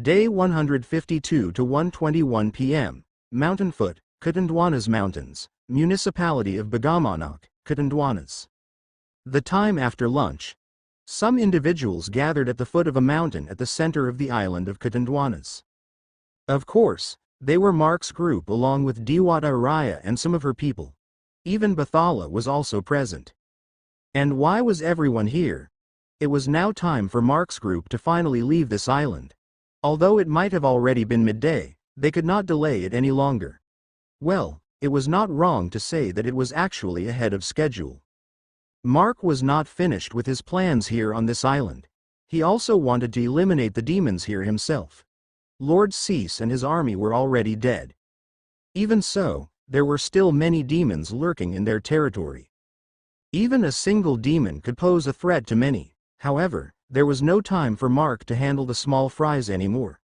Day 152 to 1:21 p.m. Mountainfoot, Katandwanas Mountains, Municipality of Bagamonok, Katandwanas. The time after lunch. Some individuals gathered at the foot of a mountain at the center of the island of Katandwanas. Of course, they were Mark's group along with Diwata Araya and some of her people. Even Bathala was also present. And why was everyone here? It was now time for Mark's group to finally leave this island. Although it might have already been midday, they could not delay it any longer. Well, it was not wrong to say that it was actually ahead of schedule. Mark was not finished with his plans here on this island. He also wanted to eliminate the demons here himself. Lord Cease and his army were already dead. Even so, there were still many demons lurking in their territory. Even a single demon could pose a threat to many. However, there was no time for Mark to handle the small fries anymore.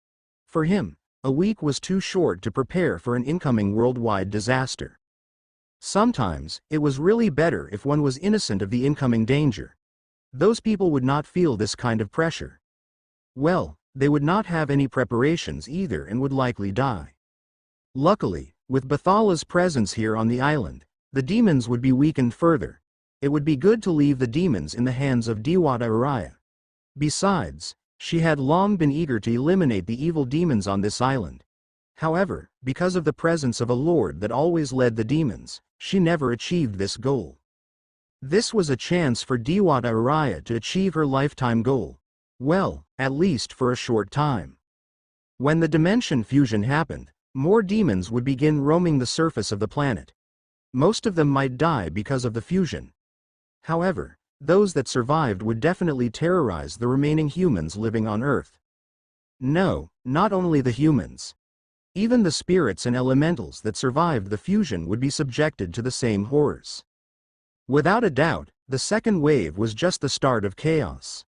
For him, a week was too short to prepare for an incoming worldwide disaster. Sometimes, it was really better if one was innocent of the incoming danger. Those people would not feel this kind of pressure. Well, they would not have any preparations either and would likely die. Luckily, with Bathala's presence here on the island, the demons would be weakened further. It would be good to leave the demons in the hands of Diwata Araya. Besides, she had long been eager to eliminate the evil demons on this island. However, because of the presence of a lord that always led the demons, she never achieved this goal. This was a chance for Diwata Araya to achieve her lifetime goal. Well, at least for a short time. When the dimension fusion happened, more demons would begin roaming the surface of the planet. Most of them might die because of the fusion. However, those that survived would definitely terrorize the remaining humans living on Earth. No, not only the humans. Even the spirits and elementals that survived the fusion would be subjected to the same horrors. Without a doubt, the second wave was just the start of chaos.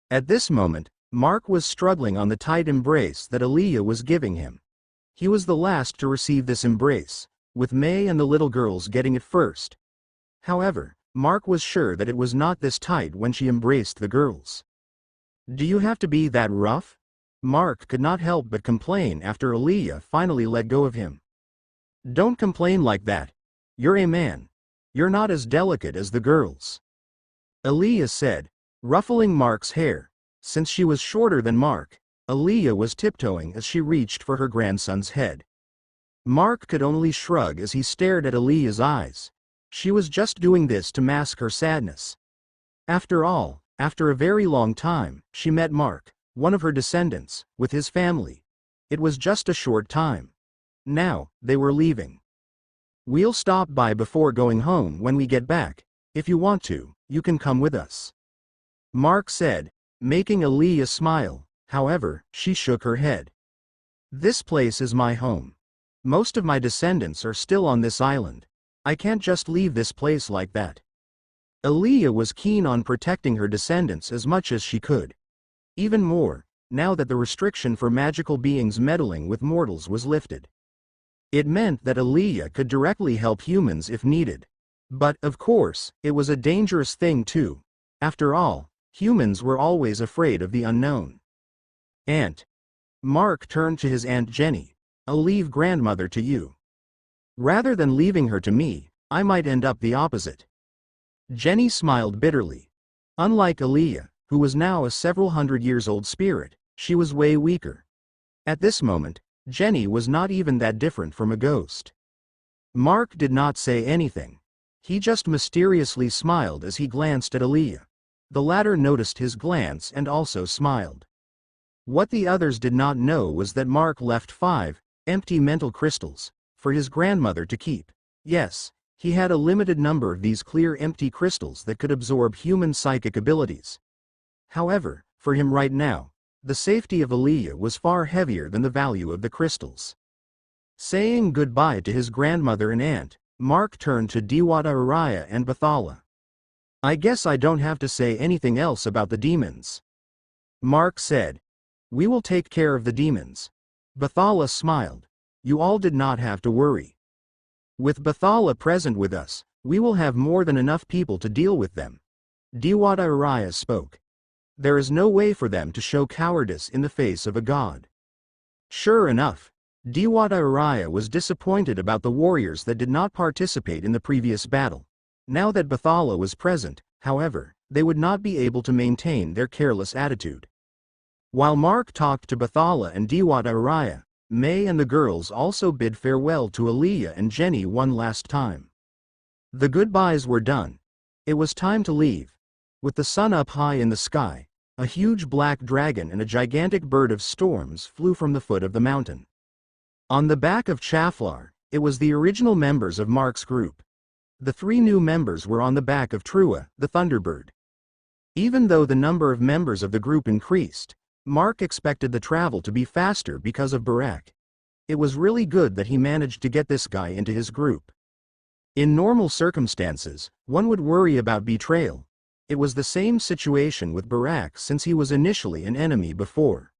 At this moment, Mark was struggling on the tight embrace that Aliyah was giving him. He was the last to receive this embrace, with May and the little girls getting it first. However, Mark was sure that it was not this tight when she embraced the girls. "Do you have to be that rough?" Mark could not help but complain after Aliyah finally let go of him. "Don't complain like that. You're a man. You're not as delicate as the girls," Aliyah said, ruffling Mark's hair. Since she was shorter than Mark, Aliyah was tiptoeing as she reached for her grandson's head. Mark could only shrug as he stared at Aliyah's eyes. She was just doing this to mask her sadness. After all, after a very long time, she met Mark, one of her descendants, with his family. It was just a short time. Now, they were leaving. "We'll stop by before going home when we get back. If you want to, you can come with us," Mark said, making Aliyah smile. However, she shook her head. "This place is my home. Most of my descendants are still on this island. I can't just leave this place like that." Aliyah was keen on protecting her descendants as much as she could. Even more, now that the restriction for magical beings meddling with mortals was lifted. It meant that Aliyah could directly help humans if needed. But, of course, it was a dangerous thing too. After all, humans were always afraid of the unknown. "Aunt." Mark turned to his Aunt Jenny. "I'll leave grandmother to you. Rather than leaving her to me, I might end up the opposite." Jenny smiled bitterly. Unlike Aliyah, who was now a several hundred years old spirit, she was way weaker. At this moment, Jenny was not even that different from a ghost. Mark did not say anything. He just mysteriously smiled as he glanced at Aliyah. The latter noticed his glance and also smiled. What the others did not know was that Mark left 5 empty mental crystals for his grandmother to keep. Yes, he had a limited number of these clear empty crystals that could absorb human psychic abilities. However, for him right now, the safety of Aliyah was far heavier than the value of the crystals. Saying goodbye to his grandmother and aunt, Mark turned to Diwata Araya and Bathala. "I guess I don't have to say anything else about the demons," Mark said. "We will take care of the demons." Bathala smiled. "You all did not have to worry. With Bathala present with us, we will have more than enough people to deal with them," Diwata Araya spoke. There is no way for them to show cowardice in the face of a god. Sure enough, Dewata Araya was disappointed about the warriors that did not participate in the previous battle. Now that Bathala was present, however, they would not be able to maintain their careless attitude. While Mark talked to Bathala and Dewata Araya, May and the girls also bid farewell to Aliyah and Jenny one last time. The goodbyes were done. It was time to leave. With the sun up high in the sky, a huge black dragon and a gigantic bird of storms flew from the foot of the mountain. On the back of Chaflar, it was the original members of Mark's group. The 3 new members were on the back of Trua, the Thunderbird. Even though the number of members of the group increased, Mark expected the travel to be faster because of Barak. It was really good that he managed to get this guy into his group. In normal circumstances, one would worry about betrayal. It was the same situation with Barak since he was initially an enemy before.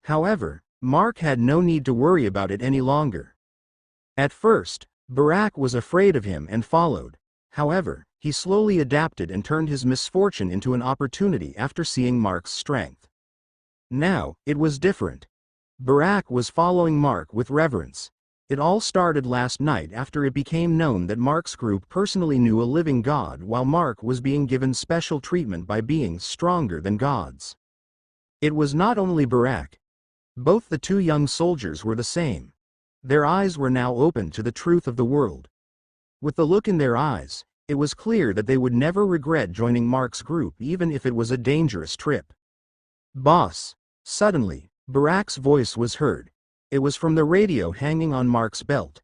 However, Mark had no need to worry about it any longer. At first, Barak was afraid of him and followed. However, he slowly adapted and turned his misfortune into an opportunity after seeing Mark's strength. Now, it was different. Barak was following Mark with reverence. It all started last night after it became known that Mark's group personally knew a living god while Mark was being given special treatment by beings stronger than gods. It was not only Barak. Both the 2 young soldiers were the same. Their eyes were now open to the truth of the world. With the look in their eyes, it was clear that they would never regret joining Mark's group even if it was a dangerous trip. "Boss!" Suddenly, Barak's voice was heard. It was from the radio hanging on Mark's belt.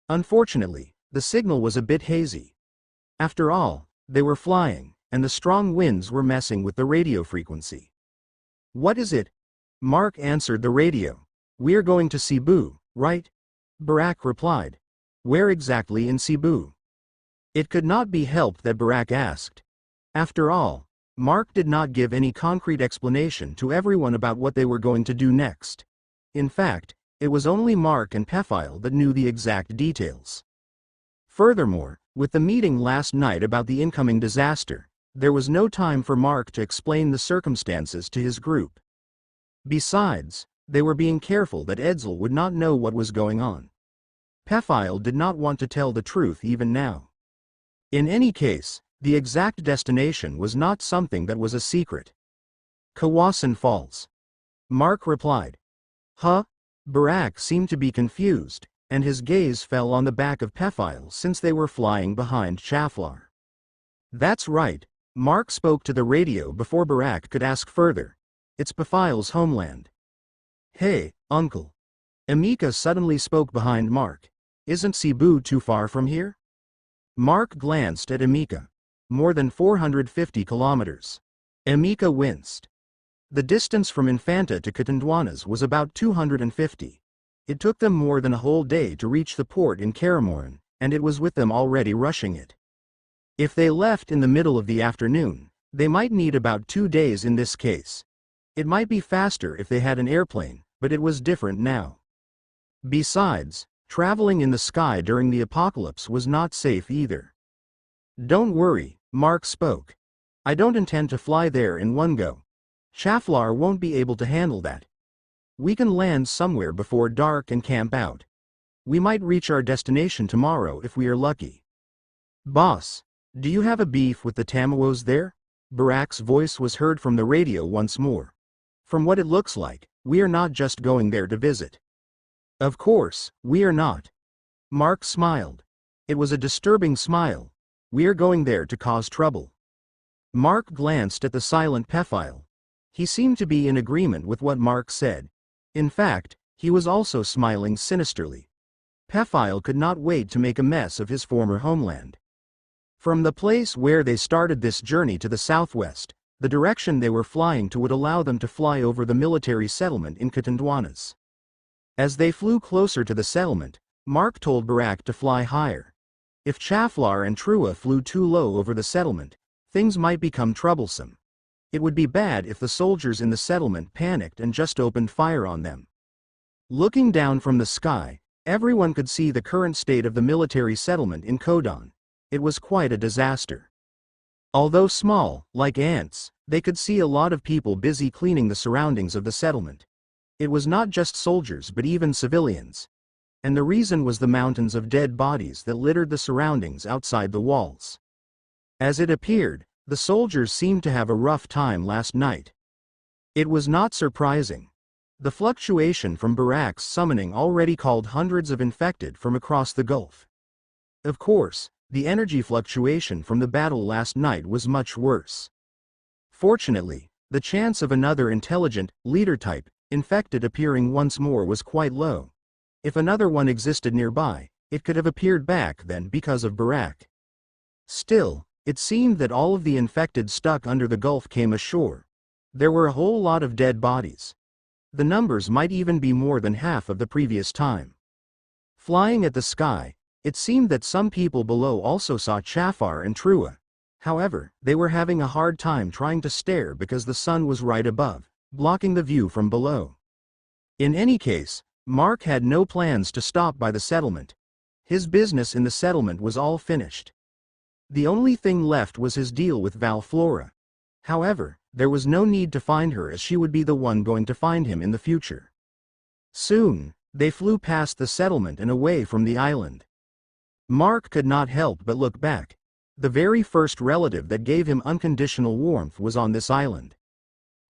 Unfortunately, the signal was a bit hazy. After all, they were flying, and the strong winds were messing with the radio frequency. "What is it?" Mark answered the radio. "We're going to Cebu, right?" Barak replied. "Where exactly in Cebu?" It could not be helped that Barak asked. After all, Mark did not give any concrete explanation to everyone about what they were going to do next. In fact, it was only Mark and Pephile that knew the exact details. Furthermore, with the meeting last night about the incoming disaster, there was no time for Mark to explain the circumstances to his group. Besides, they were being careful that Edsel would not know what was going on. Pephile did not want to tell the truth even now. In any case, the exact destination was not something that was a secret. "Kawasan Falls." Mark replied. "Huh?" Barak seemed to be confused, and his gaze fell on the back of Pephile since they were flying behind Chaflar. "That's right," Mark spoke to the radio before Barak could ask further. "It's Pephile's homeland." "Hey, uncle." Emika suddenly spoke behind Mark. "Isn't Cebu too far from here?" Mark glanced at Emika. "More than 450 kilometers." Emika winced. The distance from Infanta to Catanduanes was about 250. It took them more than a whole day to reach the port in Caramoran, and it was with them already rushing it. If they left in the middle of the afternoon, they might need about 2 days in this case. It might be faster if they had an airplane, but it was different now. Besides, traveling in the sky during the apocalypse was not safe either. "Don't worry," Mark spoke. "I don't intend to fly there in one go. Chaflar won't be able to handle that. We can land somewhere before dark and camp out. We might reach our destination tomorrow if we are lucky." "Boss, do you have a beef with the Tamawos there?" Barak's voice was heard from the radio once more. "From what it looks like, we are not just going there to visit." "Of course, we are not." Mark smiled. It was a disturbing smile. "We are going there to cause trouble." Mark glanced at the silent Pephile. He seemed to be in agreement with what Mark said. In fact, he was also smiling sinisterly. Pephile could not wait to make a mess of his former homeland. From the place where they started this journey to the southwest, the direction they were flying to would allow them to fly over the military settlement in Catanduanes. As they flew closer to the settlement, Mark told Barak to fly higher. If Chaflar and Trua flew too low over the settlement, things might become troublesome. It would be bad if the soldiers in the settlement panicked and just opened fire on them. Looking down from the sky, everyone could see the current state of the military settlement in Kodan. It was quite a disaster. Although small, like ants, They could see a lot of people busy cleaning the surroundings of the settlement. It was not just soldiers but even civilians. And the reason was the mountains of dead bodies that littered the surroundings outside the walls. As it appeared, the soldiers seemed to have a rough time last night. It was not surprising. The fluctuation from Barak's summoning already called hundreds of infected from across the Gulf. Of course, the energy fluctuation from the battle last night was much worse. Fortunately, the chance of another intelligent, leader-type, infected appearing once more was quite low. If another one existed nearby, it could have appeared back then because of Barak. Still, it seemed that all of the infected stuck under the Gulf came ashore. There were a whole lot of dead bodies. The numbers might even be more than half of the previous time. Flying at the sky, it seemed that some people below also saw Chafar and Trua. However, they were having a hard time trying to stare because the sun was right above, blocking the view from below. In any case, Mark had no plans to stop by the settlement. His business in the settlement was all finished. The only thing left was his deal with Valflora. However, there was no need to find her as she would be the one going to find him in the future. Soon, they flew past the settlement and away from the island. Mark could not help but look back. The very first relative that gave him unconditional warmth was on this island.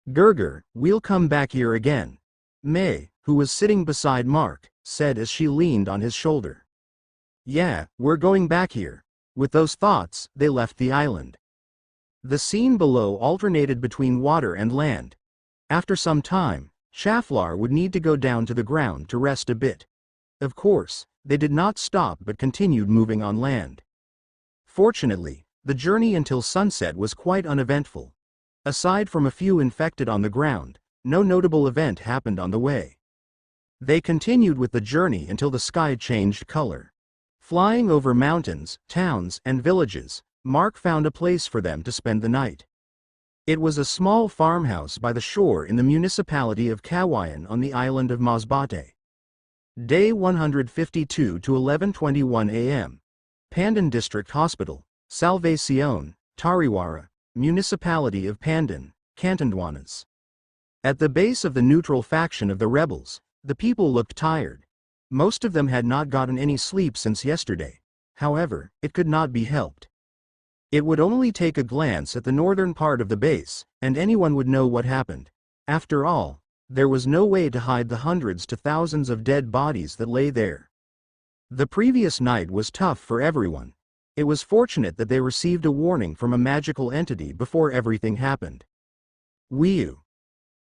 "Gerger, we'll come back here again," May, who was sitting beside Mark, said as she leaned on his shoulder. "Yeah, we're going back here." With those thoughts, they left the island. The scene below alternated between water and land. After some time, Chaflar would need to go down to the ground to rest a bit. Of course, they did not stop but continued moving on land. Fortunately, the journey until sunset was quite uneventful. Aside from a few infected on the ground, no notable event happened on the way. They continued with the journey until the sky changed color. Flying over mountains, towns, and villages, Mark found a place for them to spend the night. It was a small farmhouse by the shore in the municipality of Kawayan on the island of Masbate. Day 152 to 11:21 a.m. Pandan District Hospital, Salvacion, Tariwara, Municipality of Pandan, Catanduanes. At the base of the neutral faction of the rebels, the people looked tired. Most of them had not gotten any sleep since yesterday. However, it could not be helped. It would only take a glance at the northern part of the base, and anyone would know what happened. After all, there was no way to hide the hundreds to thousands of dead bodies that lay there. The previous night was tough for everyone. It was fortunate that they received a warning from a magical entity before everything happened. "Whew.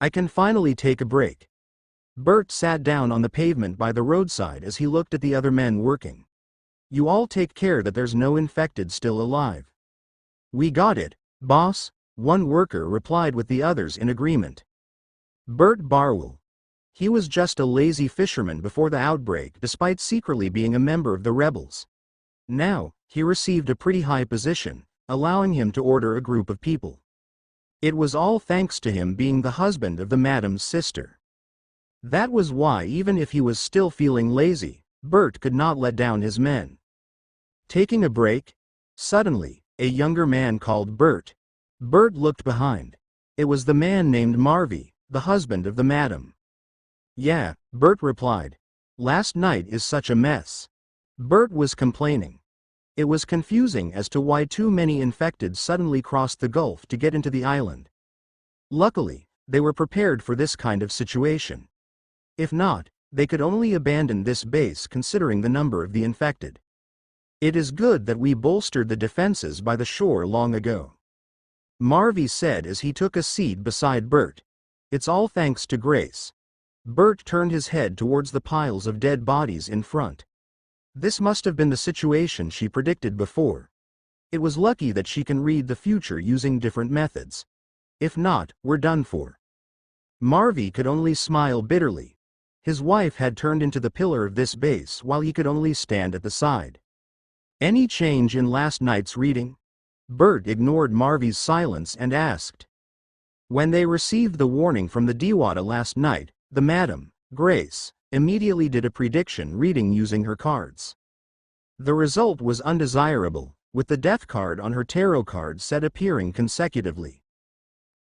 I can finally take a break." Bert sat down on the pavement by the roadside as he looked at the other men working. "You all take care that there's no infected still alive." "We got it, boss," one worker replied with the others in agreement. Bert Barwell. He was just a lazy fisherman before the outbreak despite secretly being a member of the rebels. Now, he received a pretty high position, allowing him to order a group of people. It was all thanks to him being the husband of the madam's sister. That was why even if he was still feeling lazy, Bert could not let down his men. Taking a break? Suddenly, a younger man called Bert. Bert looked behind. It was the man named Marvy, the husband of the madam. "Yeah," Bert replied. "Last night is such a mess." Bert was complaining. It was confusing as to why too many infected suddenly crossed the Gulf to get into the island. Luckily, they were prepared for this kind of situation. If not, they could only abandon this base considering the number of the infected. "It is good that we bolstered the defenses by the shore long ago," Marvy said as he took a seat beside Bert. "It's all thanks to Grace." Bert turned his head towards the piles of dead bodies in front. This must have been the situation she predicted before. It was lucky that she can read the future using different methods. If not, we're done for. Marvy could only smile bitterly. His wife had turned into the pillar of this base while he could only stand at the side. "Any change in last night's reading?" Bert ignored Marvy's silence and asked. When they received the warning from the Diwata last night, the madam, Grace, immediately did a prediction reading using her cards. The result was undesirable, with the death card on her tarot card set appearing consecutively.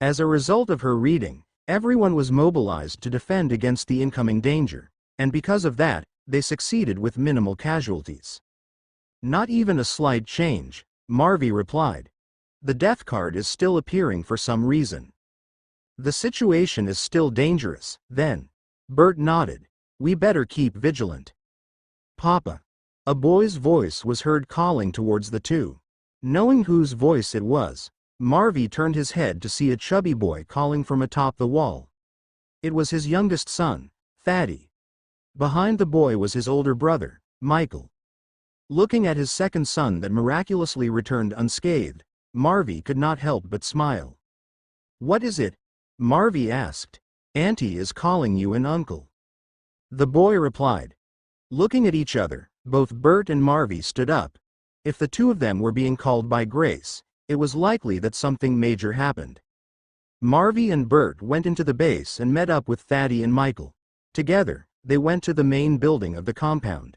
As a result of her reading, everyone was mobilized to defend against the incoming danger, and because of that, they succeeded with minimal casualties. Not even a slight change, Marvy replied. The death card is still appearing for some reason. The situation is still dangerous, then. Bert nodded. We better keep vigilant. Papa. A boy's voice was heard calling towards the two. Knowing whose voice it was, Marvy turned his head to see a chubby boy calling from atop the wall. It was his youngest son, Thaddy. Behind the boy was his older brother, Michael. Looking at his second son that miraculously returned unscathed, Marvy could not help but smile. What is it? Marvy asked. Auntie is calling you an uncle. The boy replied. Looking at each other, both Bert and Marvy stood up. If the two of them were being called by Grace, it was likely that something major happened. Marvy and Bert went into the base and met up with Thaddy and Michael. Together, they went to the main building of the compound.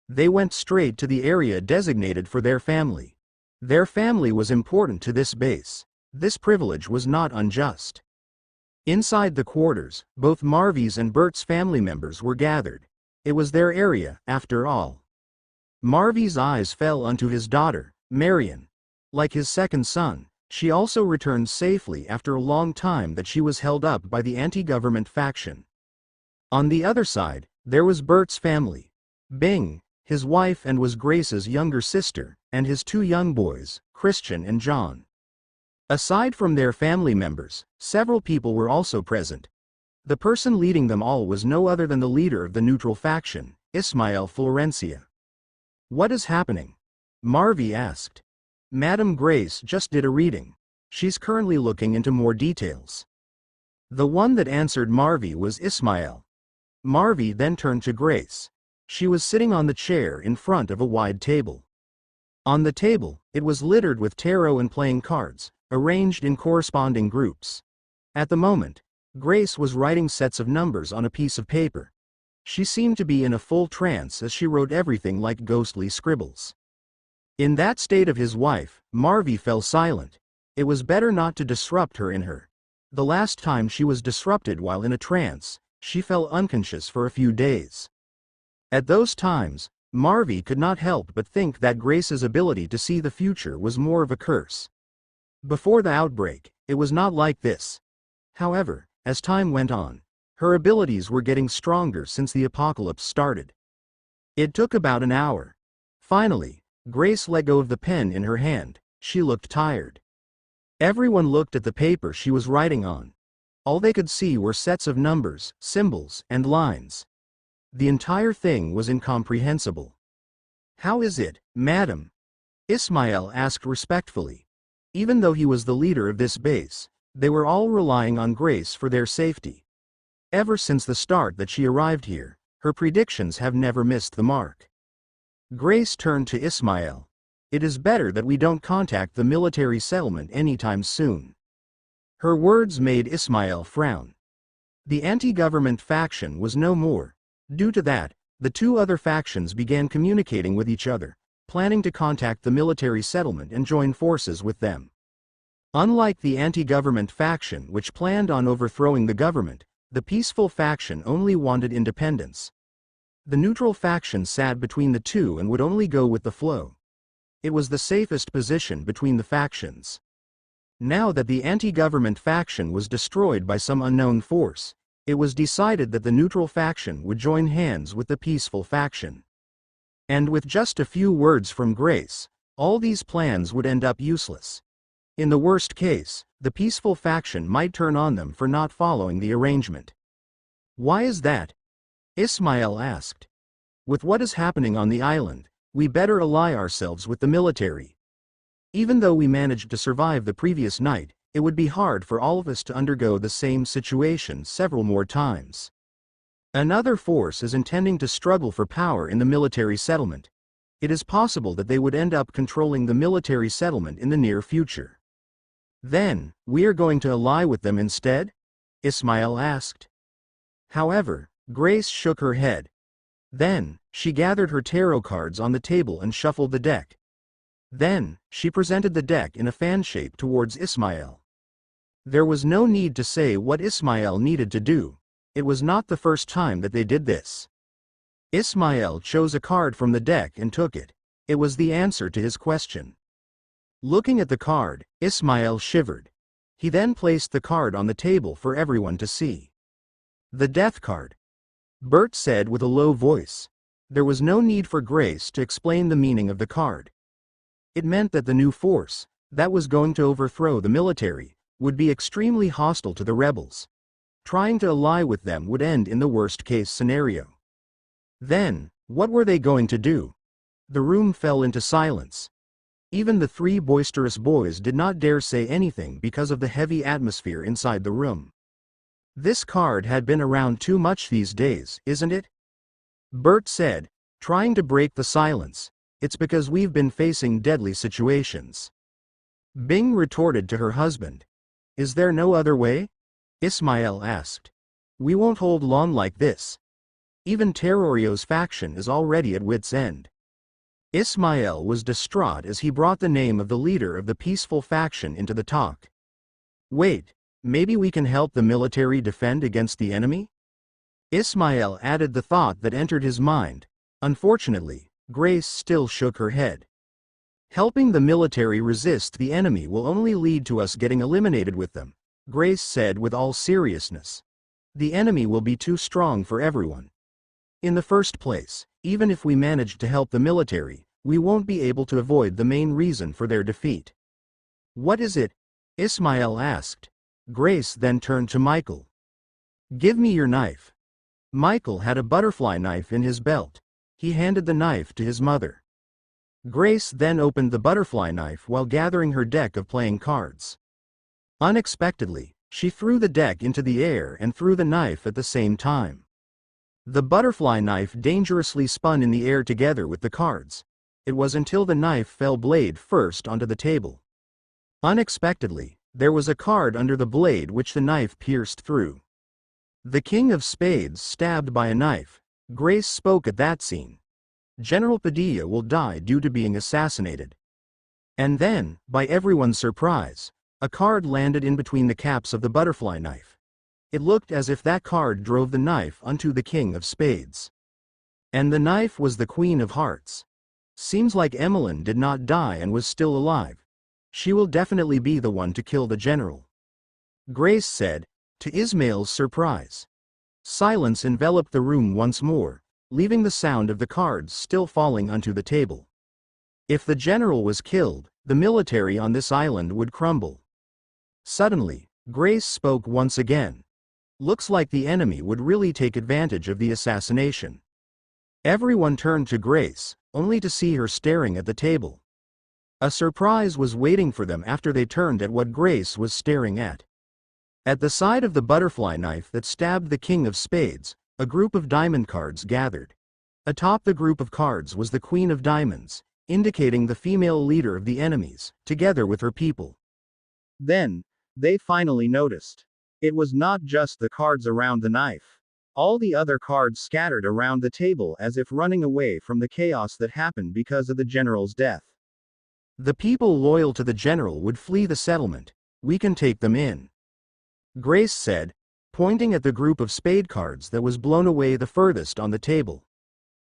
They went straight to the area designated for their family. Their family was important to this base. This privilege was not unjust. Inside the quarters, both Marvy's and Bert's family members were gathered. It was their area, after all. Marvy's eyes fell onto his daughter, Marion. Like his second son, she also returned safely after a long time that she was held up by the anti-government faction. On the other side, there was Bert's family. Bing, his wife, and was Grace's younger sister, and his two young boys, Christian and John. Aside from their family members, several people were also present. The person leading them all was no other than the leader of the neutral faction, Ismael Florencia. What is happening? Marvy asked. Madam Grace just did a reading. She's currently looking into more details. The one that answered Marvy was Ismael. Marvy then turned to Grace. She was sitting on the chair in front of a wide table. On the table, it was littered with tarot and playing cards, arranged in corresponding groups. At the moment, Grace was writing sets of numbers on a piece of paper. She seemed to be in a full trance as she wrote everything like ghostly scribbles. In that state of his wife, Marvy fell silent. It was better not to disrupt her in her. The last time she was disrupted while in a trance, she fell unconscious for a few days. At those times, Marvy could not help but think that Grace's ability to see the future was more of a curse. Before the outbreak, it was not like this. However, as time went on, her abilities were getting stronger since the apocalypse started. It took about an hour. Finally, Grace let go of the pen in her hand. She looked tired. Everyone looked at the paper she was writing on. All they could see were sets of numbers, symbols, and lines. The entire thing was incomprehensible. How is it, madam? Ismael asked respectfully. Even though he was the leader of this base, they were all relying on Grace for their safety. Ever since the start that she arrived here, her predictions have never missed the mark. Grace turned to Ismael. It is better that we don't contact the military settlement anytime soon. Her words made Ismael frown. The anti-government faction was no more. Due to that, the two other factions began communicating with each other, planning to contact the military settlement and join forces with them. Unlike the anti-government faction which planned on overthrowing the government, the peaceful faction only wanted independence. The neutral faction sat between the two and would only go with the flow. It was the safest position between the factions. Now that the anti-government faction was destroyed by some unknown force, it was decided that the neutral faction would join hands with the peaceful faction. And with just a few words from Grace, all these plans would end up useless. In the worst case, the peaceful faction might turn on them for not following the arrangement. Why is that? Ismael asked. With what is happening on the island, we better ally ourselves with the military. Even though we managed to survive the previous night, it would be hard for all of us to undergo the same situation several more times. Another force is intending to struggle for power in the military settlement. It is possible that they would end up controlling the military settlement in the near future. Then, we are going to ally with them instead? Ismael asked. However, Grace shook her head. Then, she gathered her tarot cards on the table and shuffled the deck. Then, she presented the deck in a fan shape towards Ismael. There was no need to say what Ismail needed to do. It was not the first time that they did this. Ismail chose a card from the deck and took it. It was the answer to his question. Looking at the card, Ismail shivered. He then placed the card on the table for everyone to see. The death card. Bert said with a low voice. There was no need for Grace to explain the meaning of the card. It meant that the new force, that was going to overthrow the military, would be extremely hostile to the rebels. Trying to ally with them would end in the worst-case scenario. Then, what were they going to do? The room fell into silence. Even the three boisterous boys did not dare say anything because of the heavy atmosphere inside the room. This card had been around too much these days, isn't it? Bert said, trying to break the silence. It's because we've been facing deadly situations. Bing retorted to her husband. Is there no other way? Ismail asked. We won't hold long like this. Even Terrorio's faction is already at wit's end. Ismail was distraught as he brought the name of the leader of the peaceful faction into the talk. Wait, maybe we can help the military defend against the enemy? Ismail added the thought that entered his mind. Unfortunately, Grace still shook her head. Helping the military resist the enemy will only lead to us getting eliminated with them, Grace said with all seriousness. The enemy will be too strong for everyone. In the first place, even if we manage to help the military, we won't be able to avoid the main reason for their defeat. What is it? Ismail asked. Grace then turned to Michael. Give me your knife. Michael had a butterfly knife in his belt. He handed the knife to his mother. Grace then opened the butterfly knife while gathering her deck of playing cards. Unexpectedly, she threw the deck into the air and threw the knife at the same time. The butterfly knife dangerously spun in the air together with the cards. It was until the knife fell blade first onto the table. Unexpectedly, there was a card under the blade which the knife pierced through. The King of Spades stabbed by a knife. Grace spoke at that scene. General Padilla will die due to being assassinated. And then, by everyone's surprise, a card landed in between the caps of the butterfly knife. It looked as if that card drove the knife onto the King of Spades. And the knife was the Queen of Hearts. Seems like Emmeline did not die and was still alive. She will definitely be the one to kill the general. Grace said, to Ismail's surprise. Silence enveloped the room once more, leaving the sound of the cards still falling onto the table. If the general was killed, the military on this island would crumble. Suddenly, Grace spoke once again. Looks like the enemy would really take advantage of the assassination. Everyone turned to Grace, only to see her staring at the table. A surprise was waiting for them after they turned at what Grace was staring at. At the side of the butterfly knife that stabbed the King of Spades, a group of diamond cards gathered. Atop the group of cards was the Queen of Diamonds, indicating the female leader of the enemies, together with her people. Then, they finally noticed. It was not just the cards around the knife. All the other cards scattered around the table as if running away from the chaos that happened because of the general's death. The people loyal to the general would flee the settlement. We can take them in. Grace said, pointing at the group of spade cards that was blown away the furthest on the table.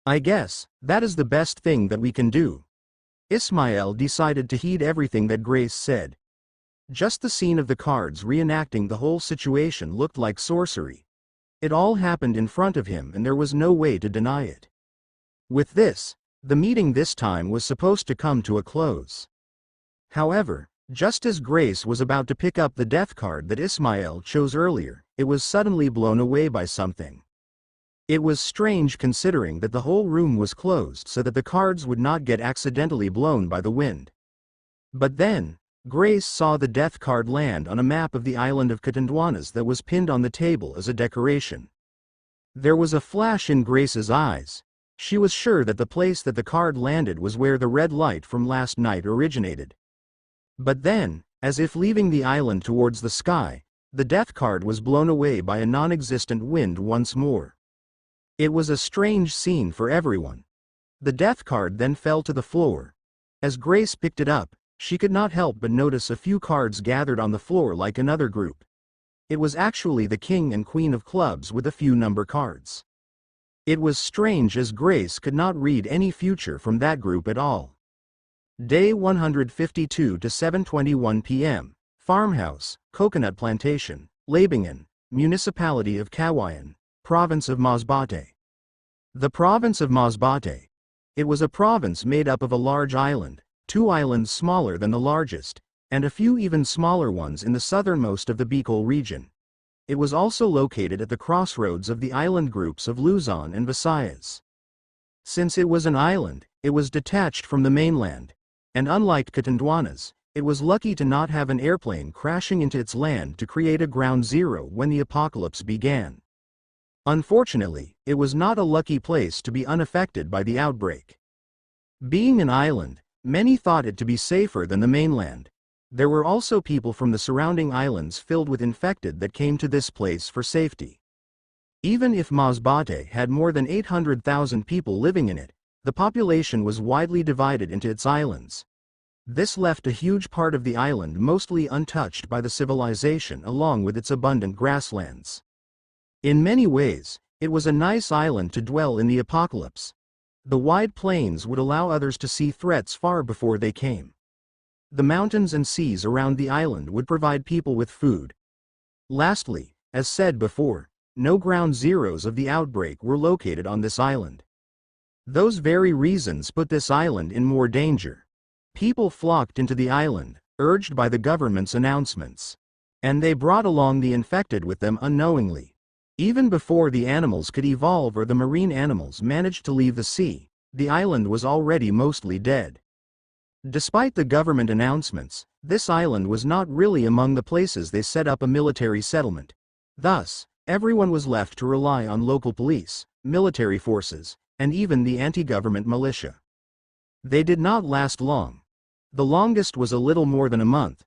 I guess, that is the best thing that we can do. Ismail decided to heed everything that Grace said. Just the scene of the cards reenacting the whole situation looked like sorcery. It all happened in front of him and there was no way to deny it. With this, the meeting this time was supposed to come to a close. However, just as Grace was about to pick up the death card that Ismail chose earlier, it was suddenly blown away by something. It was strange considering that the whole room was closed so that the cards would not get accidentally blown by the wind. But then, Grace saw the death card land on a map of the island of Catanduanes that was pinned on the table as a decoration. There was a flash in Grace's eyes. She was sure that the place that the card landed was where the red light from last night originated. But then, as if leaving the island towards the sky, the death card was blown away by a non-existent wind once more. It was a strange scene for everyone. The death card then fell to the floor. As Grace picked it up, she could not help but notice a few cards gathered on the floor like another group. It was actually the king and queen of clubs with a few number cards. It was strange as Grace could not read any future from that group at all. Day 152 to 7:21 p.m. Farmhouse, Coconut Plantation, Labingen, Municipality of Kawayan, Province of Masbate. The province of Masbate. It was a province made up of a large island, 2 islands smaller than the largest, and a few even smaller ones in the southernmost of the Bicol region. It was also located at the crossroads of the island groups of Luzon and Visayas. Since it was an island, it was detached from the mainland, and unlike Catanduanes, it was lucky to not have an airplane crashing into its land to create a ground zero when the apocalypse began. Unfortunately, it was not a lucky place to be unaffected by the outbreak. Being an island, many thought it to be safer than the mainland. There were also people from the surrounding islands filled with infected that came to this place for safety. Even if Masbate had more than 800,000 people living in it, the population was widely divided into its islands. This left a huge part of the island mostly untouched by the civilization along with its abundant grasslands. In many ways, it was a nice island to dwell in the apocalypse. The wide plains would allow others to see threats far before they came. The mountains and seas around the island would provide people with food. Lastly, as said before, no ground zeros of the outbreak were located on this island. Those very reasons put this island in more danger. People flocked into the island, urged by the government's announcements. And they brought along the infected with them unknowingly. Even before the animals could evolve or the marine animals managed to leave the sea, the island was already mostly dead. Despite the government announcements, this island was not really among the places they set up a military settlement. Thus, everyone was left to rely on local police, military forces, and even the anti-government militia. They did not last long. The longest was a little more than a month.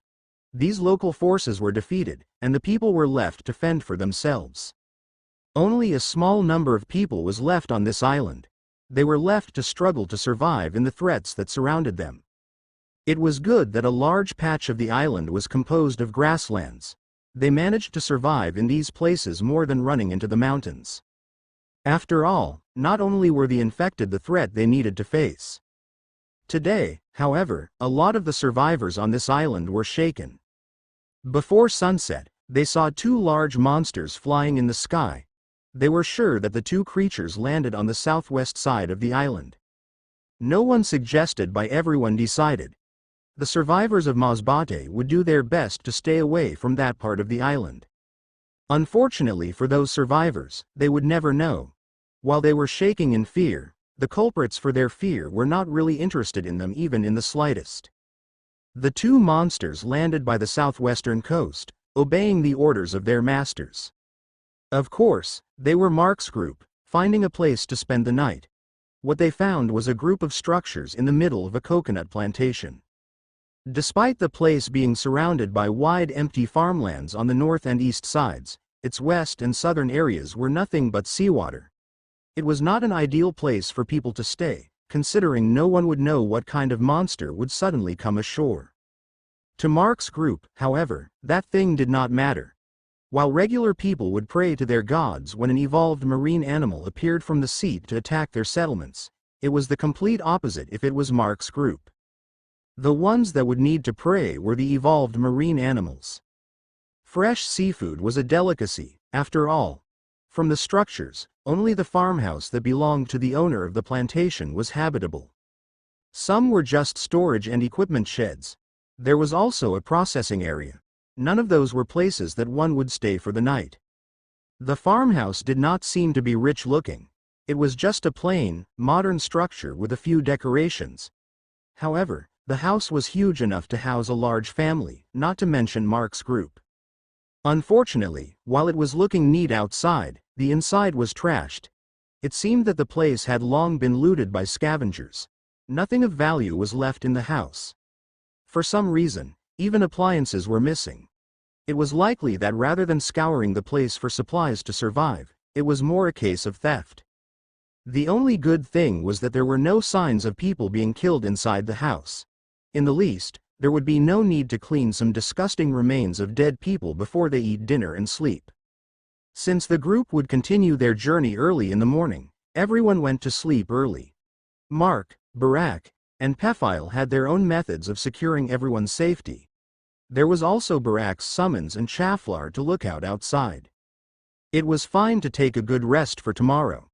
These local forces were defeated, and the people were left to fend for themselves. Only a small number of people was left on this island. They were left to struggle to survive in the threats that surrounded them. It was good that a large patch of the island was composed of grasslands. They managed to survive in these places more than running into the mountains. After all, not only were the infected the threat they needed to face. Today, however, a lot of the survivors on this island were shaken. Before sunset, they saw 2 large monsters flying in the sky. They were sure that the 2 creatures landed on the southwest side of the island. No one suggested, but everyone decided. The survivors of Masbate would do their best to stay away from that part of the island. Unfortunately for those survivors, they would never know. While they were shaking in fear, the culprits for their fear were not really interested in them even in the slightest. The 2 monsters landed by the southwestern coast, obeying the orders of their masters. Of course, they were Mark's group, finding a place to spend the night. What they found was a group of structures in the middle of a coconut plantation. Despite the place being surrounded by wide empty farmlands on the north and east sides, its west and southern areas were nothing but seawater. It was not an ideal place for people to stay, considering no one would know what kind of monster would suddenly come ashore. To Mark's group, however, that thing did not matter. While regular people would pray to their gods when an evolved marine animal appeared from the sea to attack their settlements, it was the complete opposite if it was Mark's group. The ones that would need to pray were the evolved marine animals. Fresh seafood was a delicacy, after all. From the structures, only the farmhouse that belonged to the owner of the plantation was habitable. Some were just storage and equipment sheds. There was also a processing area. None of those were places that one would stay for the night. The farmhouse did not seem to be rich looking. It was just a plain, modern structure with a few decorations. However, the house was huge enough to house a large family, not to mention Mark's group. Unfortunately, while it was looking neat outside, the inside was trashed. It seemed that the place had long been looted by scavengers. Nothing of value was left in the house. For some reason, even appliances were missing. It was likely that rather than scouring the place for supplies to survive, it was more a case of theft. The only good thing was that there were no signs of people being killed inside the house. In the least, there would be no need to clean some disgusting remains of dead people before they eat dinner and sleep. Since the group would continue their journey early in the morning, everyone went to sleep early. Mark, Barak, and Pephile had their own methods of securing everyone's safety. There was also Barak's summons and Chaflar to look out outside. It was fine to take a good rest for tomorrow.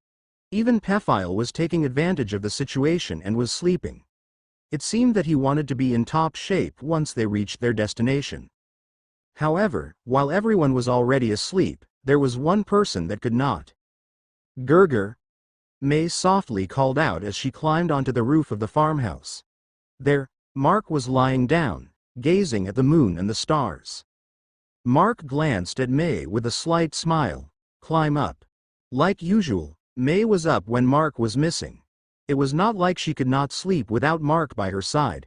Even Pephile was taking advantage of the situation and was sleeping. It seemed that he wanted to be in top shape once they reached their destination. However, while everyone was already asleep, there was one person that could not. "Gerger," May softly called out as she climbed onto the roof of the farmhouse. There, Mark was lying down, gazing at the moon and the stars. Mark glanced at May with a slight smile. "Climb up." Like usual, May was up when Mark was missing. It was not like she could not sleep without Mark by her side.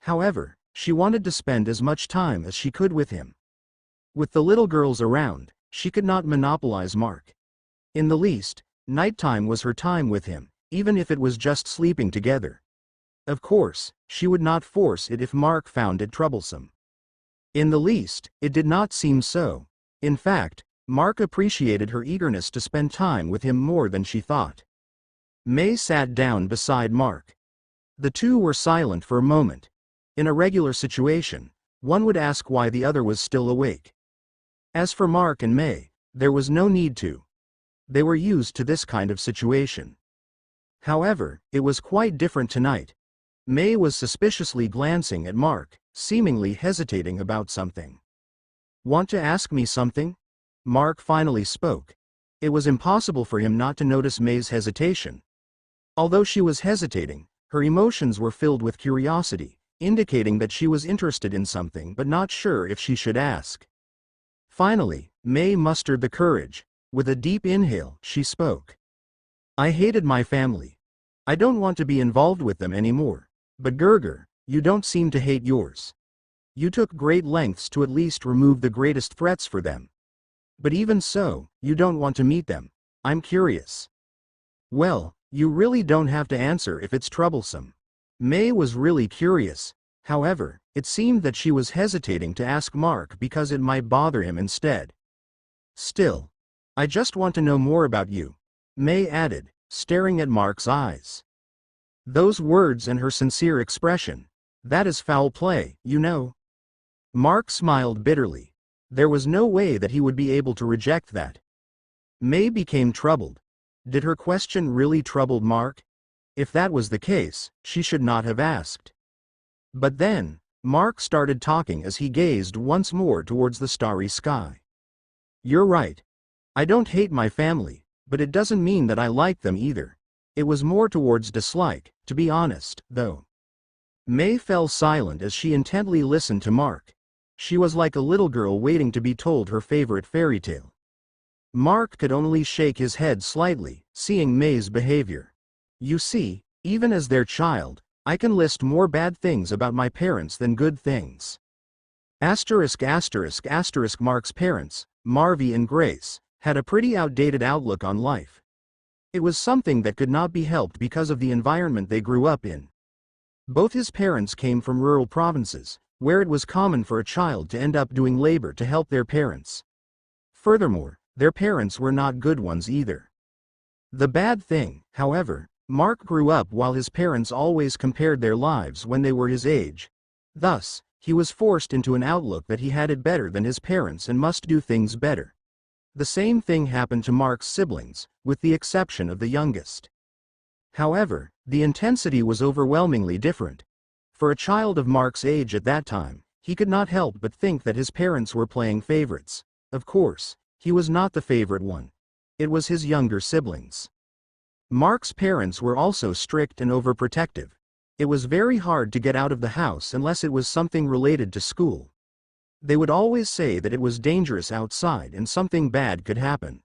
However, she wanted to spend as much time as she could with him. With the little girls around, she could not monopolize Mark. In the least, nighttime was her time with him, even if it was just sleeping together. Of course, she would not force it if Mark found it troublesome. In the least, it did not seem so. In fact, Mark appreciated her eagerness to spend time with him more than she thought. May sat down beside Mark. The two were silent for a moment. In a regular situation, one would ask why the other was still awake. As for Mark and May, there was no need to. They were used to this kind of situation. However, it was quite different tonight. May was suspiciously glancing at Mark, seemingly hesitating about something. "Want to ask me something?" Mark finally spoke. It was impossible for him not to notice May's hesitation. Although she was hesitating, her emotions were filled with curiosity, indicating that she was interested in something but not sure if she should ask. Finally, May mustered the courage. With a deep inhale, she spoke. "I hated my family. I don't want to be involved with them anymore. But Gerger, you don't seem to hate yours. You took great lengths to at least remove the greatest threats for them. But even so, you don't want to meet them. I'm curious." "Well, you really don't have to answer if it's troublesome." May was really curious. However, it seemed that she was hesitating to ask Mark because it might bother him instead. "Still, I just want to know more about you," May added, staring at Mark's eyes. Those words and her sincere expression, that is foul play, you know. Mark smiled bitterly. There was no way that he would be able to reject that. May became troubled. Did her question really trouble Mark? If that was the case, she should not have asked. But then, Mark started talking as he gazed once more towards the starry sky. "You're right. I don't hate my family, but it doesn't mean that I like them either. It was more towards dislike, to be honest, though." May fell silent as she intently listened to Mark. She was like a little girl waiting to be told her favorite fairy tale. Mark could only shake his head slightly, seeing May's behavior. "You see, even as their child, I can list more bad things about my parents than good things." Asterisk asterisk asterisk Mark's parents, Marvy and Grace, had a pretty outdated outlook on life. It was something that could not be helped because of the environment they grew up in. Both his parents came from rural provinces, where it was common for a child to end up doing labor to help their parents. Furthermore, their parents were not good ones either. The bad thing, however, Mark grew up while his parents always compared their lives when they were his age. Thus, he was forced into an outlook that he had it better than his parents and must do things better. The same thing happened to Mark's siblings, with the exception of the youngest. However, the intensity was overwhelmingly different. For a child of Mark's age at that time, he could not help but think that his parents were playing favorites. Of course, he was not the favorite one. It was his younger siblings. Mark's parents were also strict and overprotective. It was very hard to get out of the house unless it was something related to school. They would always say that it was dangerous outside and something bad could happen.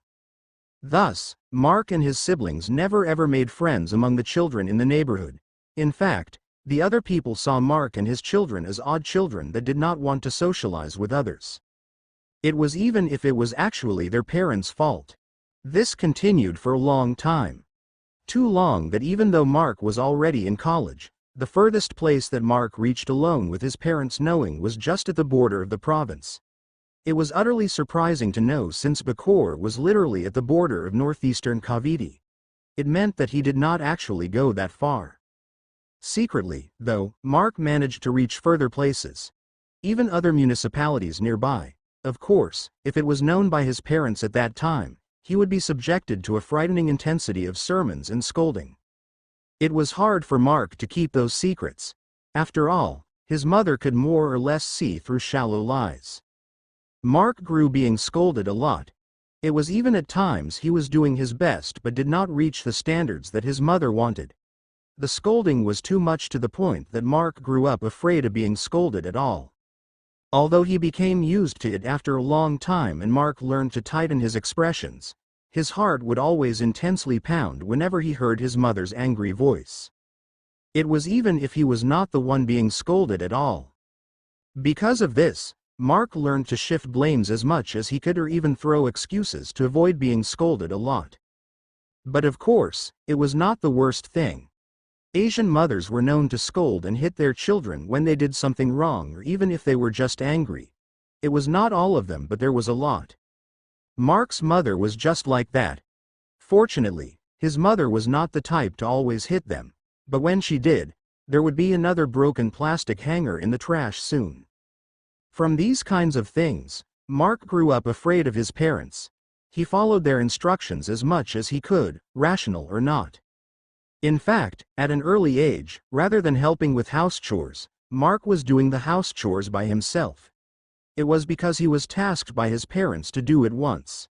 Thus, Mark and his siblings never ever made friends among the children in the neighborhood. In fact, the other people saw Mark and his children as odd children that did not want to socialize with others. It was even if it was actually their parents' fault. This continued for a long time. Too long that even though Mark was already in college, The furthest place that Mark reached alone with his parents knowing was just at the border of the province. It was utterly surprising to know since Bakor was literally at the border of northeastern Cavite. It meant that he did not actually go that far. Secretly, though, Mark managed to reach further places. Even other municipalities nearby. Of course, if it was known by his parents at that time, he would be subjected to a frightening intensity of sermons and scolding. It was hard for Mark to keep those secrets. After all, his mother could more or less see through shallow lies. Mark grew being scolded a lot. It was even at times he was doing his best but did not reach the standards that his mother wanted. The scolding was too much to the point that Mark grew up afraid of being scolded at all. Although he became used to it after a long time and Mark learned to tighten his expressions, his heart would always intensely pound whenever he heard his mother's angry voice. It was even if he was not the one being scolded at all. Because of this, Mark learned to shift blames as much as he could or even throw excuses to avoid being scolded a lot. But of course, it was not the worst thing. Asian mothers were known to scold and hit their children when they did something wrong or even if they were just angry. It was not all of them, but there was a lot. Mark's mother was just like that. Fortunately, his mother was not the type to always hit them, but when she did, there would be another broken plastic hanger in the trash soon. From these kinds of things, Mark grew up afraid of his parents. He followed their instructions as much as he could, rational or not. In fact, at an early age, rather than helping with house chores, Mark was doing the house chores by himself. It was because he was tasked by his parents to do it once.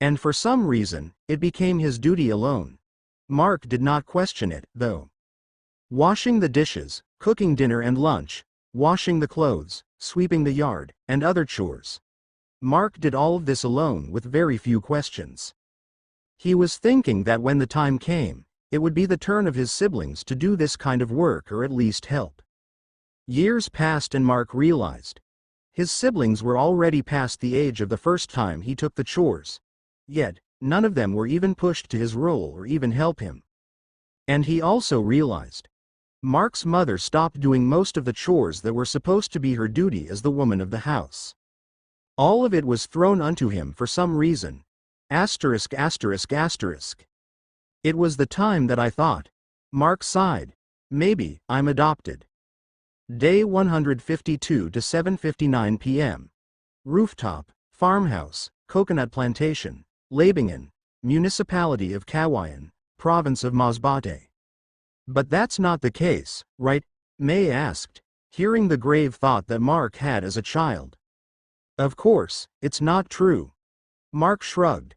And for some reason, it became his duty alone. Mark did not question it, though. Washing the dishes, cooking dinner and lunch, washing the clothes, sweeping the yard, and other chores. Mark did all of this alone with very few questions. He was thinking that when the time came, it would be the turn of his siblings to do this kind of work or at least help. Years passed and Mark realized. His siblings were already past the age of the first time he took the chores. Yet, none of them were even pushed to his role or even help him. And he also realized. Mark's mother stopped doing most of the chores that were supposed to be her duty as the woman of the house. All of it was thrown unto him for some reason. Asterisk asterisk asterisk. It was the time that I thought. Mark sighed. Maybe I'm adopted. Day 152 to 7:59 p.m. Rooftop, farmhouse, coconut plantation, Labingan, municipality of Kawayan, province of Masbate. But that's not the case, right? May asked, hearing the grave thought that Mark had as a child. Of course, it's not true. Mark shrugged.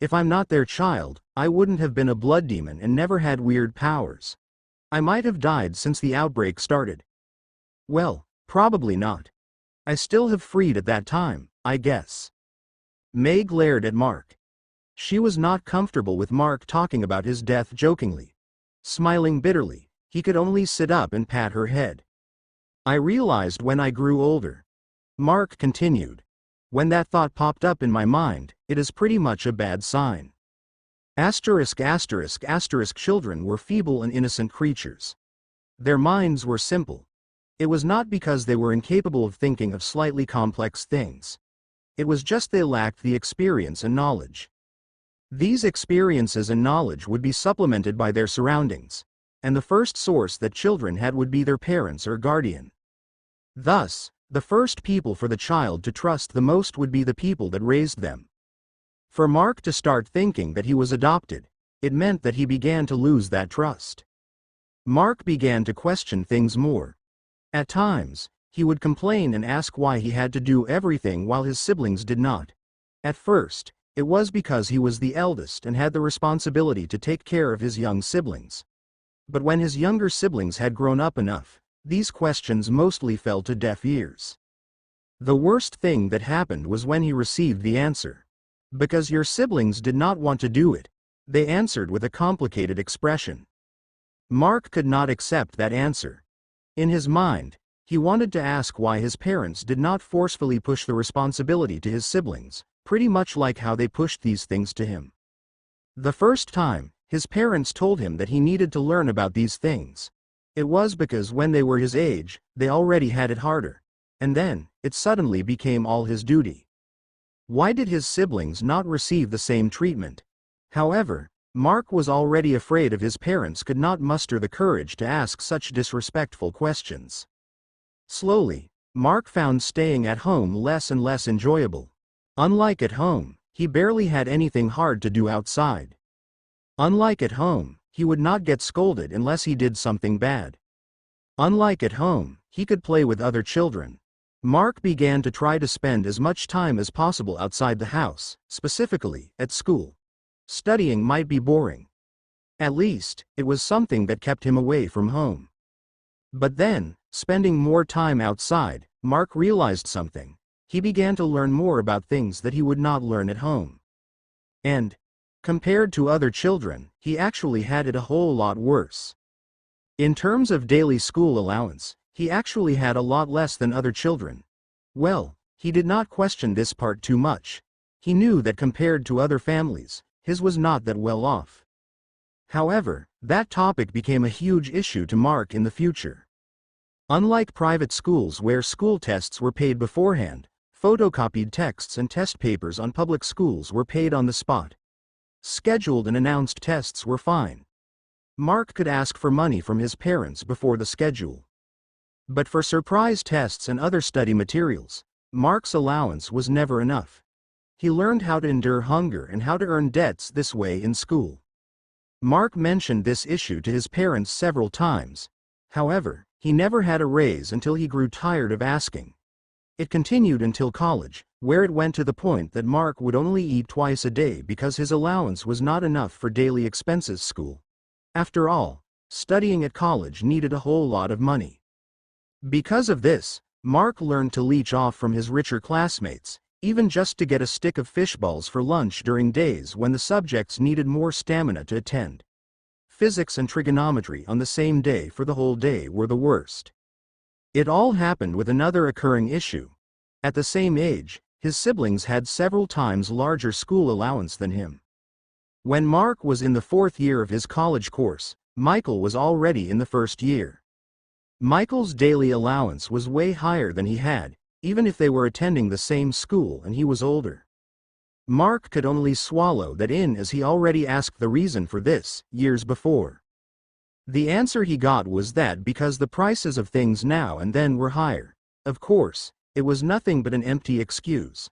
If I'm not their child, I wouldn't have been a blood demon and never had weird powers. I might have died since the outbreak started. Well, probably not. I still have freed at that time, I guess. May glared at Mark. She was not comfortable with Mark talking about his death jokingly. Smiling bitterly, he could only sit up and pat her head. I realized when I grew older. Mark continued. When that thought popped up in my mind, it is pretty much a bad sign. Asterisk asterisk asterisk children were feeble and innocent creatures. Their minds were simple. It was not because they were incapable of thinking of slightly complex things. It was just they lacked the experience and knowledge. These experiences and knowledge would be supplemented by their surroundings, and the first source that children had would be their parents or guardian. Thus, the first people for the child to trust the most would be the people that raised them. For Mark to start thinking that he was adopted, it meant that he began to lose that trust. Mark began to question things more. At times, he would complain and ask why he had to do everything while his siblings did not. At first, it was because he was the eldest and had the responsibility to take care of his young siblings. But when his younger siblings had grown up enough, these questions mostly fell to deaf ears. The worst thing that happened was when he received the answer. Because your siblings did not want to do it, they answered with a complicated expression. Mark could not accept that answer. In his mind, he wanted to ask why his parents did not forcefully push the responsibility to his siblings, pretty much like how they pushed these things to him. The first time, his parents told him that he needed to learn about these things. It was because when they were his age, they already had it harder. And then, it suddenly became all his duty. Why did his siblings not receive the same treatment? However, Mark was already afraid of his parents could not muster the courage to ask such disrespectful questions. Slowly, Mark found staying at home less and less enjoyable. Unlike at home, he barely had anything hard to do outside. Unlike at home, he would not get scolded unless he did something bad. Unlike at home, he could play with other children. Mark began to try to spend as much time as possible outside the house, specifically at school. Studying might be boring. At least, it was something that kept him away from home. But then, spending more time outside, Mark realized something. He began to learn more about things that he would not learn at home. And, compared to other children, he actually had it a whole lot worse. In terms of daily school allowance, he actually had a lot less than other children. Well, he did not question this part too much. He knew that compared to other families, his was not that well off. However, that topic became a huge issue to Mark in the future. Unlike private schools where school tests were paid beforehand, photocopied texts and test papers on public schools were paid on the spot. Scheduled and announced tests were fine. Mark could ask for money from his parents before the schedule. But for surprise tests and other study materials, Mark's allowance was never enough. He learned how to endure hunger and how to earn debts this way in school. Mark mentioned this issue to his parents several times. However, he never had a raise until he grew tired of asking. It continued until college, where it went to the point that Mark would only eat twice a day because his allowance was not enough for daily expenses school. After all, studying at college needed a whole lot of money. Because of this, Mark learned to leech off from his richer classmates, even just to get a stick of fish balls for lunch during days when the subjects needed more stamina to attend. Physics and trigonometry on the same day for the whole day were the worst. It all happened with another occurring issue. At the same age, his siblings had several times larger school allowance than him. When Mark was in the 4th year of his college course, Michael was already in the 1st year. Michael's daily allowance was way higher than he had, even if they were attending the same school and he was older. Mark could only swallow that in as he already asked the reason for this, years before. The answer he got was that because the prices of things now and then were higher. Of course, it was nothing but an empty excuse.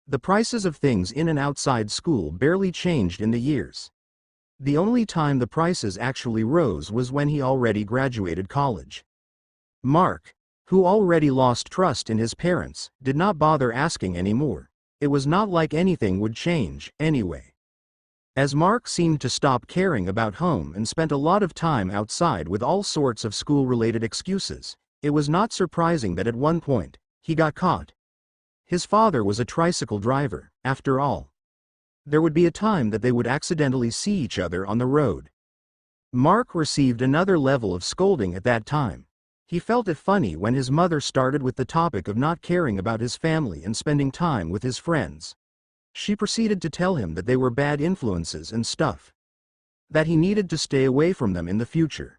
The prices of things in and outside school barely changed in the years. The only time the prices actually rose was when he already graduated college. Mark, who already lost trust in his parents, did not bother asking anymore. It was not like anything would change, anyway. As Mark seemed to stop caring about home and spent a lot of time outside with all sorts of school-related excuses, it was not surprising that at one point, he got caught. His father was a tricycle driver, after all. There would be a time that they would accidentally see each other on the road. Mark received another level of scolding at that time. He felt it funny when his mother started with the topic of not caring about his family and spending time with his friends. She proceeded to tell him that they were bad influences and stuff. That he needed to stay away from them in the future.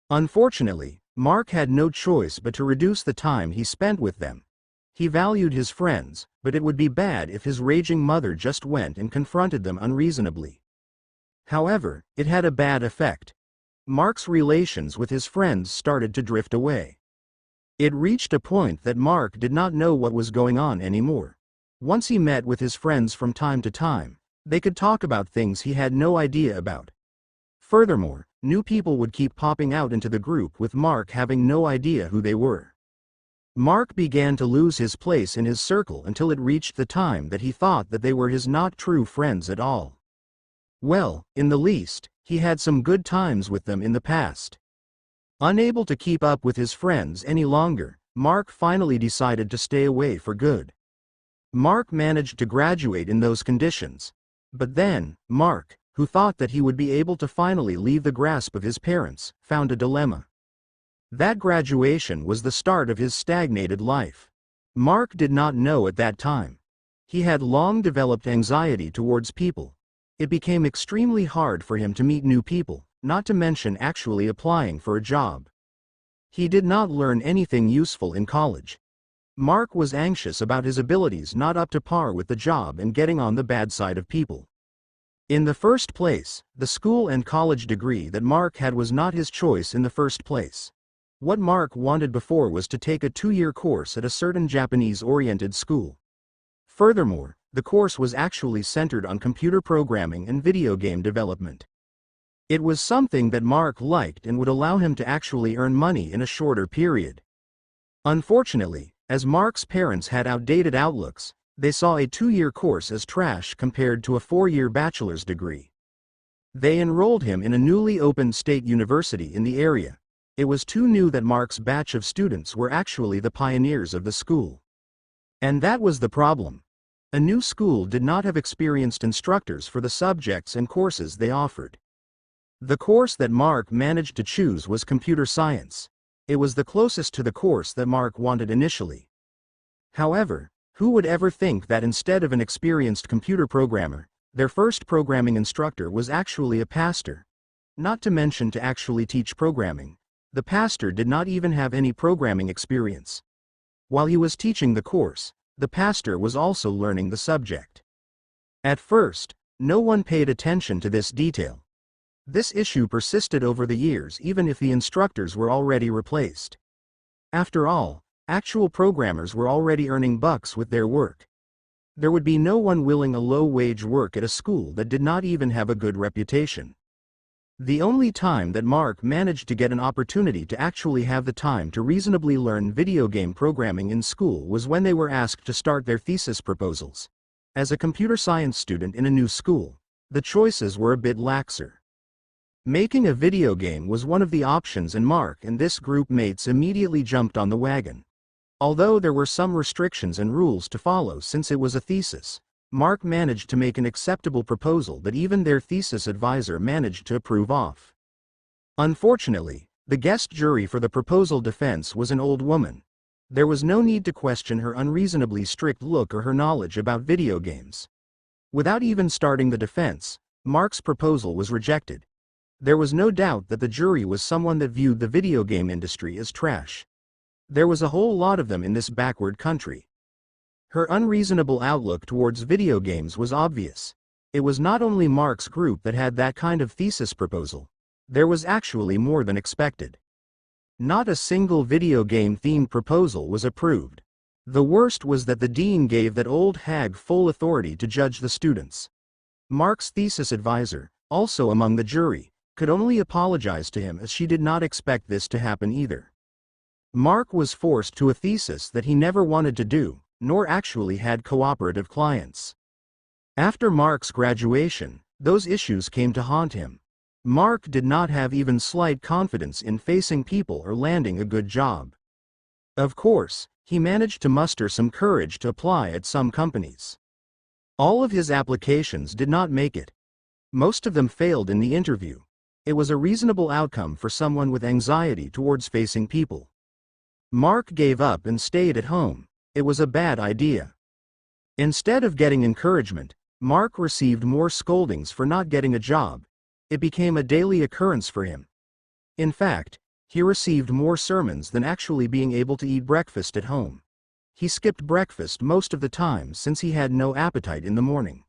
Unfortunately, Mark had no choice but to reduce the time he spent with them. He valued his friends, but it would be bad if his raging mother just went and confronted them unreasonably. However, it had a bad effect. Mark's relations with his friends started to drift away. It reached a point that Mark did not know what was going on anymore. Once he met with his friends from time to time, they could talk about things he had no idea about. Furthermore, new people would keep popping out into the group with Mark having no idea who they were. Mark began to lose his place in his circle until it reached the time that he thought that they were his not true friends at all. Well, in the least, he had some good times with them in the past. Unable to keep up with his friends any longer, Mark finally decided to stay away for good. Mark managed to graduate in those conditions. But then, Mark, who thought that he would be able to finally leave the grasp of his parents, found a dilemma. That graduation was the start of his stagnated life. Mark did not know at that time. He had long developed anxiety towards people. It became extremely hard for him to meet new people, not to mention actually applying for a job. He did not learn anything useful in college. Mark was anxious about his abilities not up to par with the job and getting on the bad side of people. In the first place, the school and college degree that Mark had was not his choice in the first place. What Mark wanted before was to take a 2-year course at a certain Japanese-oriented school. Furthermore, the course was actually centered on computer programming and video game development. It was something that Mark liked and would allow him to actually earn money in a shorter period. Unfortunately, as Mark's parents had outdated outlooks, they saw a 2-year course as trash compared to a 4-year bachelor's degree. They enrolled him in a newly opened state university in the area. It was too new that Mark's batch of students were actually the pioneers of the school. And that was the problem. A new school did not have experienced instructors for the subjects and courses they offered. The course that Mark managed to choose was computer science. It was the closest to the course that Mark wanted initially. However, who would ever think that instead of an experienced computer programmer, their first programming instructor was actually a pastor? Not to mention to actually teach programming, the pastor did not even have any programming experience. While he was teaching the course, the pastor was also learning the subject. At first, no one paid attention to this detail. This issue persisted over the years even if the instructors were already replaced. After all, actual programmers were already earning bucks with their work. There would be no one willing a low-wage work at a school that did not even have a good reputation. The only time that Mark managed to get an opportunity to actually have the time to reasonably learn video game programming in school was when they were asked to start their thesis proposals. As a computer science student in a new school, the choices were a bit laxer. Making a video game was one of the options and Mark and this group mates immediately jumped on the wagon. Although there were some restrictions and rules to follow since it was a thesis, Mark managed to make an acceptable proposal that even their thesis advisor managed to approve of. Unfortunately, the guest jury for the proposal defense was an old woman. There was no need to question her unreasonably strict look or her knowledge about video games. Without even starting the defense, Mark's proposal was rejected. There was no doubt that the jury was someone that viewed the video game industry as trash. There was a whole lot of them in this backward country. Her unreasonable outlook towards video games was obvious. It was not only Mark's group that had that kind of thesis proposal. There was actually more than expected. Not a single video game-themed proposal was approved. The worst was that the dean gave that old hag full authority to judge the students. Mark's thesis advisor, also among the jury, could only apologize to him as she did not expect this to happen either. Mark was forced to a thesis that he never wanted to do, nor actually had cooperative clients. After Mark's graduation, those issues came to haunt him. Mark did not have even slight confidence in facing people or landing a good job. Of course, he managed to muster some courage to apply at some companies. All of his applications did not make it. Most of them failed in the interview. It was a reasonable outcome for someone with anxiety towards facing people. Mark gave up and stayed at home. It was a bad idea. Instead of getting encouragement, Mark received more scoldings for not getting a job. It became a daily occurrence for him. In fact, he received more sermons than actually being able to eat breakfast at home. He skipped breakfast most of the time since he had no appetite in the morning.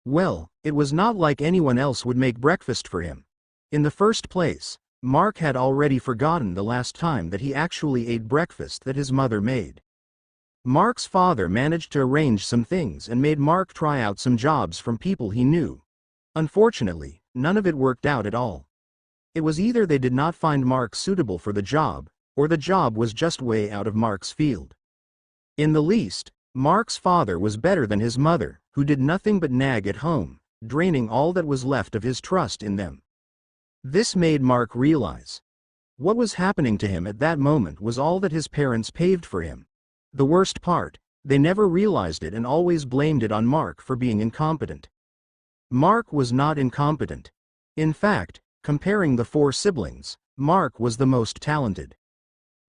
Well, it was not like anyone else would make breakfast for him. In the first place, Mark had already forgotten the last time that he actually ate breakfast that his mother made. Mark's father managed to arrange some things and made Mark try out some jobs from people he knew. Unfortunately, none of it worked out at all. It was either they did not find Mark suitable for the job, or the job was just way out of Mark's field. In the least, Mark's father was better than his mother, who did nothing but nag at home, draining all that was left of his trust in them. This made Mark realize. What was happening to him at that moment was all that his parents paved for him. The worst part, they never realized it and always blamed it on Mark for being incompetent. Mark was not incompetent. In fact, comparing the 4 siblings, Mark was the most talented.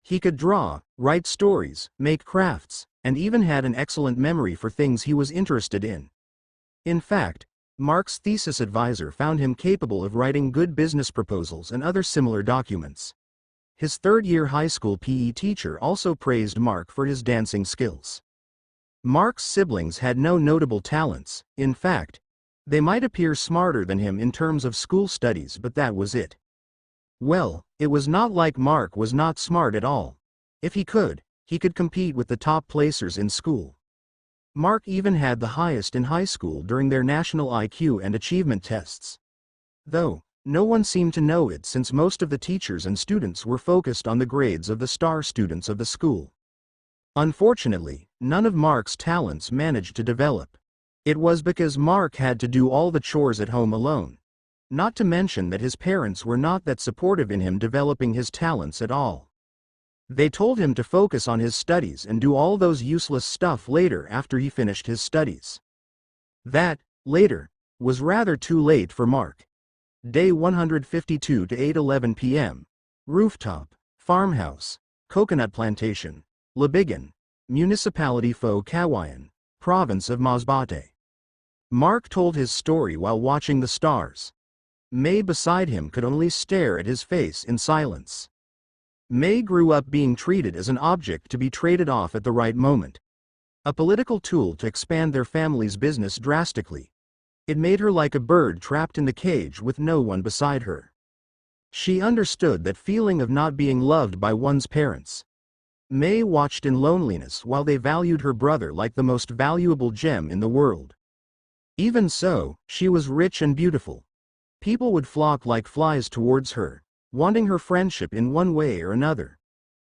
He could draw, write stories, make crafts, and even had an excellent memory for things he was interested in. In fact, Mark's thesis advisor found him capable of writing good business proposals and other similar documents. His third-year high school PE teacher also praised Mark for his dancing skills. Mark's siblings had no notable talents. In fact, they might appear smarter than him in terms of school studies, but that was it. Well, it was not like Mark was not smart at all. If he could compete with the top placers in school. Mark even had the highest in high school during their national IQ and achievement tests. Though, no one seemed to know it since most of the teachers and students were focused on the grades of the star students of the school. Unfortunately, none of Mark's talents managed to develop. It was because Mark had to do all the chores at home alone. Not to mention that his parents were not that supportive in him developing his talents at all. They told him to focus on his studies and do all those useless stuff later after he finished his studies. That, later, was rather too late for Mark. Day 152 to 8:11 p.m. Rooftop, farmhouse, coconut plantation, Labigan, Municipality Fo Kawayan, province of Masbate. Mark told his story while watching the stars. May beside him could only stare at his face in silence. May grew up being treated as an object to be traded off at the right moment. A political tool to expand their family's business drastically. It made her like a bird trapped in the cage with no one beside her. She understood that feeling of not being loved by one's parents. May watched in loneliness while they valued her brother like the most valuable gem in the world. Even so, she was rich and beautiful. People would flock like flies towards her, wanting her friendship in one way or another.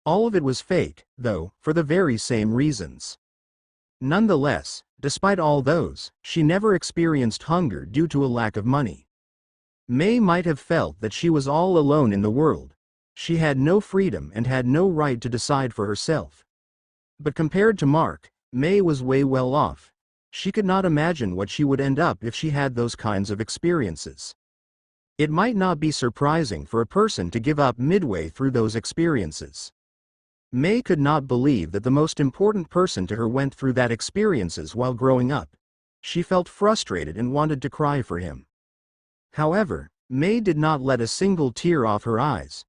All of it was fake, though, for the very same reasons. Nonetheless, despite all those, she never experienced hunger due to a lack of money. May might have felt that she was all alone in the world. She had no freedom and had no right to decide for herself. But compared to Mark, May was way well off. She could not imagine what she would end up if she had those kinds of experiences. It might not be surprising for a person to give up midway through those experiences. May could not believe that the most important person to her went through that experiences while growing up. She felt frustrated and wanted to cry for him. However, May did not let a single tear off her eyes.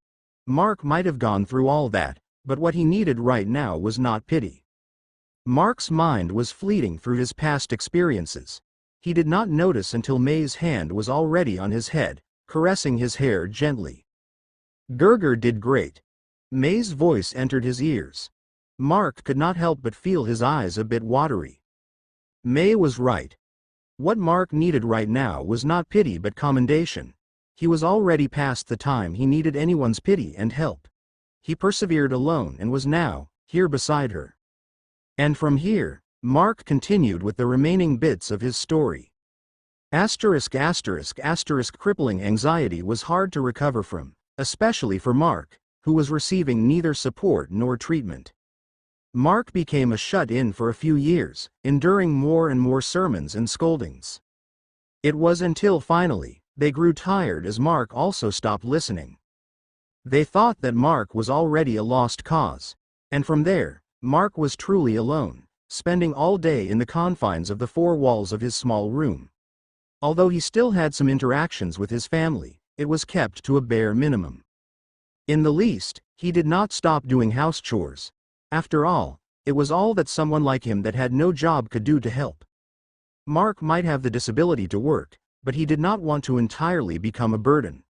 Mark might have gone through all that, but what he needed right now was not pity. Mark's mind was fleeting through his past experiences. He did not notice until May's hand was already on his head, caressing his hair gently. Gerger did great. May's voice entered his ears. Mark could not help but feel his eyes a bit watery. May was right. What Mark needed right now was not pity but commendation. He was already past the time he needed anyone's pity and help. He persevered alone and was now here beside her. And from here, Mark continued with the remaining bits of his story. Crippling anxiety was hard to recover from, especially for Mark, who was receiving neither support nor treatment. Mark became a shut-in for a few years, enduring more and more sermons and scoldings. It was until finally, they grew tired as Mark also stopped listening. They thought that Mark was already a lost cause, and from there, Mark was truly alone, spending all day in the confines of the four walls of his small room. Although he still had some interactions with his family, it was kept to a bare minimum. In the least, he did not stop doing house chores. After all, it was all that someone like him that had no job could do to help. Mark might have the disability to work, but he did not want to entirely become a burden.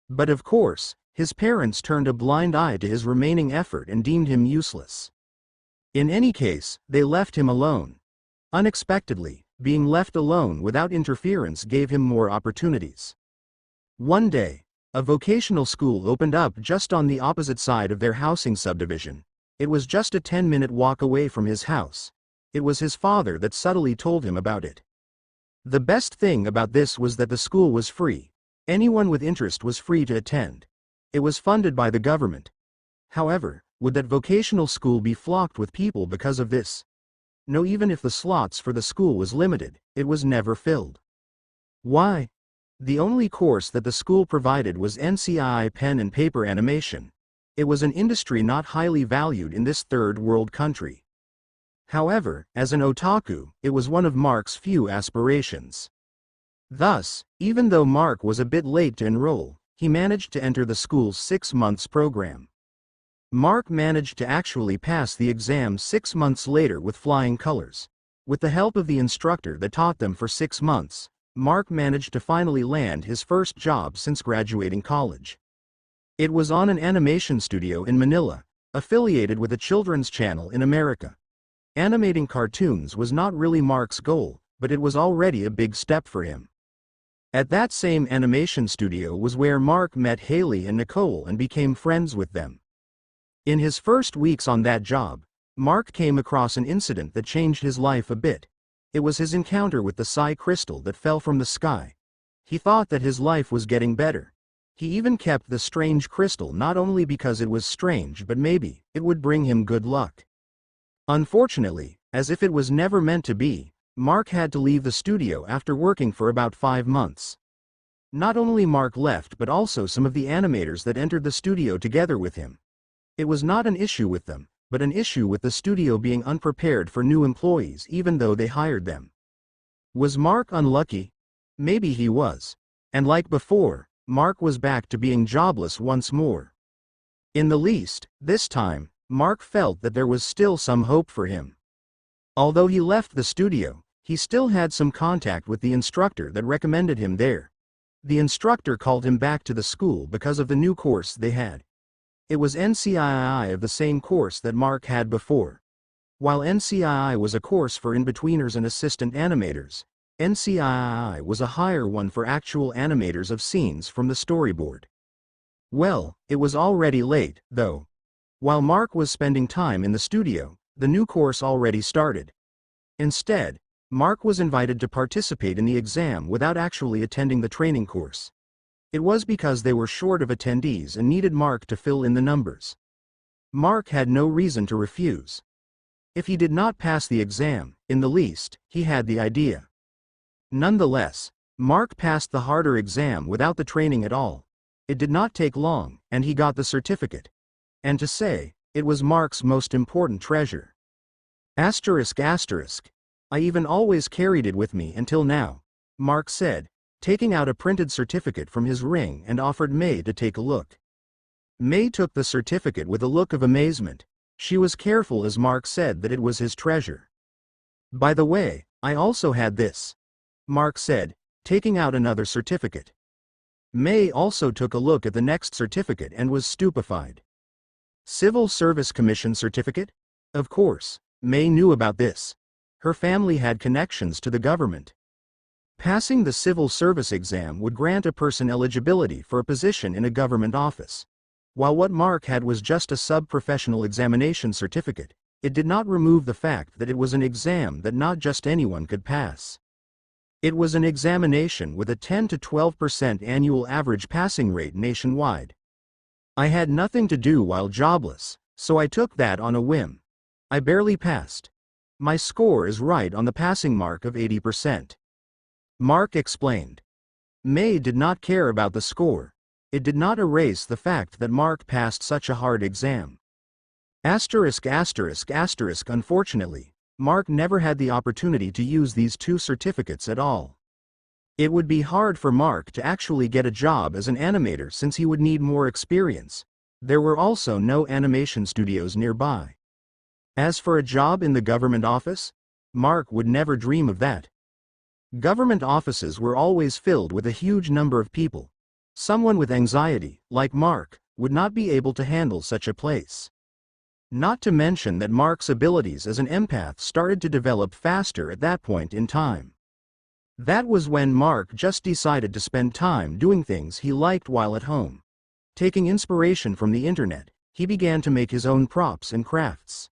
But of course, his parents turned a blind eye to his remaining effort and deemed him useless. In any case, they left him alone. Unexpectedly, being left alone without interference gave him more opportunities. One day, a vocational school opened up just on the opposite side of their housing subdivision. It was just a 10-minute walk away from his house. It was his father that subtly told him about it. The best thing about this was that the school was free. Anyone with interest was free to attend. It was funded by the government. However, would that vocational school be flocked with people because of this? No, even if the slots for the school was limited, it was never filled. Why? The only course that the school provided was NCII pen and paper animation. It was an industry not highly valued in this third world country. However, as an otaku, it was one of Mark's few aspirations. Thus, even though Mark was a bit late to enroll, he managed to enter the school's 6 months program. Mark managed to actually pass the exam 6 months later with flying colors. With the help of the instructor that taught them for 6 months, Mark managed to finally land his first job since graduating college. It was on an animation studio in Manila, affiliated with a children's channel in America. Animating cartoons was not really Mark's goal, but it was already a big step for him. At that same animation studio was where Mark met Haley and Nicole and became friends with them. In his first weeks on that job, Mark came across an incident that changed his life a bit. It was his encounter with the psi crystal that fell from the sky. He thought that his life was getting better. He even kept the strange crystal not only because it was strange but maybe it would bring him good luck. Unfortunately, as if it was never meant to be, Mark had to leave the studio after working for about 5 months. Not only Mark left but also some of the animators that entered the studio together with him. It was not an issue with them, but an issue with the studio being unprepared for new employees even though they hired them. Was Mark unlucky? Maybe he was. And like before, Mark was back to being jobless once more. In the least, this time, Mark felt that there was still some hope for him. Although he left the studio, he still had some contact with the instructor that recommended him there. The instructor called him back to the school because of the new course they had. It was NCII of the same course that Mark had before. While NCII was a course for in-betweeners and assistant animators, NCII was a higher one for actual animators of scenes from the storyboard. Well, it was already late, though. While Mark was spending time in the studio, the new course already started. Instead, Mark was invited to participate in the exam without actually attending the training course. It was because they were short of attendees and needed Mark to fill in the numbers. Mark had no reason to refuse. If he did not pass the exam, in the least, he had the idea. Nonetheless, Mark passed the harder exam without the training at all. It did not take long, and he got the certificate. And to say, it was Mark's most important treasure. Asterisk asterisk. I even always carried it with me until now, Mark said, taking out a printed certificate from his ring and offered May to take a look. May took the certificate with a look of amazement. She was careful as Mark said that it was his treasure. By the way, I also had this, Mark said, taking out another certificate. May also took a look at the next certificate and was stupefied. Civil Service Commission certificate? Of course, May knew about this. Her family had connections to the government. Passing the civil service exam would grant a person eligibility for a position in a government office. While what Mark had was just a sub-professional examination certificate, it did not remove the fact that it was an exam that not just anyone could pass. It was an examination with a 10 to 12% annual average passing rate nationwide. I had nothing to do while jobless, so I took that on a whim. I barely passed. My score is right on the passing mark of 80%. Mark explained. May did not care about the score. It did not erase the fact that Mark passed such a hard exam. Asterisk asterisk asterisk. Unfortunately, Mark never had the opportunity to use these two certificates at all. It would be hard for Mark to actually get a job as an animator since he would need more experience. There were also no animation studios nearby. As for a job in the government office, Mark would never dream of that. Government offices were always filled with a huge number of people. Someone with anxiety, like Mark, would not be able to handle such a place. Not to mention that Mark's abilities as an empath started to develop faster at that point in time. That was when Mark just decided to spend time doing things he liked while at home. Taking inspiration from the internet, he began to make his own props and crafts.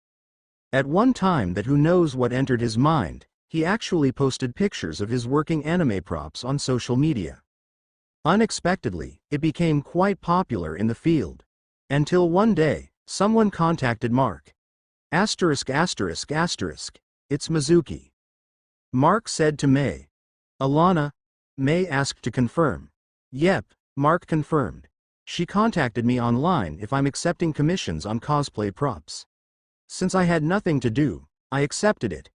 At one time that who knows what entered his mind, he actually posted pictures of his working anime props on social media. Unexpectedly, it became quite popular in the field. Until one day, someone contacted Mark. Asterisk asterisk asterisk. It's Mizuki. Mark said to May. Alana? May asked to confirm. Yep, Mark confirmed. She contacted me online if I'm accepting commissions on cosplay props. Since I had nothing to do, I accepted it.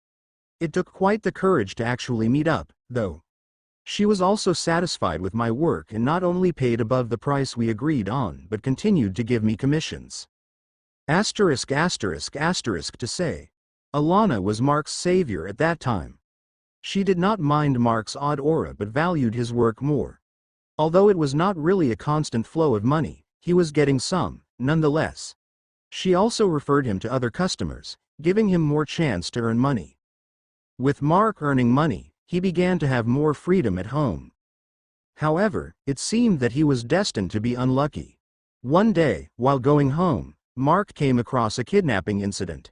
It took quite the courage to actually meet up, though. She was also satisfied with my work and not only paid above the price we agreed on but continued to give me commissions. Asterisk asterisk asterisk to say. Alana was Mark's savior at that time. She did not mind Mark's odd aura but valued his work more. Although it was not really a constant flow of money, he was getting some, nonetheless. She also referred him to other customers, giving him more chance to earn money. With Mark earning money, he began to have more freedom at home. However, it seemed that he was destined to be unlucky. One day, while going home, Mark came across a kidnapping incident.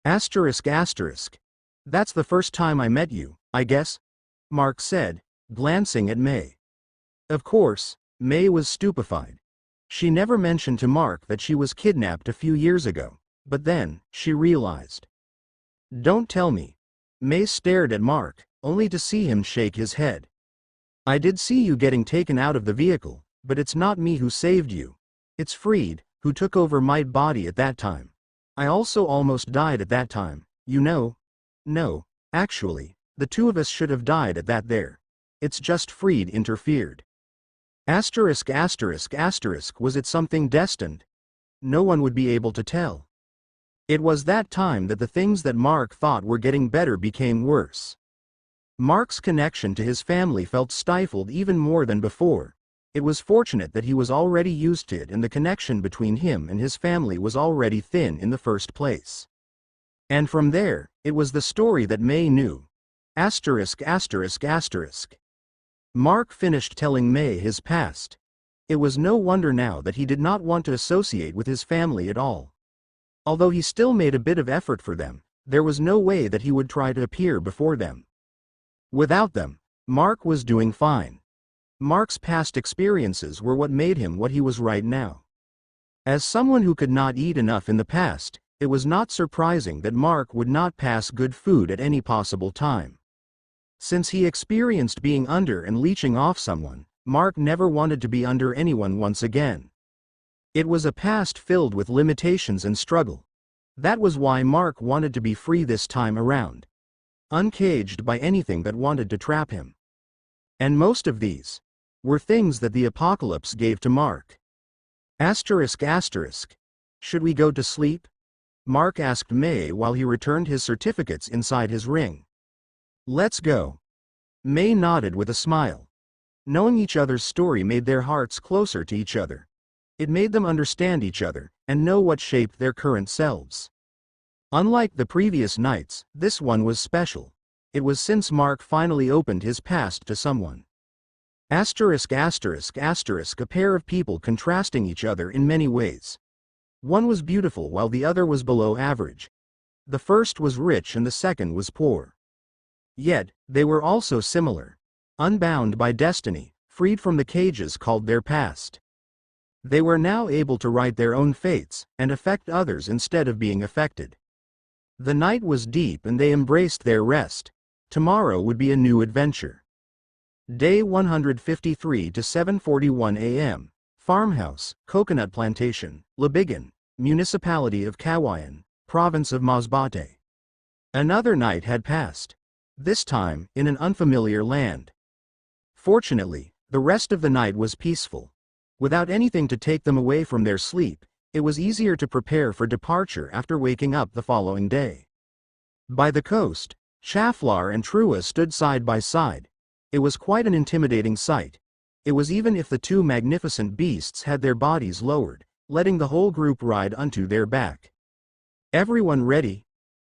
Asterisk asterisk. That's the first time I met you, I guess? Mark said, glancing at May. Of course, May was stupefied. She never mentioned to Mark that she was kidnapped a few years ago, but then, she realized. Don't tell me. May stared at Mark, only to see him shake his head. I did see you getting taken out of the vehicle, but it's not me who saved you. It's Freed, who took over my body at that time. I also almost died at that time, you know. No, actually, the two of us should have died at that there. It's just Freed interfered. Asterisk asterisk asterisk. Was it something destined? No one would be able to tell. It was that time that the things that Mark thought were getting better became worse. Mark's connection to his family felt stifled even more than before. It was fortunate that he was already used to it and the connection between him and his family was already thin in the first place. And from there, it was the story that May knew. Asterisk asterisk asterisk. Mark finished telling May his past. It was no wonder now that he did not want to associate with his family at all. Although he still made a bit of effort for them, there was no way that he would try to appear before them. Without them, Mark was doing fine. Mark's past experiences were what made him what he was right now. As someone who could not eat enough in the past, it was not surprising that Mark would not pass good food at any possible time. Since he experienced being under and leeching off someone, Mark never wanted to be under anyone once again. It was a past filled with limitations and struggle. That was why Mark wanted to be free this time around. Uncaged by anything that wanted to trap him. And most of these were things that the apocalypse gave to Mark. Asterisk asterisk. Should we go to sleep? Mark asked May while he returned his certificates inside his ring. Let's go. May nodded with a smile. Knowing each other's story made their hearts closer to each other. It made them understand each other, and know what shaped their current selves. Unlike the previous nights, this one was special. It was since Mark finally opened his past to someone. Asterisk asterisk asterisk. A pair of people contrasting each other in many ways. One was beautiful while the other was below average. The first was rich and the second was poor. Yet, they were also similar. Unbound by destiny, freed from the cages called their past. They were now able to write their own fates, and affect others instead of being affected. The night was deep and they embraced their rest. Tomorrow would be a new adventure. Day 153 to 7:41 a.m. Farmhouse, Coconut Plantation, Labigan, Municipality of Kawayan, Province of Masbate. Another night had passed. This time, in an unfamiliar land. Fortunately, the rest of the night was peaceful. Without anything to take them away from their sleep, it was easier to prepare for departure after waking up the following day. By the coast, Chaflar and Trua stood side by side. It was quite an intimidating sight. It was even if the two magnificent beasts had their bodies lowered, letting the whole group ride onto their back. Everyone ready?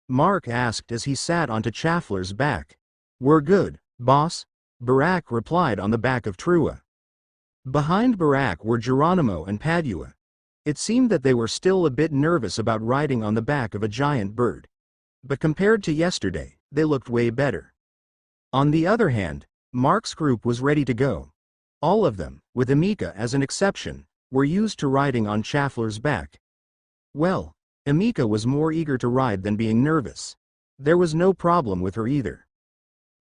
Mark asked as he sat onto Chaflar's back. We're good, boss, Barak replied on the back of Trua. Behind Barak were Geronimo and Padua. It seemed that they were still a bit nervous about riding on the back of a giant bird. But compared to yesterday, they looked way better. On the other hand, Mark's group was ready to go. All of them, with Emika as an exception, were used to riding on Chaflar's back. Well, Emika was more eager to ride than being nervous. There was no problem with her either.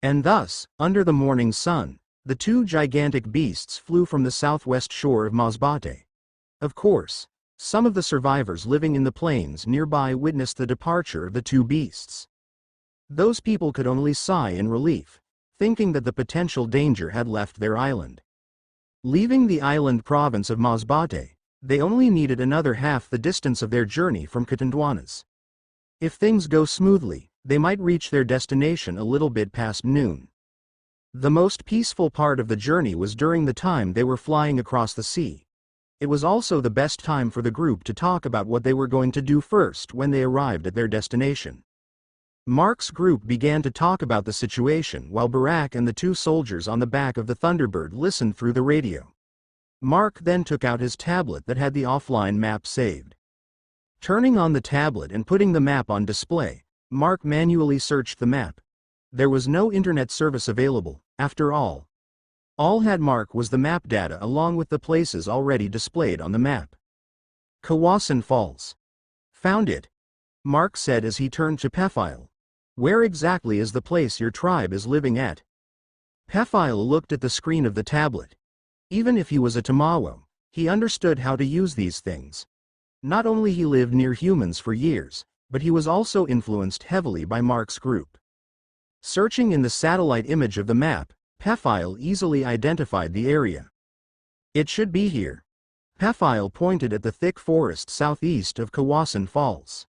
And thus, under the morning sun, the two gigantic beasts flew from the southwest shore of Masbate. Of course, some of the survivors living in the plains nearby witnessed the departure of the two beasts. Those people could only sigh in relief. thinking that the potential danger had left their island. Leaving the island province of Masbate, they only needed another half the distance of their journey from Catanduanes. If things go smoothly, they might reach their destination a little bit past noon. The most peaceful part of the journey was during the time they were flying across the sea. It was also the best time for the group to talk about what they were going to do first when they arrived at their destination. Mark's group began to talk about the situation while Barak and the two soldiers on the back of the Thunderbird listened through the radio. Mark then took out his tablet that had the offline map saved. Turning on the tablet and putting the map on display, Mark manually searched the map. There was no internet service available, after all. All had Mark was the map data along with the places already displayed on the map. Kawasan Falls. Found it, Mark said as he turned to Pephile. Where exactly is the place your tribe is living at? Pephile looked at the screen of the tablet. Even if he was a Tamawo, he understood how to use these things. Not only he lived near humans for years, but he was also influenced heavily by Mark's group. Searching in the satellite image of the map, Pephile easily identified the area. It should be here. Pephile pointed at the thick forest southeast of Kawasan Falls.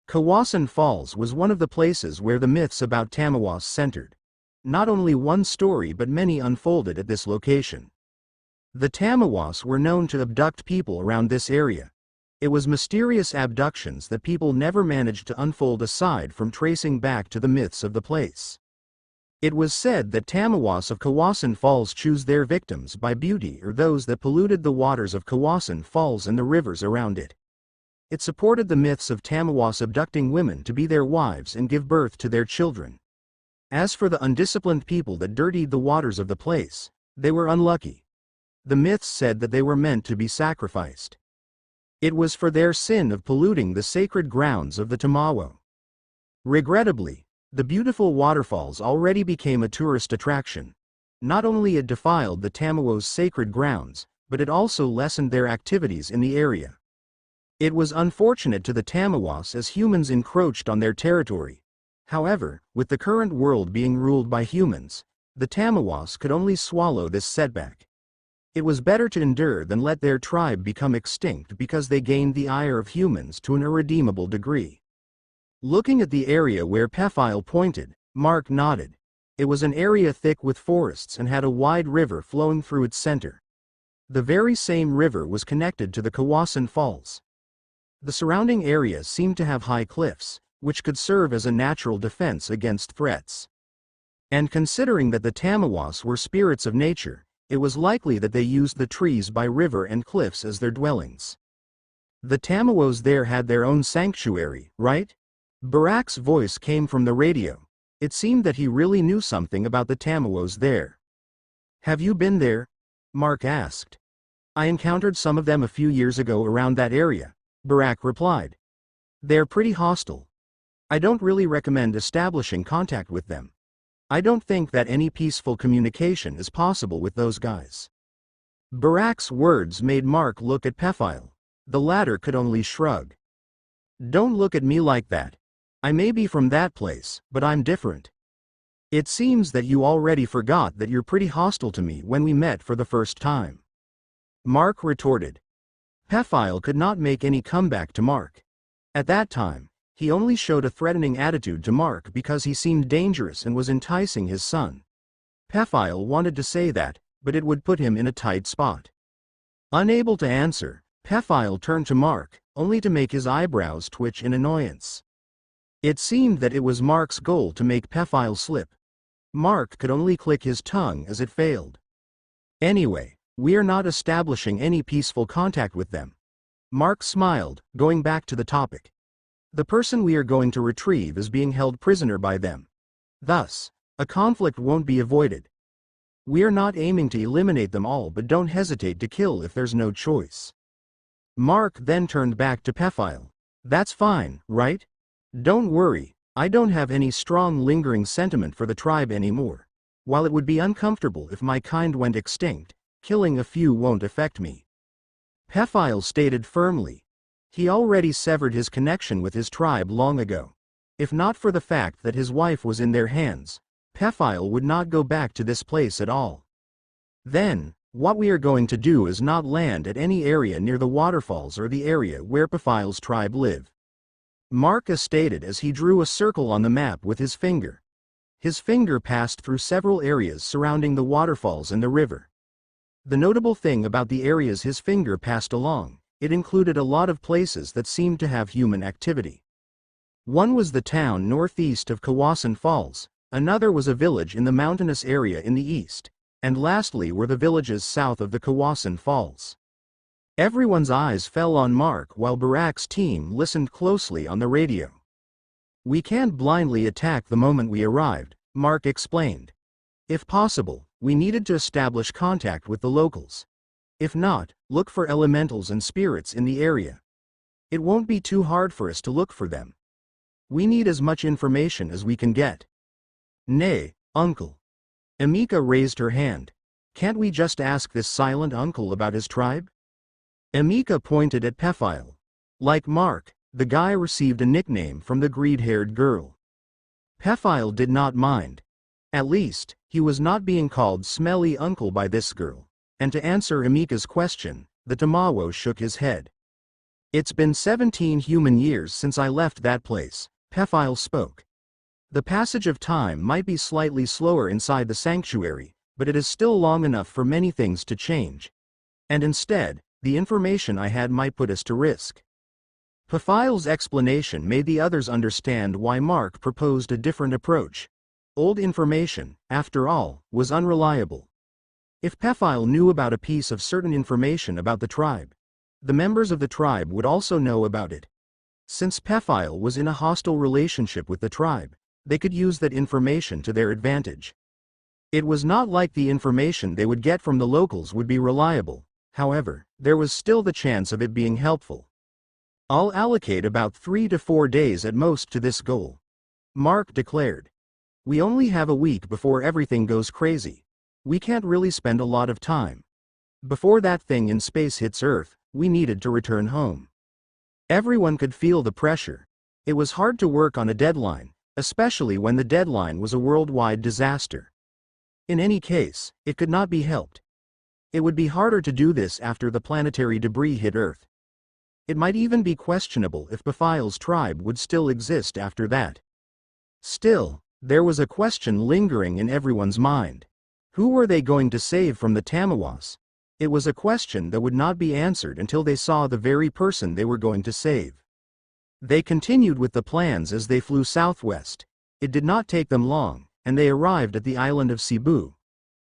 Kawasan Falls was one of the places where the myths about Tamawas centered. Not only one story but many unfolded at this location. The Tamawas were known to abduct people around this area. It was mysterious abductions that people never managed to unfold aside from tracing back to the myths of the place. It was said that Tamawas of Kawasan Falls choose their victims by beauty or those that polluted the waters of Kawasan Falls and the rivers around it. It supported the myths of Tamawas abducting women to be their wives and give birth to their children. As for the undisciplined people that dirtied the waters of the place, they were unlucky. The myths said that they were meant to be sacrificed. It was for their sin of polluting the sacred grounds of the Tamawo. Regrettably, the beautiful waterfalls already became a tourist attraction. Not only it defiled the Tamawo's sacred grounds, but it also lessened their activities in the area. It was unfortunate to the Tamawas as humans encroached on their territory. However, with the current world being ruled by humans, the Tamawas could only swallow this setback. It was better to endure than let their tribe become extinct because they gained the ire of humans to an irredeemable degree. Looking at the area where Pephile pointed, Mark nodded. It was an area thick with forests and had a wide river flowing through its center. The very same river was connected to the Kawasan Falls. The surrounding area seemed to have high cliffs, which could serve as a natural defense against threats. And considering that the Tamawas were spirits of nature, it was likely that they used the trees by river and cliffs as their dwellings. The Tamawos there had their own sanctuary, right? Barak's voice came from the radio. It seemed that he really knew something about the Tamawos there. Have you been there? Mark asked. I encountered some of them a few years ago around that area, Barak replied. They're pretty hostile. I don't really recommend establishing contact with them. I don't think that any peaceful communication is possible with those guys. Barak's words made Mark look at Pephile. The latter could only shrug. Don't look at me like that. I may be from that place, but I'm different. It seems that you already forgot that you're pretty hostile to me when we met for the first time. Mark retorted. Pephile could not make any comeback to Mark. At that time, he only showed a threatening attitude to Mark because he seemed dangerous and was enticing his son. Pephile wanted to say that, but it would put him in a tight spot. Unable to answer, Pephile turned to Mark, only to make his eyebrows twitch in annoyance. It seemed that it was Mark's goal to make Pephile slip. Mark could only click his tongue as it failed. Anyway, we are not establishing any peaceful contact with them. Mark smiled, going back to the topic. The person we are going to retrieve is being held prisoner by them. Thus, a conflict won't be avoided. We are not aiming to eliminate them all, but don't hesitate to kill if there's no choice. Mark then turned back to Pephile. That's fine, right? Don't worry, I don't have any strong lingering sentiment for the tribe anymore. While it would be uncomfortable if my kind went extinct, killing a few won't affect me. Pephile stated firmly. He already severed his connection with his tribe long ago. If not for the fact that his wife was in their hands, Pephile would not go back to this place at all. Then, what we are going to do is not land at any area near the waterfalls or the area where Pephile's tribe live. Mark stated as he drew a circle on the map with his finger. His finger passed through several areas surrounding the waterfalls and the river. The notable thing about the areas his finger passed along, it included a lot of places that seemed to have human activity. One was the town northeast of Kawasan Falls, another was a village in the mountainous area in the east, and lastly were the villages south of the Kawasan Falls. Everyone's eyes fell on Mark while Barak's team listened closely on the radio. "We can't blindly attack the moment we arrived," Mark explained. "If possible, we needed to establish contact with the locals. If not, look for elementals and spirits in the area. It won't be too hard for us to look for them. We need as much information as we can get." "Nay, uncle." Emika raised her hand. "Can't we just ask this silent uncle about his tribe?" Emika pointed at Pephile. Like Mark, the guy received a nickname from the greed-haired girl. Pephile did not mind. At least, he was not being called smelly uncle by this girl, and to answer Emika's question, the Tamawo shook his head. "It's been 17 human years since I left that place," Pephile spoke. "The passage of time might be slightly slower inside the sanctuary, but it is still long enough for many things to change. And instead, the information I had might put us to risk." Pephile's explanation made the others understand why Mark proposed a different approach. Old information, after all, was unreliable. If Pephile knew about a piece of certain information about the tribe, the members of the tribe would also know about it. Since Pephile was in a hostile relationship with the tribe, they could use that information to their advantage. It was not like the information they would get from the locals would be reliable, however, there was still the chance of it being helpful. "I'll allocate about 3 to 4 days at most to this goal," Mark declared. "We only have a week before everything goes crazy. We can't really spend a lot of time. Before that thing in space hits Earth, we needed to return home." Everyone could feel the pressure. It was hard to work on a deadline, especially when the deadline was a worldwide disaster. In any case, it could not be helped. It would be harder to do this after the planetary debris hit Earth. It might even be questionable if Pephile's tribe would still exist after that. Still, there was a question lingering in everyone's mind. Who were they going to save from the Tamawas? It was a question that would not be answered until they saw the very person they were going to save. They continued with the plans as they flew southwest. It did not take them long, and they arrived at the island of Cebu.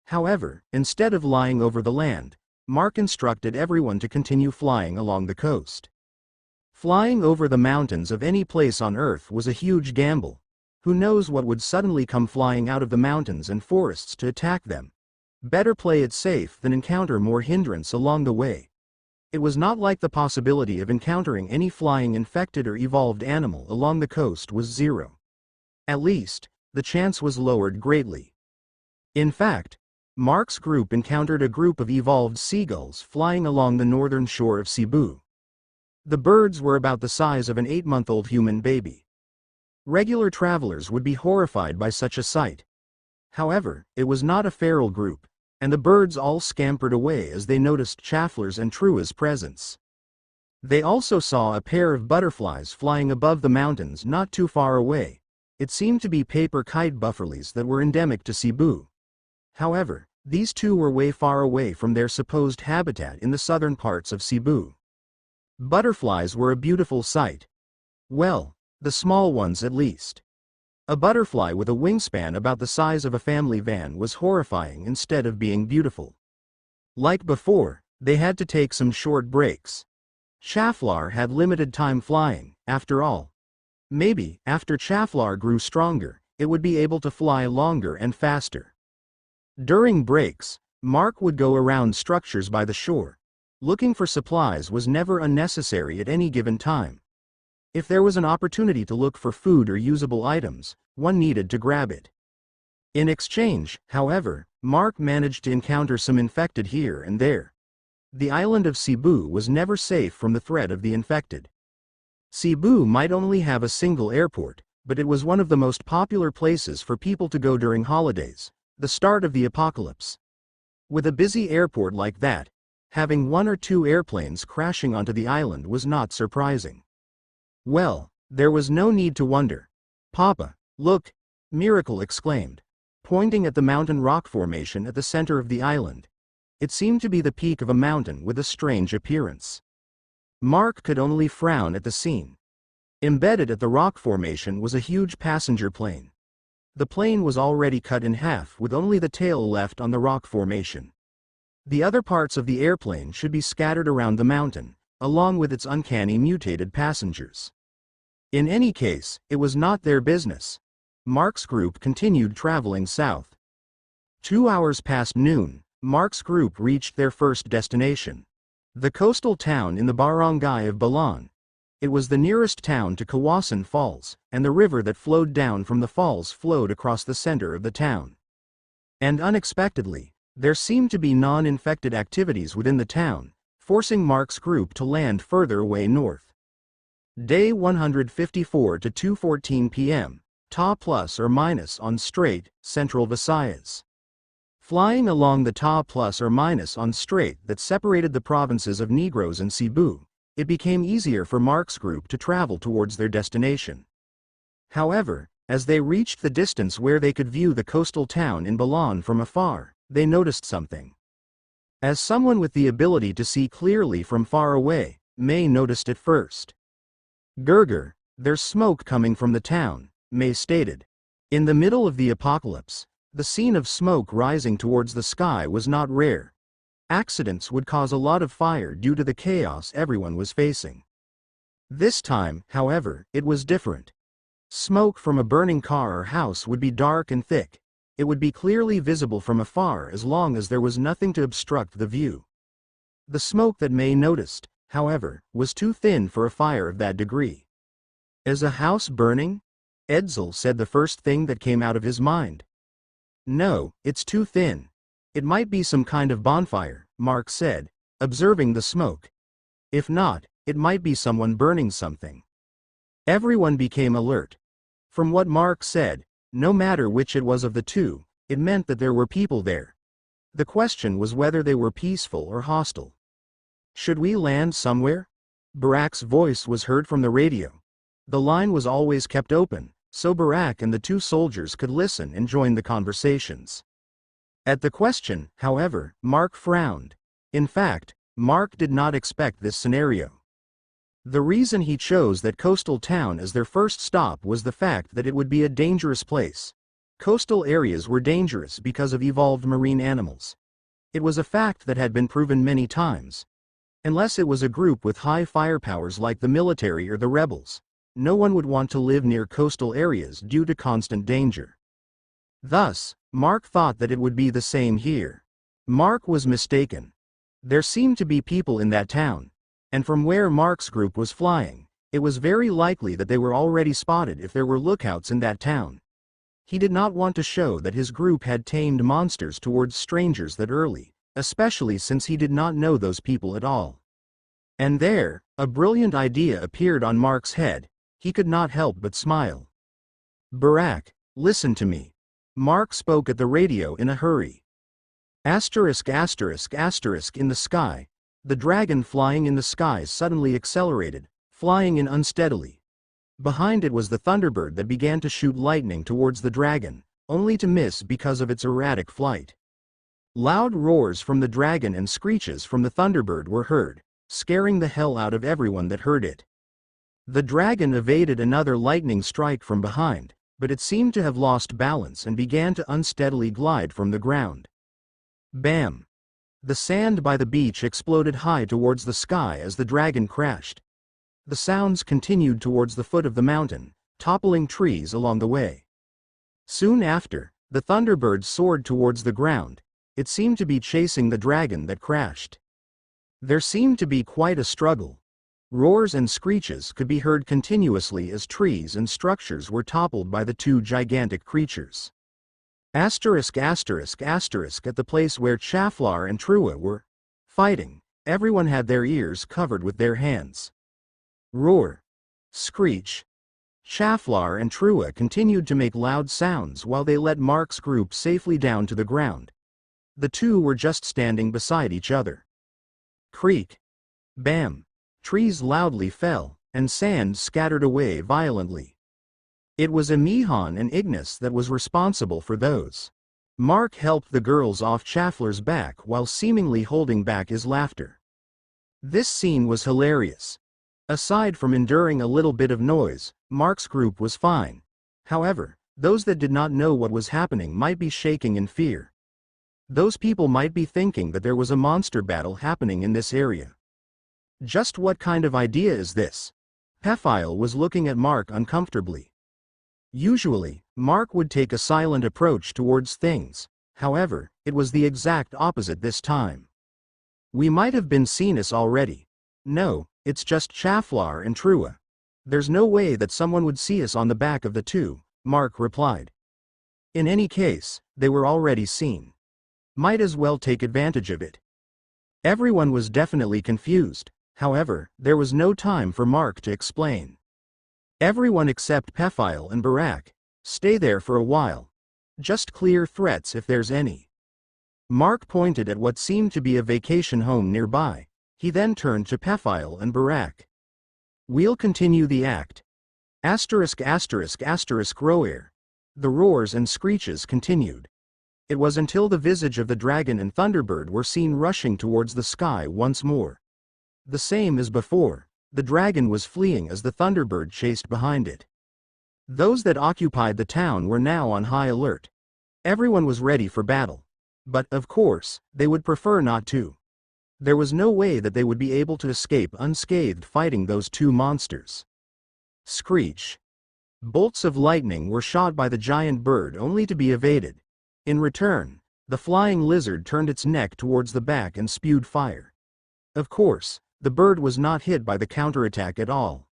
However, instead of flying over the land, Mark instructed everyone to continue flying along the coast. Flying over the mountains of any place on Earth was a huge gamble. Who knows what would suddenly come flying out of the mountains and forests to attack them? Better play it safe than encounter more hindrance along the way. It was not like the possibility of encountering any flying infected or evolved animal along the coast was zero. At least, the chance was lowered greatly. In fact, Mark's group encountered a group of evolved seagulls flying along the northern shore of Cebu. The birds were about the size of an 8-month-old human baby. Regular travelers would be horrified by such a sight. However, it was not a feral group, and the birds all scampered away as they noticed Chaffler's and Trua's presence. They also saw a pair of butterflies flying above the mountains not too far away. It seemed to be paper kite bufferlies that were endemic to Cebu. However, these two were way far away from their supposed habitat in the southern parts of Cebu. Butterflies were a beautiful sight. Well, the small ones at least. A butterfly with a wingspan about the size of a family van was horrifying instead of being beautiful. Like before, they had to take some short breaks. Chafflar had limited time flying, after all. Maybe, after Chafflar grew stronger, it would be able to fly longer and faster. During breaks, Mark would go around structures by the shore. Looking for supplies was never unnecessary at any given time. If there was an opportunity to look for food or usable items, one needed to grab it. In exchange, however, Mark managed to encounter some infected here and there. The island of Cebu was never safe from the threat of the infected. Cebu might only have a single airport, but it was one of the most popular places for people to go during holidays, the start of the apocalypse. With a busy airport like that, having one or two airplanes crashing onto the island was not surprising. Well, there was no need to wonder. "Papa, look!" Miracle exclaimed, pointing at the mountain rock formation at the center of the island. It seemed to be the peak of a mountain with a strange appearance. Mark could only frown at the scene. Embedded at the rock formation was a huge passenger plane. The plane was already cut in half with only the tail left on the rock formation. The other parts of the airplane should be scattered around the mountain, along with its uncanny mutated passengers. In any case, it was not their business. Mark's group continued traveling south. 2 hours past noon, Mark's group reached their first destination. The coastal town in the barangay of Balan. It was the nearest town to Kawasan Falls, and the river that flowed down from the falls flowed across the center of the town. And unexpectedly, there seemed to be non-infected activities within the town, forcing Mark's group to land further away north. Day 154 to 2:14 p.m. Ta plus or minus on Strait, Central Visayas. Flying along the Ta plus or minus on Strait that separated the provinces of Negros and Cebu, it became easier for Mark's group to travel towards their destination. However, as they reached the distance where they could view the coastal town in Balan from afar, they noticed something. As someone with the ability to see clearly from far away, May noticed it first. "Gerger, there's smoke coming from the town," May stated. In the middle of the apocalypse, the scene of smoke rising towards the sky was not rare. Accidents would cause a lot of fire due to the chaos everyone was facing. This time, however, it was different. Smoke from a burning car or house would be dark and thick. It would be clearly visible from afar as long as there was nothing to obstruct the view. The smoke that May noticed, however, was too thin for a fire of that degree. "Is a house burning?" Edsel said the first thing that came out of his mind. "No, it's too thin. It might be some kind of bonfire," Mark said, observing the smoke. "If not, it might be someone burning something." Everyone became alert. From what Mark said, no matter which it was of the two, it meant that there were people there. The question was whether they were peaceful or hostile. "Should we land somewhere?" Barak's voice was heard from the radio. The line was always kept open, so Barak and the two soldiers could listen and join the conversations. At the question, however, Mark frowned. In fact, Mark did not expect this scenario. The reason he chose that coastal town as their first stop was the fact that it would be a dangerous place. Coastal areas were dangerous because of evolved marine animals. It was a fact that had been proven many times. Unless it was a group with high firepowers like the military or the rebels, no one would want to live near coastal areas due to constant danger. Thus, Mark thought that it would be the same here. Mark was mistaken. There seemed to be people in that town, and from where Mark's group was flying, it was very likely that they were already spotted if there were lookouts in that town. He did not want to show that his group had tamed monsters towards strangers that early, especially since he did not know those people at all. And there, a brilliant idea appeared on Mark's head. He could not help but smile. "Barak, listen to me." Mark spoke at the radio in a hurry. Asterisk asterisk asterisk in the sky. The dragon flying in the skies suddenly accelerated, flying in unsteadily. Behind it was the thunderbird that began to shoot lightning towards the dragon, only to miss because of its erratic flight. Loud roars from the dragon and screeches from the thunderbird were heard, scaring the hell out of everyone that heard it. The dragon evaded another lightning strike from behind, but it seemed to have lost balance and began to unsteadily glide from the ground. Bam! The sand by the beach exploded high towards the sky as the dragon crashed. The sounds continued towards the foot of the mountain, toppling trees along the way. Soon after, the thunderbird soared towards the ground. It seemed to be chasing the dragon that crashed. There seemed to be quite a struggle. Roars and screeches could be heard continuously as trees and structures were toppled by the two gigantic creatures. Asterisk asterisk asterisk at the place where Chaflar and Trua were fighting, everyone had their ears covered with their hands. Roar. Screech. Chaflar and Trua continued to make loud sounds while they let Mark's group safely down to the ground. The two were just standing beside each other. Creak. Bam. Trees loudly fell, and sand scattered away violently. It was Amihan and Ignis that was responsible for those. Mark helped the girls off Chaflar's back while seemingly holding back his laughter. This scene was hilarious. Aside from enduring a little bit of noise, Mark's group was fine. However, those that did not know what was happening might be shaking in fear. Those people might be thinking that there was a monster battle happening in this area. Just what kind of idea is this? Pephile was looking at Mark uncomfortably. Usually, Mark would take a silent approach towards things. However, it was the exact opposite this time. We might have been seen us already. No, it's just Chaflar and Trua. There's no way that someone would see us on the back of the two, Mark replied. In any case, they were already seen. Might as well take advantage of it. Everyone was definitely confused. However, there was no time for Mark to explain. Everyone except Pephile and Barak, stay there for a while. Just clear threats if there's any. Mark pointed at what seemed to be a vacation home nearby. He then turned to Pephile and Barak. We'll continue the act. Roar. The roars and screeches continued. It was until the visage of the dragon and Thunderbird were seen rushing towards the sky once more. The same as before, the dragon was fleeing as the Thunderbird chased behind it. Those that occupied the town were now on high alert. Everyone was ready for battle. But, of course, they would prefer not to. There was no way that they would be able to escape unscathed fighting those two monsters. Screech. Bolts of lightning were shot by the giant bird only to be evaded. In return, the flying lizard turned its neck towards the back and spewed fire. Of course, the bird was not hit by the counterattack at all.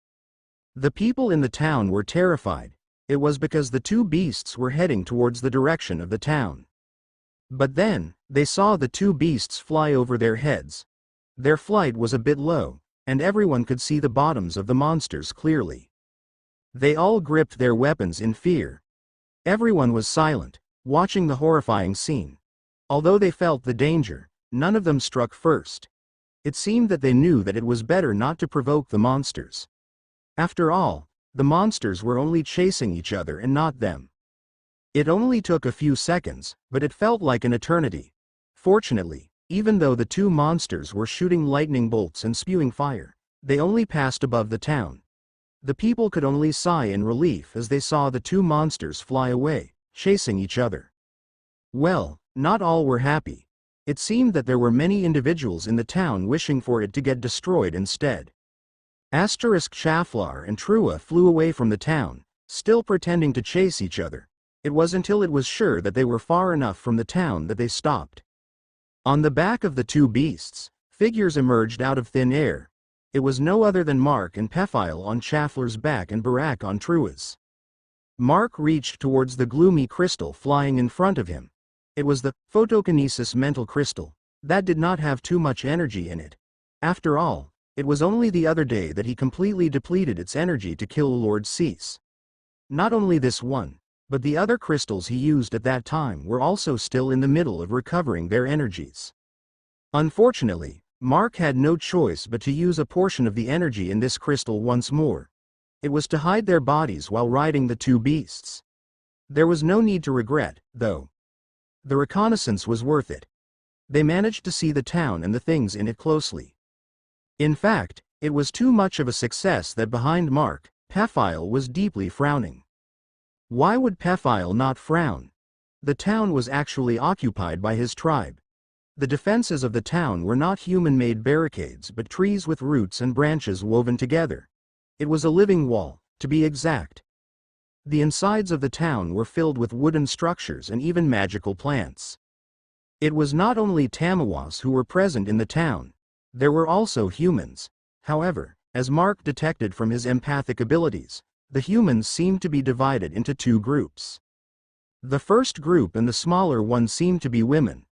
The people in the town were terrified. It was because the two beasts were heading towards the direction of the town. But then, they saw the two beasts fly over their heads. Their flight was a bit low, and everyone could see the bottoms of the monsters clearly. They all gripped their weapons in fear. Everyone was silent, watching the horrifying scene. Although they felt the danger, none of them struck first. It seemed that they knew that it was better not to provoke the monsters. After all, the monsters were only chasing each other and not them. It only took a few seconds, but it felt like an eternity. Fortunately, even though the two monsters were shooting lightning bolts and spewing fire, they only passed above the town. The people could only sigh in relief as they saw the two monsters fly away, chasing each other. Well, not all were happy. It seemed that there were many individuals in the town wishing for it to get destroyed instead. Chaflar and Trua flew away from the town, still pretending to chase each other. It was until it was sure that they were far enough from the town that they stopped. On the back of the two beasts, figures emerged out of thin air. It was no other than Mark and Pephile on Chaflar's back and Barak on Trua's. Mark reached towards the gloomy crystal flying in front of him. It was the photokinesis mental crystal. That did not have too much energy in it. After all, it was only the other day that he completely depleted its energy to kill Lord Cease. Not only this one, but the other crystals he used at that time were also still in the middle of recovering their energies. Unfortunately, Mark had no choice but to use a portion of the energy in this crystal once more. It was to hide their bodies while riding the two beasts. There was no need to regret, though. The reconnaissance was worth it. They managed to see the town and the things in it closely. In fact, it was too much of a success that behind Mark, Pephile was deeply frowning. Why would Pephile not frown? The town was actually occupied by his tribe. The defenses of the town were not human-made barricades but trees with roots and branches woven together. It was a living wall, to be exact. The insides of the town were filled with wooden structures and even magical plants. It was not only Tamawas who were present in the town. There were also humans. However, as Mark detected from his empathic abilities, the humans seemed to be divided into two groups. The first group and the smaller one seemed to be women.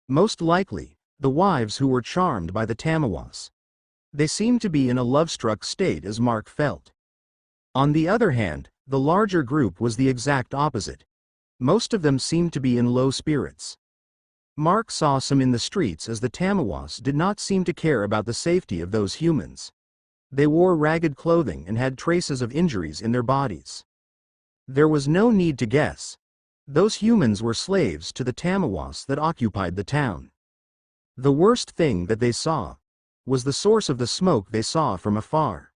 Most likely, the wives who were charmed by the Tamawas. They seemed to be in a love-struck state as Mark felt. On the other hand, the larger group was the exact opposite. Most of them seemed to be in low spirits. Mark saw some in the streets as the Tamawas did not seem to care about the safety of those humans. They wore ragged clothing and had traces of injuries in their bodies. There was no need to guess. Those humans were slaves to the Tamawas that occupied the town. The worst thing that they saw was the source of the smoke they saw from afar.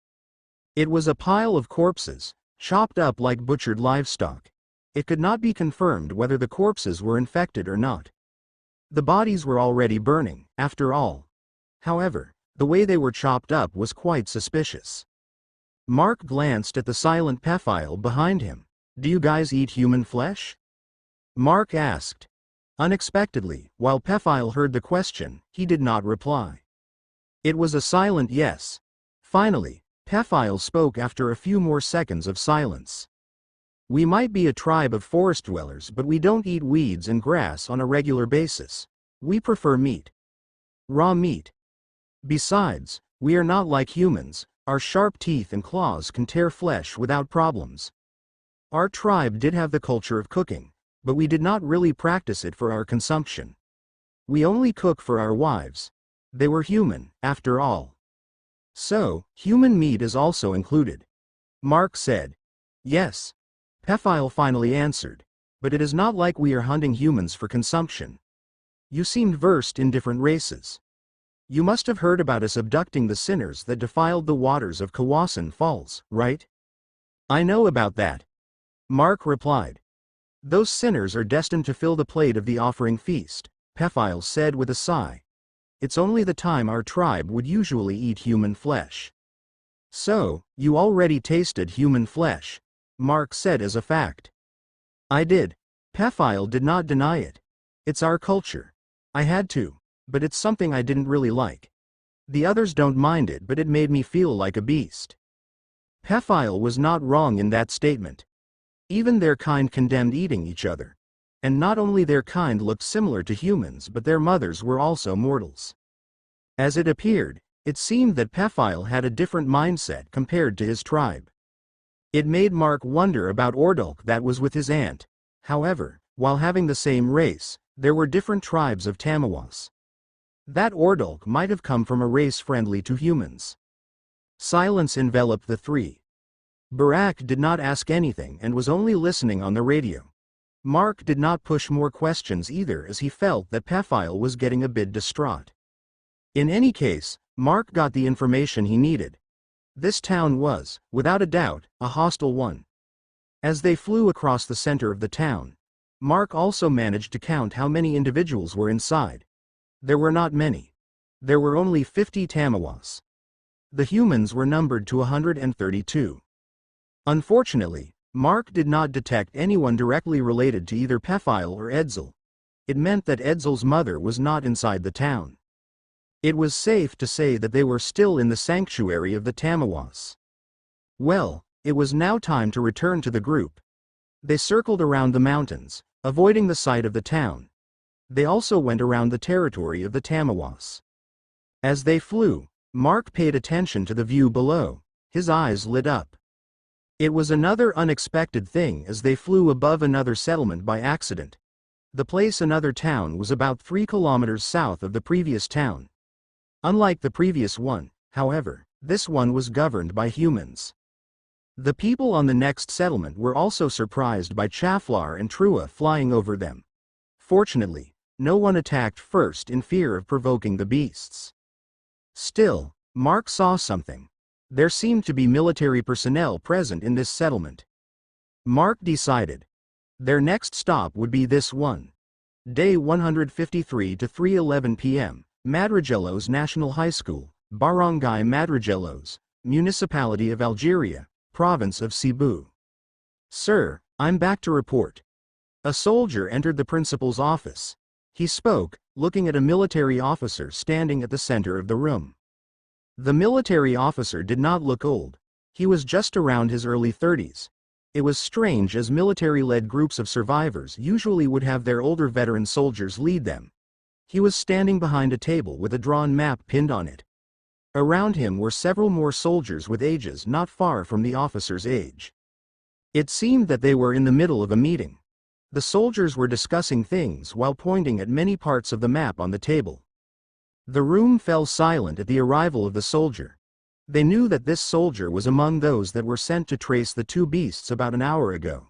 It was a pile of corpses, chopped up like butchered livestock. It could not be confirmed whether the corpses were infected or not. The bodies were already burning, after all. However, the way they were chopped up was quite suspicious. Mark glanced at the silent pedophile behind him. "Do you guys eat human flesh?" Mark asked. Unexpectedly, while pedophile heard the question, he did not reply. It was a silent yes. Finally, pedophile spoke after a few more seconds of silence. "We might be a tribe of forest dwellers, but we don't eat weeds and grass on a regular basis. We prefer meat. Raw meat. Besides, we are not like humans. Our sharp teeth and claws can tear flesh without problems. Our tribe did have the culture of cooking, but we did not really practice it for our consumption. We only cook for our wives. They were human, after all." "So, human meat is also included?" Mark said. "Yes." Pedophile finally answered. "But it is not like we are hunting humans for consumption. You seemed versed in different races. You must have heard about us abducting the sinners that defiled the waters of Kawasan Falls, right?" "I know about that," Mark replied. "Those sinners are destined to fill the plate of the offering feast," Pedophile said with a sigh. "It's only the time our tribe would usually eat human flesh." "So, you already tasted human flesh," Mark said as a fact. "I did." Pedophile did not deny it. "It's our culture. I had to, but it's something I didn't really like. The others don't mind it, but it made me feel like a beast." Pedophile was not wrong in that statement. Even their kind condemned eating each other. And not only their kind looked similar to humans, but their mothers were also mortals. As it appeared, it seemed that Pedophile had a different mindset compared to his tribe. It made Mark wonder about Ordulk that was with his aunt. However, while having the same race, there were different tribes of Tamawas. That Ordulk might have come from a race friendly to humans. Silence enveloped the three. Barak did not ask anything and was only listening on the radio. Mark did not push more questions either, as he felt that Pedophile was getting a bit distraught. In any case, Mark got the information he needed. This town was, without a doubt, a hostile one. As they flew across the center of the town, Mark also managed to count how many individuals were inside. There were not many. There were only 50 Tamawas. The humans were numbered to 132. Unfortunately, Mark did not detect anyone directly related to either Pedophile or Edsel. It meant that Edsel's mother was not inside the town. It was safe to say that they were still in the sanctuary of the Tamawas. Well, it was now time to return to the group. They circled around the mountains, avoiding the site of the town. They also went around the territory of the Tamawas. As they flew, Mark paid attention to the view below. His eyes lit up. It was another unexpected thing as they flew above another settlement by accident. The place, another town, was about 3 kilometers south of the previous town. Unlike the previous one, however, this one was governed by humans. The people on the next settlement were also surprised by Chaflar and Trua flying over them. Fortunately, no one attacked first in fear of provoking the beasts. Still, Mark saw something. There seemed to be military personnel present in this settlement. Mark decided their next stop would be this one. Day 153 to 3:11 p.m., Madrigelos National High School, Barangay Madrigelos, Municipality of Algeria, Province of Cebu. "Sir, I'm back to report." A soldier entered the principal's office. He spoke, looking at a military officer standing at the center of the room. The military officer did not look old. He was just around his early 30s. It was strange, as military-led groups of survivors usually would have their older veteran soldiers lead them. He was standing behind a table with a drawn map pinned on it. Around him were several more soldiers with ages not far from the officer's age. It seemed that they were in the middle of a meeting. The soldiers were discussing things while pointing at many parts of the map on the table. The room fell silent at the arrival of the soldier. They knew that this soldier was among those that were sent to trace the two beasts about an hour ago.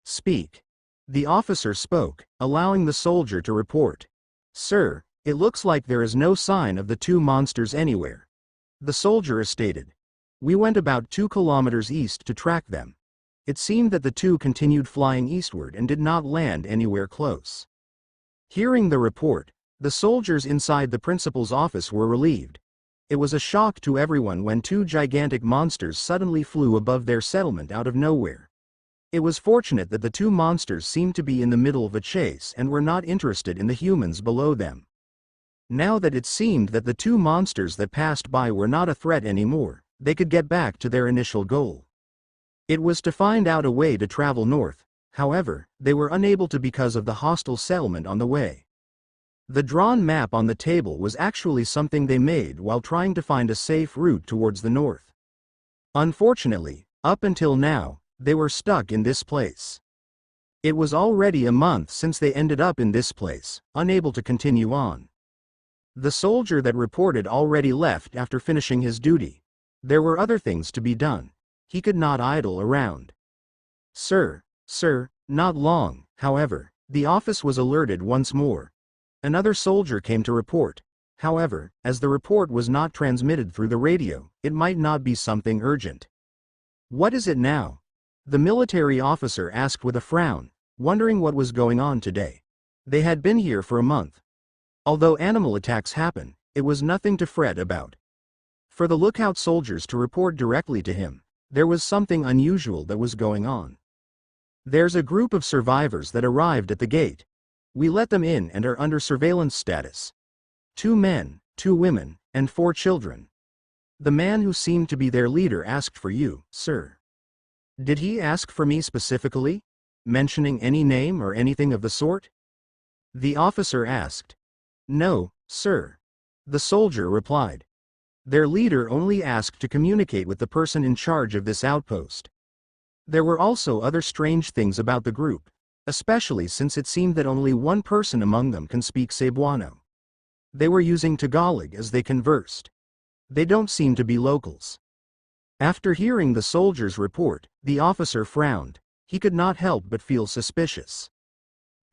"Speak." The officer spoke, allowing the soldier to report. "Sir, it looks like there is no sign of the two monsters anywhere," the soldier stated. "We went about 2 kilometers east to track them. It seemed that the two continued flying eastward and did not land anywhere close." Hearing the report, the soldiers inside the principal's office were relieved. It was a shock to everyone when 2 gigantic monsters suddenly flew above their settlement out of nowhere. It was fortunate that the 2 monsters seemed to be in the middle of a chase and were not interested in the humans below them. Now that it seemed that the 2 monsters that passed by were not a threat anymore, they could get back to their initial goal. It was to find out a way to travel north. However, they were unable to because of the hostile settlement on the way. The drawn map on the table was actually something they made while trying to find a safe route towards the north. Unfortunately, up until now, they were stuck in this place. It was already a month since they ended up in this place, unable to continue on. The soldier that reported already left after finishing his duty. There were other things to be done. He could not idle around. Sir, not long, however, the office was alerted once more. Another soldier came to report. However, as the report was not transmitted through the radio, it might not be something urgent. "What is it now?" the military officer asked with a frown, wondering what was going on today. They had been here for a month. Although animal attacks happen, it was nothing to fret about. For the lookout soldiers to report directly to him, there was something unusual that was going on. "There's a group of survivors that arrived at the gate. We let them in and are under surveillance status. 2 men, 2 women, and 4 children. The man who seemed to be their leader asked for you, sir." "Did he ask for me specifically? Mentioning any name or anything of the sort?" the officer asked. "No, sir," the soldier replied. "Their leader only asked to communicate with the person in charge of this outpost." There were also other strange things about the group, especially since it seemed that only one person among them can speak Cebuano. They were using Tagalog as they conversed. They don't seem to be locals. After hearing the soldier's report, the officer frowned. He could not help but feel suspicious.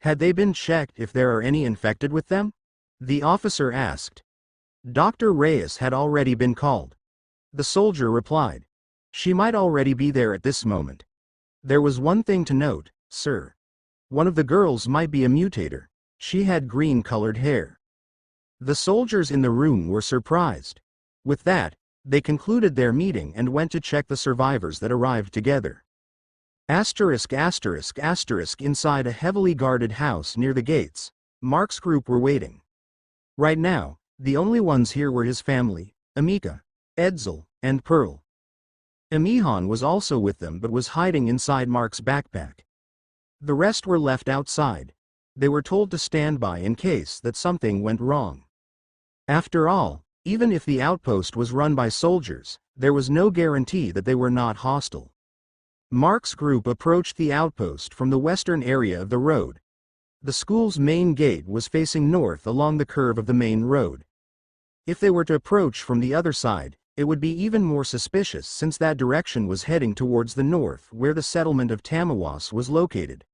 "Had they been checked if there are any infected with them?" the officer asked. Dr. Reyes had already been called. The soldier replied. "She might already be there at this moment. There was one thing to note, sir. One of the girls might be a mutator. She had green-colored hair." The soldiers in the room were surprised. With that, they concluded their meeting and went to check the survivors that arrived together. Inside a heavily guarded house near the gates, Mark's group were waiting. Right now, the only ones here were his family, Amika, Edsel, and Pearl. Amihan was also with them but was hiding inside Mark's backpack. The rest were left outside. They were told to stand by in case that something went wrong. After all, even if the outpost was run by soldiers, there was no guarantee that they were not hostile. Mark's group approached the outpost from the western area of the road. The school's main gate was facing north along the curve of the main road. If they were to approach from the other side, it would be even more suspicious since that direction was heading towards the north where the settlement of Tamawas was located.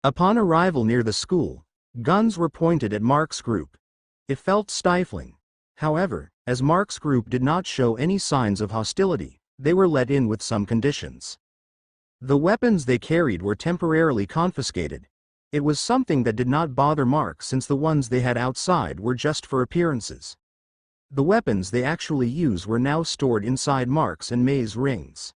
Upon arrival near the school, guns were pointed at Mark's group. It felt stifling. However, as Mark's group did not show any signs of hostility, they were let in with some conditions. The weapons they carried were temporarily confiscated. It was something that did not bother Mark since the ones they had outside were just for appearances. The weapons they actually use were now stored inside Mark's and May's rings.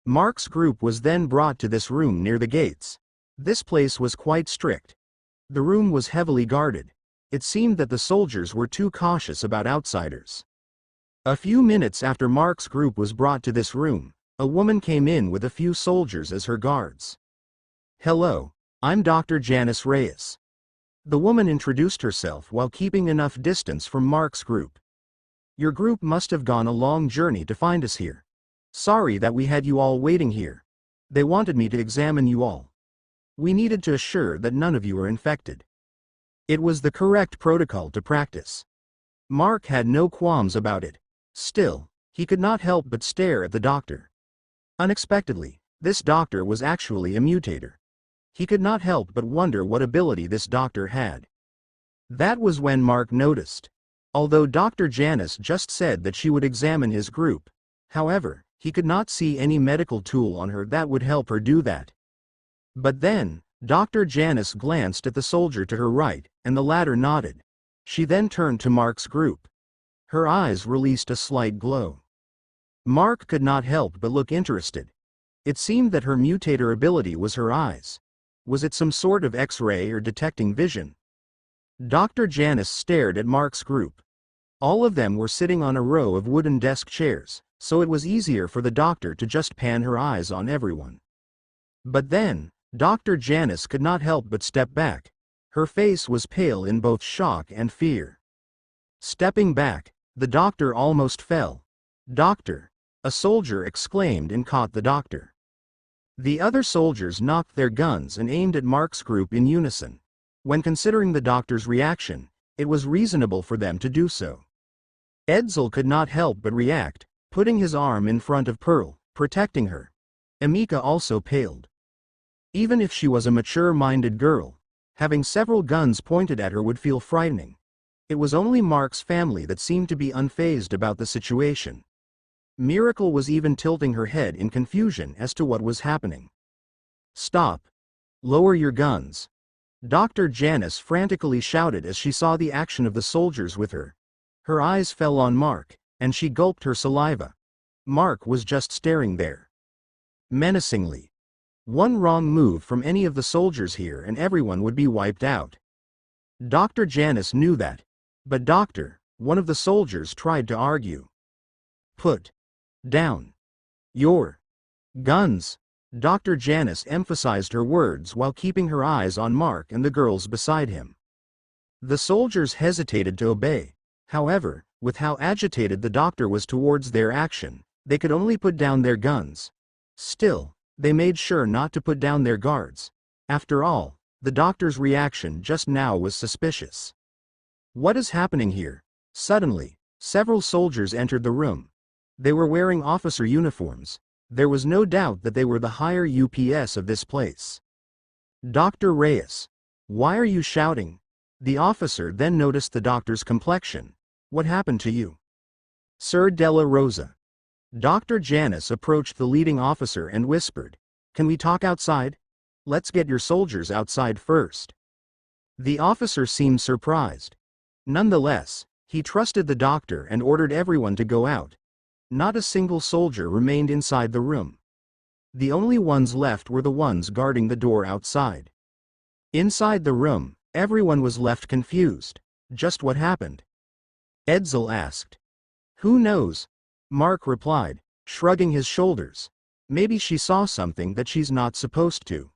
Mark's group was then brought to this room near the gates. This place was quite strict. The room was heavily guarded. It seemed that the soldiers were too cautious about outsiders. A few minutes after Mark's group was brought to this room, a woman came in with a few soldiers as her guards. "Hello, I'm Dr. Janice Reyes." The woman introduced herself while keeping enough distance from Mark's group. Your group must have gone a long journey to find us here. Sorry that we had you all waiting here. They wanted me to examine you all. We needed to assure that none of you were infected. It was the correct protocol to practice. Mark had no qualms about it. Still, he could not help but stare at the doctor. Unexpectedly, this doctor was actually a mutator. He could not help but wonder what ability this doctor had. That was when Mark noticed. Although Dr. Janice just said that she would examine his group, however, he could not see any medical tool on her that would help her do that. But then, Dr. Janice glanced at the soldier to her right, and the latter nodded. She then turned to Mark's group. Her eyes released a slight glow. Mark could not help but look interested. It seemed that her mutator ability was her eyes. Was it some sort of X-ray or detecting vision? Dr. Janice stared at Mark's group. All of them were sitting on a row of wooden desk chairs, so it was easier for the doctor to just pan her eyes on everyone. But then, Dr. Janice could not help but step back. Her face was pale in both shock and fear. Stepping back, the doctor almost fell. "Doctor!" a soldier exclaimed and caught the doctor. The other soldiers knocked their guns and aimed at Mark's group in unison. When considering the doctor's reaction, it was reasonable for them to do so. Edsel could not help but react, putting his arm in front of Pearl, protecting her. Emika also paled. Even if she was a mature-minded girl, having several guns pointed at her would feel frightening. It was only Mark's family that seemed to be unfazed about the situation. Miracle was even tilting her head in confusion as to what was happening. "Stop! Lower your guns!" Dr. Janice frantically shouted as she saw the action of the soldiers with her. Her eyes fell on Mark, and she gulped her saliva. Mark was just staring there. Menacingly. One wrong move from any of the soldiers here and everyone would be wiped out. Dr. Janice knew that. But Doctor, one of the soldiers tried to argue. "Put down your guns." Dr. Janice emphasized her words while keeping her eyes on Mark and the girls beside him. The soldiers hesitated to obey. However, with how agitated the doctor was towards their action, they could only put down their guns. Still, they made sure not to put down their guards. After all, the doctor's reaction just now was suspicious. What is happening here? Suddenly, several soldiers entered the room. They were wearing officer uniforms. There was no doubt that they were the higher UPS of this place. "Dr. Reyes, why are you shouting?" The officer then noticed the doctor's complexion. "What happened to you?" "Sir Della Rosa." Dr. Janice approached the leading officer and whispered, "Can we talk outside? Let's get your soldiers outside first." The officer seemed surprised. Nonetheless, he trusted the doctor and ordered everyone to go out. Not a single soldier remained inside the room. The only ones left were the ones guarding the door outside. Inside the room, everyone was left confused. Just what happened? Edsel asked. "Who knows?" Mark replied, shrugging his shoulders. "Maybe she saw something that she's not supposed to."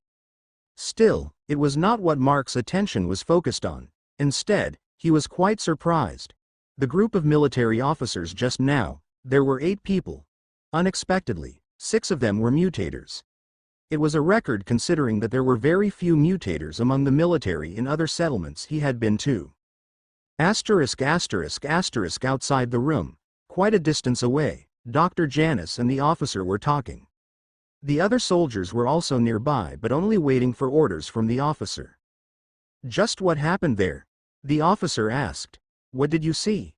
Still, it was not what Mark's attention was focused on. Instead, he was quite surprised. The group of military officers just now, there were 8 people. Unexpectedly, 6 of them were mutators. It was a record considering that there were very few mutators among the military in other settlements he had been to. Outside the room, quite a distance away, Dr. Janice and the officer were talking. The other soldiers were also nearby but only waiting for orders from the officer. "Just what happened there?" the officer asked. "What did you see?"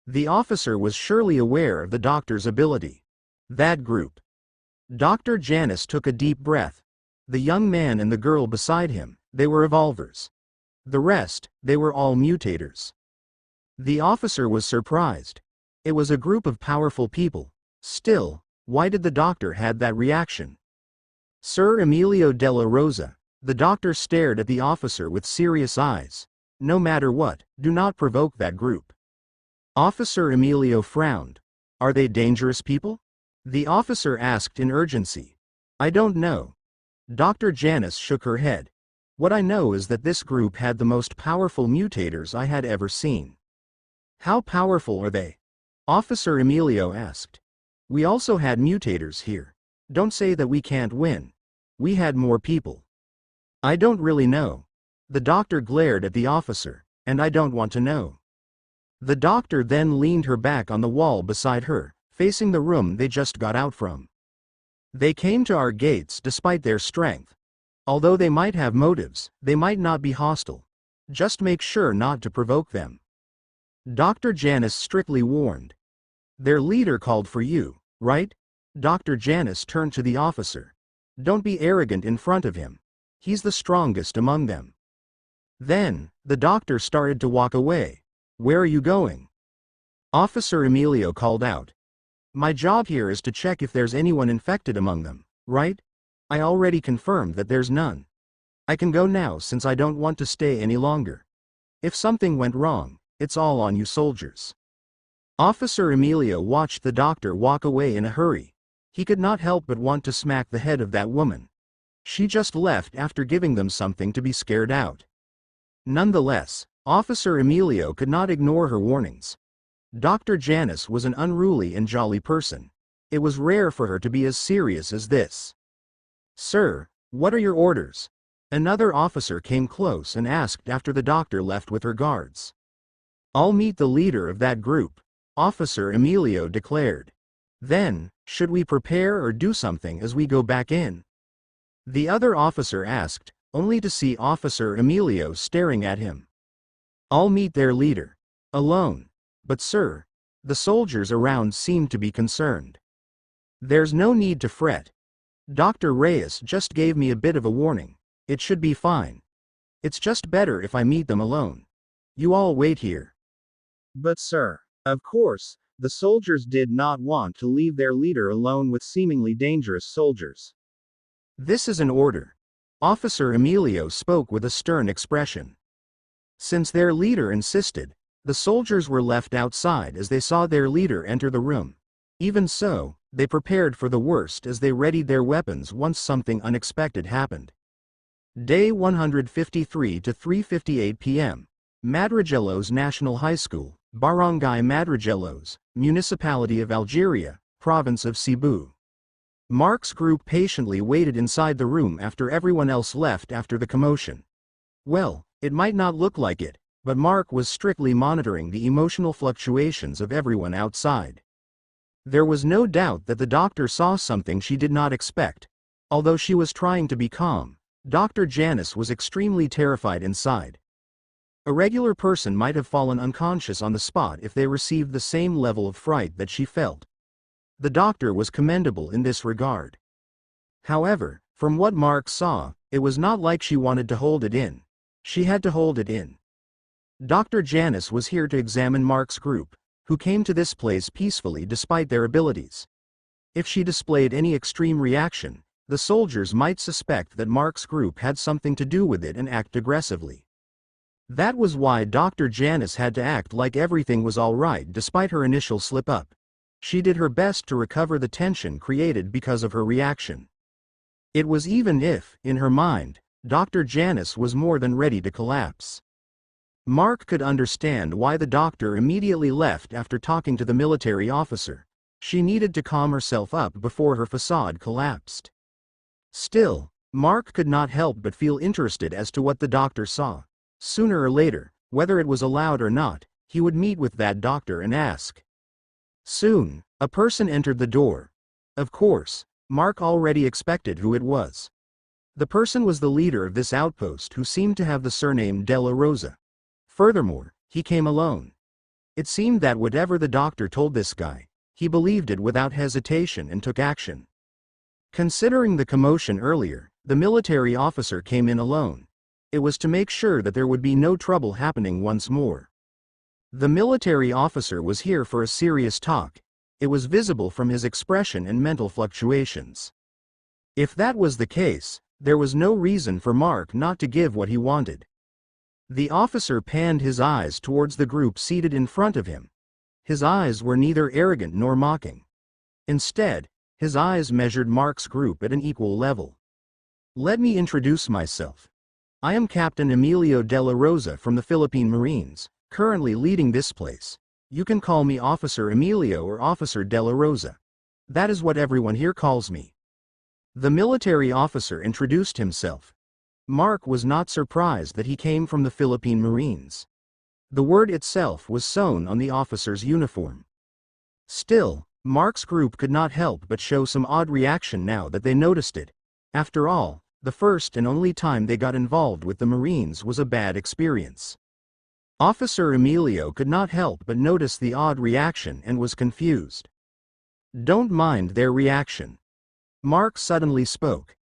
The officer was surely aware of the doctor's ability. That group. Dr. Janice took a deep breath. The young man and the girl beside him, they were evolvers. The rest, they were all mutators. The officer was surprised. It was a group of powerful people. Still, why did the doctor have that reaction? "Sir Emilio della Rosa," the doctor stared at the officer with serious eyes. "No matter what, do not provoke that group." Officer Emilio frowned. "Are they dangerous people?" the officer asked in urgency. "I don't know." Dr. Janice shook her head. "What I know is that this group had the most powerful mutators I had ever seen." "How powerful are they?" Officer Emilio asked. We also had mutators here. Don't say that we can't win. We had more people. I don't really know. The doctor glared at the officer, and I don't want to know. The doctor then leaned her back on the wall beside her, facing the room they just got out from. They came to our gates despite their strength. Although they might have motives, they might not be hostile. Just make sure not to provoke them. Dr. Janice strictly warned. Their leader called for you, right? Dr. Janice turned to the officer. Don't be arrogant in front of him. He's the strongest among them. Then, the doctor started to walk away. Where are you going? Officer Emilio called out. My job here is to check if there's anyone infected among them, right? I already confirmed that there's none. I can go now since I don't want to stay any longer. If something went wrong, it's all on you soldiers. Officer Emilio watched the doctor walk away in a hurry. He could not help but want to smack the head of that woman. She just left after giving them something to be scared out. Nonetheless, Officer Emilio could not ignore her warnings. Dr. Janice was an unruly and jolly person. It was rare for her to be as serious as this. Sir, what are your orders? Another officer came close and asked after the doctor left with her guards. I'll meet the leader of that group, Officer Emilio declared. Then, should we prepare or do something as we go back in? The other officer asked, only to see Officer Emilio staring at him. I'll meet their leader. Alone. But sir, the soldiers around seem to be concerned. There's no need to fret. Dr. Reyes just gave me a bit of a warning. It should be fine. It's just better if I meet them alone. You all wait here. But sir, of course, the soldiers did not want to leave their leader alone with seemingly dangerous soldiers. This is an order. Officer Emilio spoke with a stern expression. Since their leader insisted, the soldiers were left outside as they saw their leader enter the room. Even so, they prepared for the worst as they readied their weapons once something unexpected happened. Day 153 to 3:58 p.m. Madrigelos National High School, Barangay Madrigelos, Municipality of Algeria, Province of Cebu. Mark's group patiently waited inside the room after everyone else left after the commotion. Well, it might not look like it, but Mark was strictly monitoring the emotional fluctuations of everyone outside. There was no doubt that the doctor saw something she did not expect. Although she was trying to be calm, Dr. Janice was extremely terrified inside. A regular person might have fallen unconscious on the spot if they received the same level of fright that she felt. The doctor was commendable in this regard. However, from what Mark saw, it was not like she wanted to hold it in. She had to hold it in. Dr. Janice was here to examine Mark's group, who came to this place peacefully despite their abilities. If she displayed any extreme reaction, the soldiers might suspect that Mark's group had something to do with it and act aggressively. That was why Dr. Janice had to act like everything was all right despite her initial slip-up. She did her best to recover the tension created because of her reaction. It was even if, in her mind, Dr. Janice was more than ready to collapse. Mark could understand why the doctor immediately left after talking to the military officer. She needed to calm herself up before her facade collapsed. Still, Mark could not help but feel interested as to what the doctor saw. Sooner or later, whether it was allowed or not, he would meet with that doctor and ask. Soon, a person entered the door. Of course, Mark already expected who it was. The person was the leader of this outpost who seemed to have the surname De La Rosa. Furthermore, he came alone. It seemed that whatever the doctor told this guy, he believed it without hesitation and took action. Considering the commotion earlier, the military officer came in alone. It was to make sure that there would be no trouble happening once more. The military officer was here for a serious talk. It was visible from his expression and mental fluctuations. If that was the case, there was no reason for Mark not to give what he wanted. The officer panned his eyes towards the group seated in front of him. His eyes were neither arrogant nor mocking. Instead, his eyes measured Mark's group at an equal level. Let me introduce myself. I am Captain Emilio De La Rosa from the Philippine Marines, currently leading this place. You can call me Officer Emilio or Officer Della Rosa. That is what everyone here calls me." The military officer introduced himself. Mark was not surprised that he came from the Philippine Marines. The word itself was sewn on the officer's uniform. Still, Mark's group could not help but show some odd reaction now that they noticed it. After all, the first and only time they got involved with the Marines was a bad experience. Officer Emilio could not help but notice the odd reaction and was confused. "Don't mind their reaction." Mark suddenly spoke.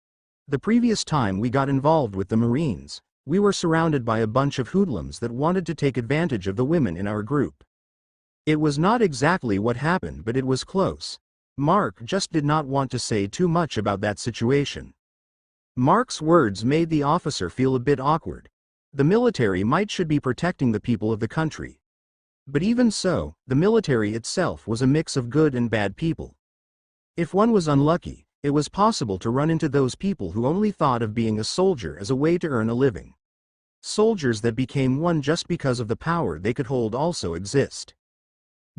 "The previous time we got involved with the Marines, we were surrounded by a bunch of hoodlums that wanted to take advantage of the women in our group. It was not exactly what happened, but it was close. Mark just did not want to say too much about that situation." Mark's words made the officer feel a bit awkward. The military should be protecting the people of the country. But even so, the military itself was a mix of good and bad people. If one was unlucky, it was possible to run into those people who only thought of being a soldier as a way to earn a living. Soldiers that became one just because of the power they could hold also exist.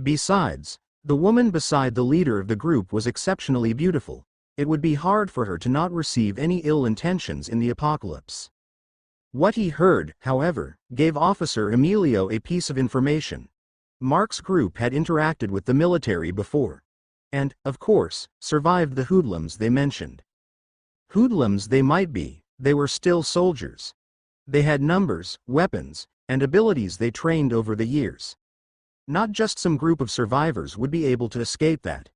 Besides, the woman beside the leader of the group was exceptionally beautiful. It would be hard for her to not receive any ill intentions in the apocalypse. What he heard, however, gave Officer Emilio a piece of information. Mark's group had interacted with the military before. And, of course, survived the hoodlums they mentioned. Hoodlums they might be, they were still soldiers. They had numbers, weapons, and abilities they trained over the years. Not just some group of survivors would be able to escape that.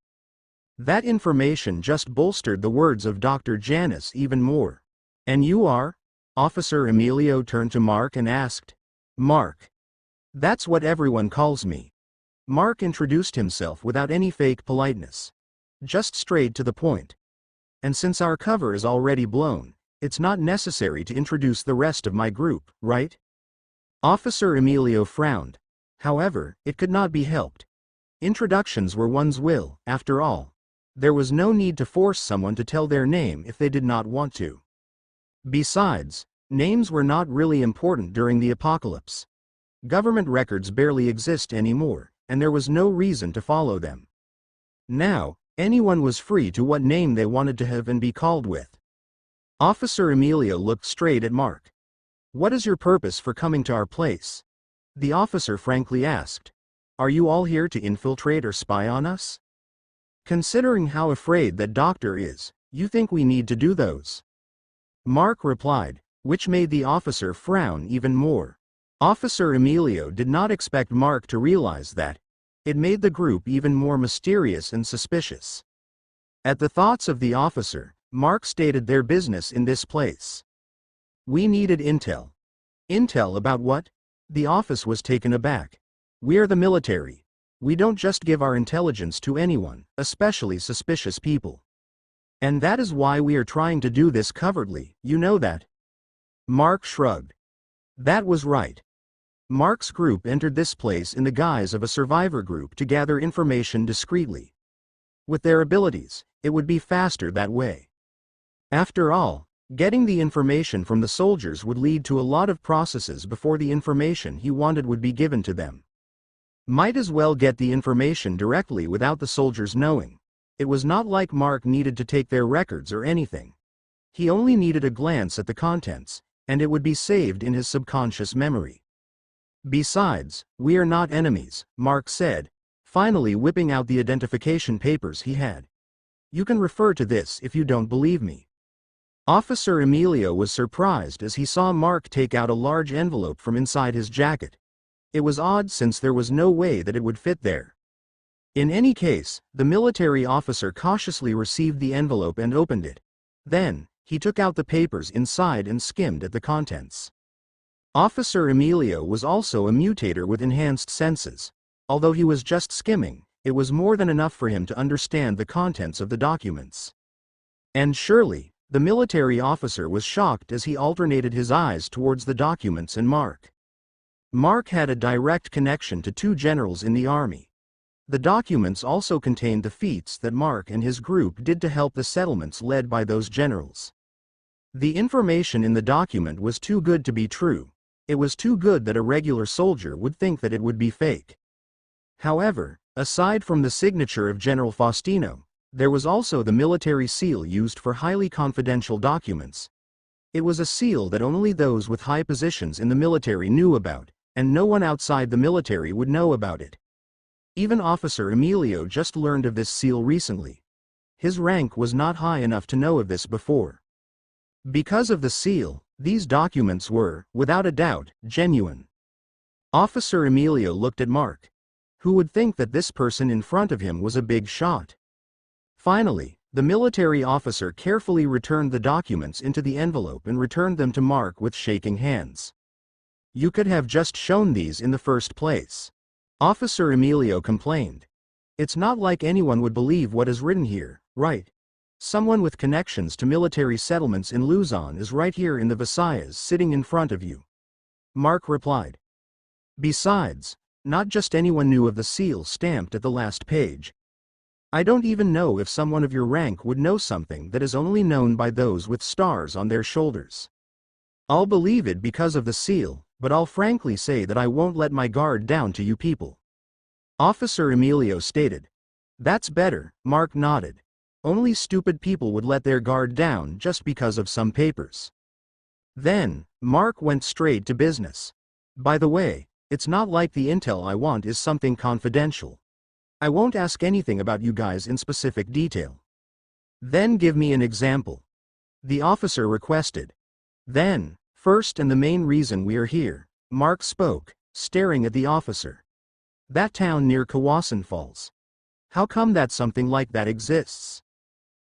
That information just bolstered the words of Dr. Janice even more. "And you are?" Officer Emilio turned to Mark and asked. "Mark. That's what everyone calls me." Mark introduced himself without any fake politeness. Just straight to the point. "And since our cover is already blown, it's not necessary to introduce the rest of my group, right?" Officer Emilio frowned. However, it could not be helped. Introductions were one's will, after all. There was no need to force someone to tell their name if they did not want to. Besides, names were not really important during the apocalypse. Government records barely exist anymore, and there was no reason to follow them. Now, anyone was free to what name they wanted to have and be called with. Officer Emilio looked straight at Mark. "What is your purpose for coming to our place?" The officer frankly asked. "Are you all here to infiltrate or spy on us? Considering how afraid that doctor is, you think we need to do those?" Mark replied, which made the officer frown even more. Officer Emilio did not expect Mark to realize that. It made the group even more mysterious and suspicious. At the thoughts of the officer, Mark stated their business in this place. "We needed intel." "Intel about what?" The office was taken aback. "We are the military. We don't just give our intelligence to anyone, especially suspicious people. And that is why we are trying to do this covertly, you know that." Mark shrugged. That was right. Mark's group entered this place in the guise of a survivor group to gather information discreetly. With their abilities, it would be faster that way. After all, getting the information from the soldiers would lead to a lot of processes before the information he wanted would be given to them. Might as well get the information directly without the soldiers knowing. It was not like Mark needed to take their records or anything. He only needed a glance at the contents, and it would be saved in his subconscious memory. "Besides, we are not enemies," Mark said, finally whipping out the identification papers he had. "You can refer to this if you don't believe me." Officer Emilio was surprised as he saw Mark take out a large envelope from inside his jacket. It was odd since there was no way that it would fit there. In any case, the military officer cautiously received the envelope and opened it. Then, he took out the papers inside and skimmed at the contents. Officer Emilio was also a mutator with enhanced senses. Although he was just skimming, it was more than enough for him to understand the contents of the documents. And surely, the military officer was shocked as he alternated his eyes towards the documents and Mark. Mark had a direct connection to two generals in the army. The documents also contained the feats that Mark and his group did to help the settlements led by those generals. The information in the document was too good to be true. It was too good that a regular soldier would think that it would be fake. However, aside from the signature of General Faustino, there was also the military seal used for highly confidential documents. It was a seal that only those with high positions in the military knew about, and no one outside the military would know about it. Even Officer Emilio just learned of this seal recently. His rank was not high enough to know of this before. Because of the seal, these documents were, without a doubt, genuine. Officer Emilio looked at Mark. Who would think that this person in front of him was a big shot? Finally, the military officer carefully returned the documents into the envelope and returned them to Mark with shaking hands. You could have just shown these in the first place. Officer Emilio complained. It's not like anyone would believe what is written here, right? Someone with connections to military settlements in Luzon is right here in the Visayas sitting in front of you. Mark replied. Besides, not just anyone knew of the seal stamped at the last page. I don't even know if someone of your rank would know something that is only known by those with stars on their shoulders. I'll believe it because of the seal, but I'll frankly say that I won't let my guard down to you people. Officer Emilio stated. That's better, Mark nodded. Only stupid people would let their guard down just because of some papers. Then, Mark went straight to business. By the way, it's not like the intel I want is something confidential. I won't ask anything about you guys in specific detail. Then give me an example. The officer requested. Then, first and the main reason we are here, Mark spoke, staring at the officer. That town near Kawasan Falls. How come that something like that exists?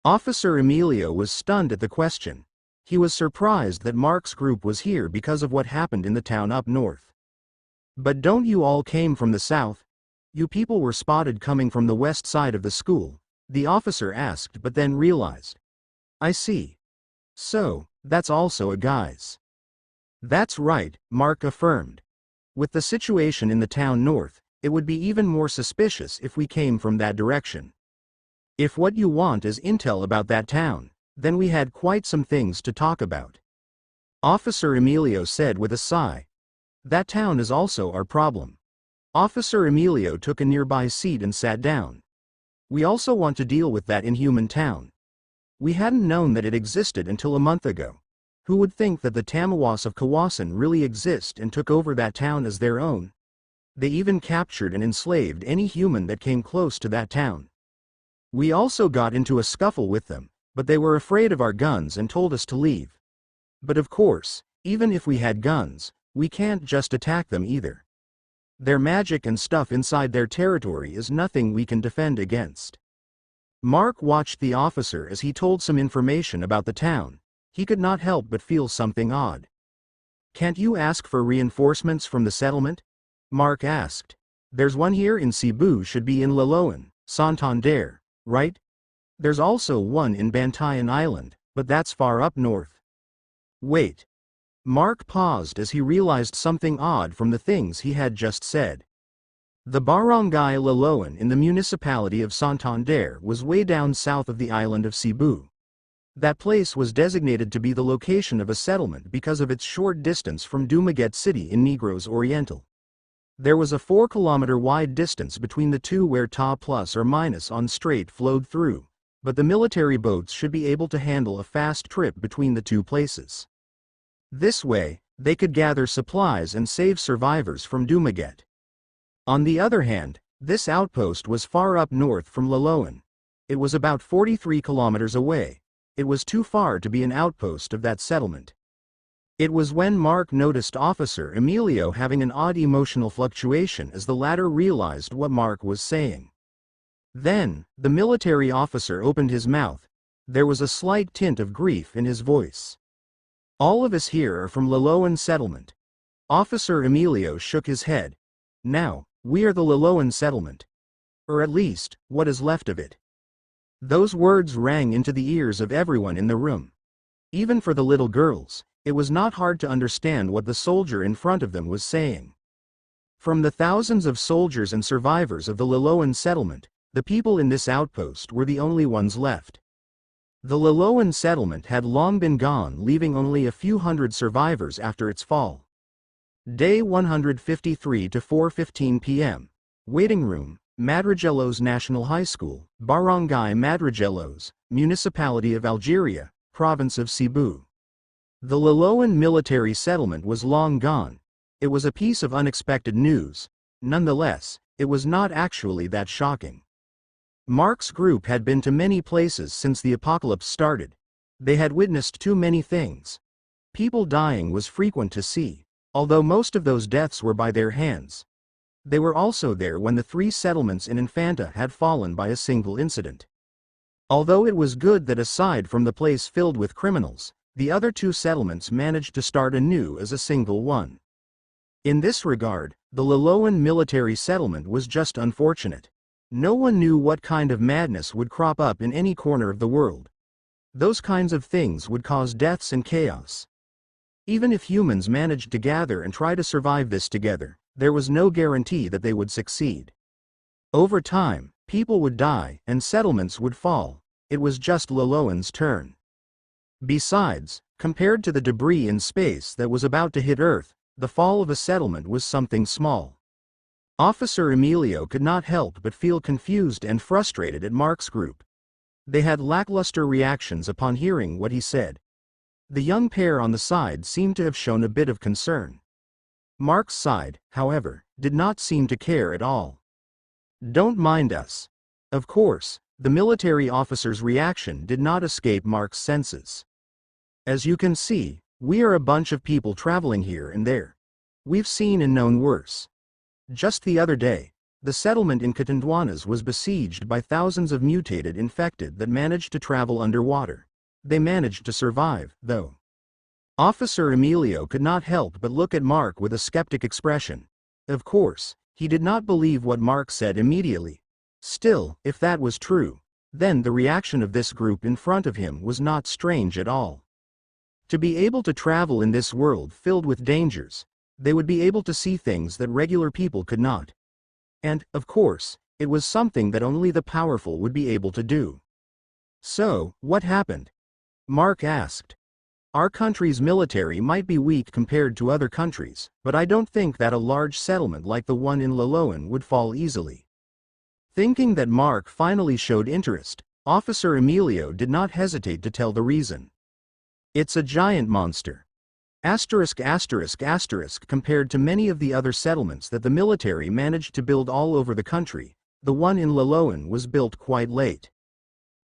Officer Emilio was stunned at the question. He was surprised that Mark's group was here because of what happened in the town up north. But don't you all came from the south? You people were spotted coming from the west side of the school, the officer asked but then realized. I see. So, that's also a guise. That's right, Mark affirmed. With the situation in the town north, it would be even more suspicious if we came from that direction. If what you want is intel about that town, then we had quite some things to talk about. Officer Emilio said with a sigh. That town is also our problem. Officer Emilio took a nearby seat and sat down. We also want to deal with that inhuman town. We hadn't known that it existed until a month ago. Who would think that the Tamawas of Kawasan really exist and took over that town as their own? They even captured and enslaved any human that came close to that town. We also got into a scuffle with them, but they were afraid of our guns and told us to leave. But of course, even if we had guns, we can't just attack them either. Their magic and stuff inside their territory is nothing we can defend against. Mark watched the officer as he told some information about the town. He could not help but feel something odd. Can't you ask for reinforcements from the settlement? Mark asked. There's one here in Cebu, should be in Laloan, Santander, right? There's also one in Bantayan Island, but that's far up north. Wait. Mark paused as he realized something odd from the things he had just said. The barangay Laloan in the municipality of Santander was way down south of the island of Cebu. That place was designated to be the location of a settlement because of its short distance from Dumaguete City in Negros Oriental. There was a 4-kilometer wide distance between the two where Ta plus or minus on strait flowed through, but the military boats should be able to handle a fast trip between the two places. This way, they could gather supplies and save survivors from Dumaguete. On the other hand, this outpost was far up north from Laloan. It was about 43 kilometers away. It was too far to be an outpost of that settlement. It was when Mark noticed Officer Emilio having an odd emotional fluctuation as the latter realized what Mark was saying. Then, the military officer opened his mouth. There was a slight tint of grief in his voice. All of us here are from Laloan settlement. Officer Emilio shook his head. Now, we are the Laloan settlement. Or at least, what is left of it. Those words rang into the ears of everyone in the room. Even for the little girls, it was not hard to understand what the soldier in front of them was saying. From the thousands of soldiers and survivors of the Laloan settlement, the people in this outpost were the only ones left. The Laloan settlement had long been gone, leaving only a few hundred survivors after its fall. Day 153 to 4:15 p.m. Waiting room, Madrigelos National High School, Barangay Madrigelos, Municipality of Algeria, Province of Cebu. The Loloan military settlement was long gone. It was a piece of unexpected news. Nonetheless, it was not actually that shocking. Mark's group had been to many places since the apocalypse started. They had witnessed too many things. People dying was frequent to see, although most of those deaths were by their hands. They were also there when the 3 settlements in Infanta had fallen by a single incident. Although it was good that aside from the place filled with criminals, the other 2 settlements managed to start anew as a single one. In this regard, the Loloan military settlement was just unfortunate. No one knew what kind of madness would crop up in any corner of the world. Those kinds of things would cause deaths and chaos. Even if humans managed to gather and try to survive this together, there was no guarantee that they would succeed. Over time, people would die and settlements would fall. It was just Loloan's turn. Besides, compared to the debris in space that was about to hit Earth, the fall of a settlement was something small. Officer Emilio could not help but feel confused and frustrated at Mark's group. They had lackluster reactions upon hearing what he said. The young pair on the side seemed to have shown a bit of concern. Mark's side, however, did not seem to care at all. "Don't mind us." Of course, the military officer's reaction did not escape Mark's senses. "As you can see, we are a bunch of people traveling here and there. We've seen and known worse. Just the other day, the settlement in Catanduanes was besieged by thousands of mutated infected that managed to travel underwater. They managed to survive, though." Officer Emilio could not help but look at Mark with a skeptic expression. Of course, he did not believe what Mark said immediately. Still, if that was true, then the reaction of this group in front of him was not strange at all. To be able to travel in this world filled with dangers, they would be able to see things that regular people could not. And, of course, it was something that only the powerful would be able to do. "So, what happened?" Mark asked. "Our country's military might be weak compared to other countries, but I don't think that a large settlement like the one in Loloan would fall easily." Thinking that Mark finally showed interest, Officer Emilio did not hesitate to tell the reason. "It's a giant monster. Compared to many of the other settlements that the military managed to build all over the country, the one in Loloan was built quite late.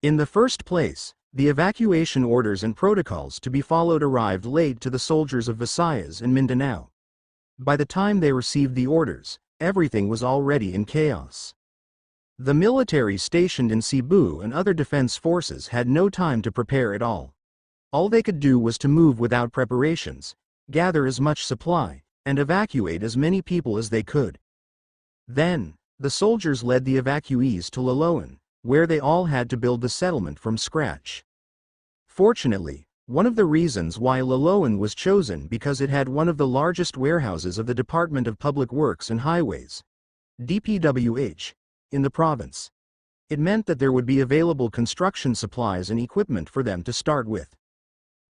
In the first place, the evacuation orders and protocols to be followed arrived late to the soldiers of Visayas and Mindanao. By the time they received the orders, everything was already in chaos. The military stationed in Cebu and other defense forces had no time to prepare at all. All they could do was to move without preparations, gather as much supply, and evacuate as many people as they could. Then, the soldiers led the evacuees to Loloan, where they all had to build the settlement from scratch. Fortunately, one of the reasons why Loloan was chosen because it had one of the largest warehouses of the Department of Public Works and Highways, DPWH, in the province. It meant that there would be available construction supplies and equipment for them to start with.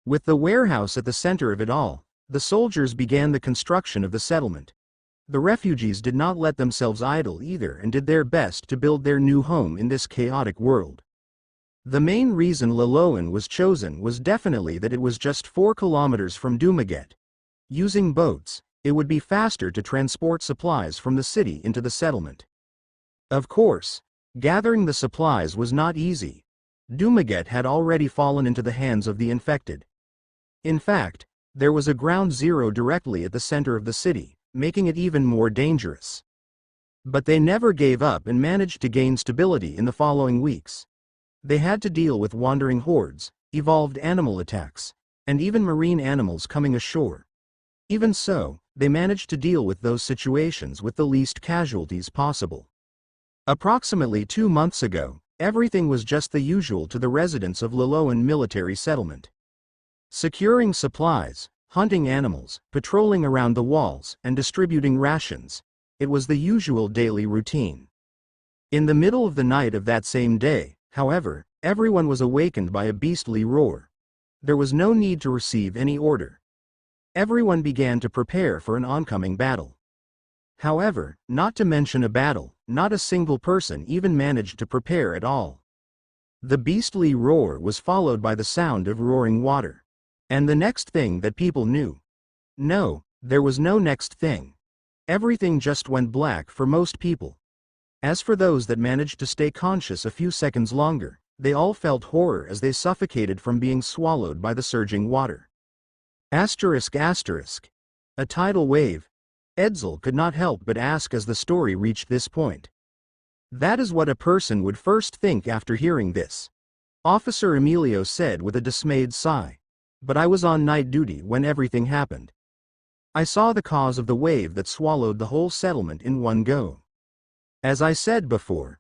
With the warehouse at the center of it all, the soldiers began the construction of the settlement. The refugees did not let themselves idle either and did their best to build their new home in this chaotic world. The main reason Loloan was chosen was definitely that it was just 4 kilometers from Dumaguete. Using boats, it would be faster to transport supplies from the city into the settlement. Of course, gathering the supplies was not easy. Dumaguete had already fallen into the hands of the infected. In fact, there was a ground zero directly at the center of the city, making it even more dangerous. But they never gave up and managed to gain stability in the following weeks. They had to deal with wandering hordes, evolved animal attacks, and even marine animals coming ashore. Even so, they managed to deal with those situations with the least casualties possible. Approximately 2 months ago, everything was just the usual to the residents of Loloan military settlement. Securing supplies, hunting animals, patrolling around the walls, and distributing rations. It was the usual daily routine. In the middle of the night of that same day, however, everyone was awakened by a beastly roar. There was no need to receive any order. Everyone began to prepare for an oncoming battle. However, not to mention a battle, not a single person even managed to prepare at all. The beastly roar was followed by the sound of roaring water. And the next thing that people knew. No, there was no next thing. Everything just went black for most people. As for those that managed to stay conscious a few seconds longer, they all felt horror as they suffocated from being swallowed by the surging water. Asterisk asterisk. A tidal wave. Edsel could not help but ask as the story reached this point. That is what a person would first think after hearing this. Officer Emilio said with a dismayed sigh. But I was on night duty when everything happened. I saw the cause of the wave that swallowed the whole settlement in one go. As I said before,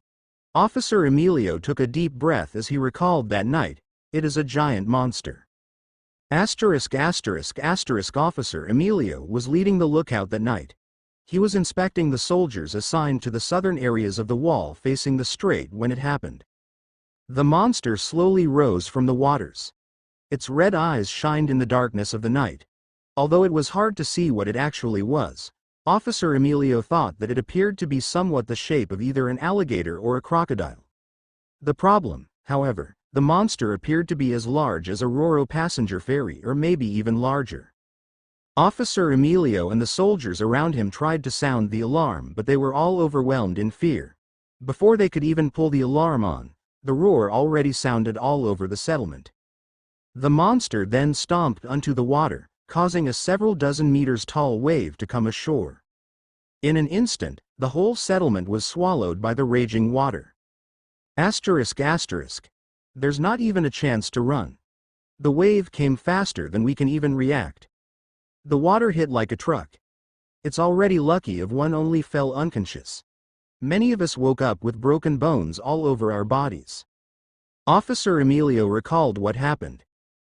Officer Emilio took a deep breath as he recalled that night. It is a giant monster. Asterisk asterisk asterisk. Officer Emilio was leading the lookout that night. He was inspecting the soldiers assigned to the southern areas of the wall facing the strait when it happened. The monster slowly rose from the waters. Its red eyes shined in the darkness of the night. Although it was hard to see what it actually was, Officer Emilio thought that it appeared to be somewhat the shape of either an alligator or a crocodile. The problem, however, the monster appeared to be as large as a Roro passenger ferry or maybe even larger. Officer Emilio and the soldiers around him tried to sound the alarm, but they were all overwhelmed in fear. Before they could even pull the alarm on, the roar already sounded all over the settlement. The monster then stomped onto the water, causing a several dozen meters tall wave to come ashore. In an instant, the whole settlement was swallowed by the raging water. Asterisk asterisk. There's not even a chance to run. The wave came faster than we can even react. The water hit like a truck. It's already lucky if one only fell unconscious. Many of us woke up with broken bones all over our bodies. Officer Emilio recalled what happened.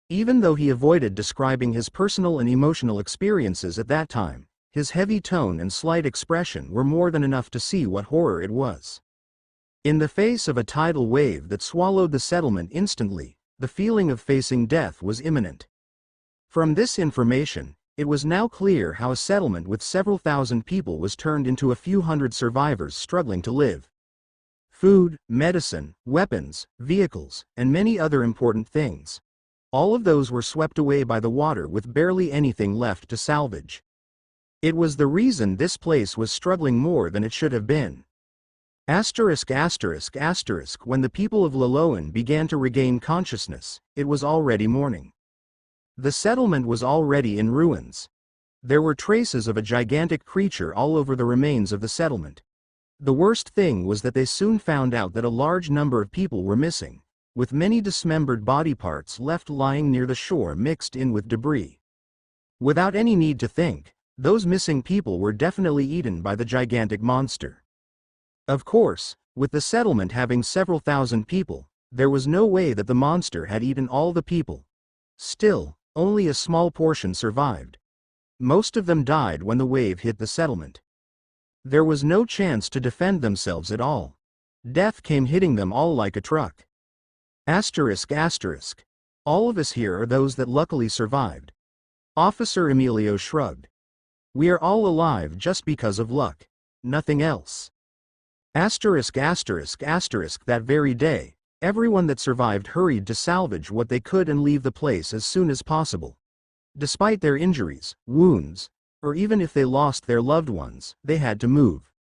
Even though he avoided describing his personal and emotional experiences at that time, his heavy tone and slight expression were more than enough to see what horror it was. In the face of a tidal wave that swallowed the settlement instantly, the feeling of facing death was imminent. From this information, it was now clear how a settlement with several thousand people was turned into a few hundred survivors struggling to live. Food, medicine, weapons, vehicles, and many other important things. All of those were swept away by the water with barely anything left to salvage. It was the reason this place was struggling more than it should have been. Asterisk asterisk asterisk. When the people of Loloan began to regain consciousness, it was already morning. The settlement was already in ruins. There were traces of a gigantic creature all over the remains of the settlement. The worst thing was that they soon found out that a large number of people were missing, with many dismembered body parts left lying near the shore mixed in with debris. Without any need to think, those missing people were definitely eaten by the gigantic monster. Of course, with the settlement having several thousand people, there was no way that the monster had eaten all the people. Still, only a small portion survived. Most of them died when the wave hit the settlement. There was no chance to defend themselves at all. Death came hitting them all like a truck. Asterisk asterisk. All of us here are those that luckily survived. Officer Emilio shrugged. We are all alive just because of luck. Nothing else. Asterisk asterisk asterisk. That very day, everyone that survived hurried to salvage what they could and leave the place as soon as possible. Despite their injuries, wounds, or even if they lost their loved ones, they had to move.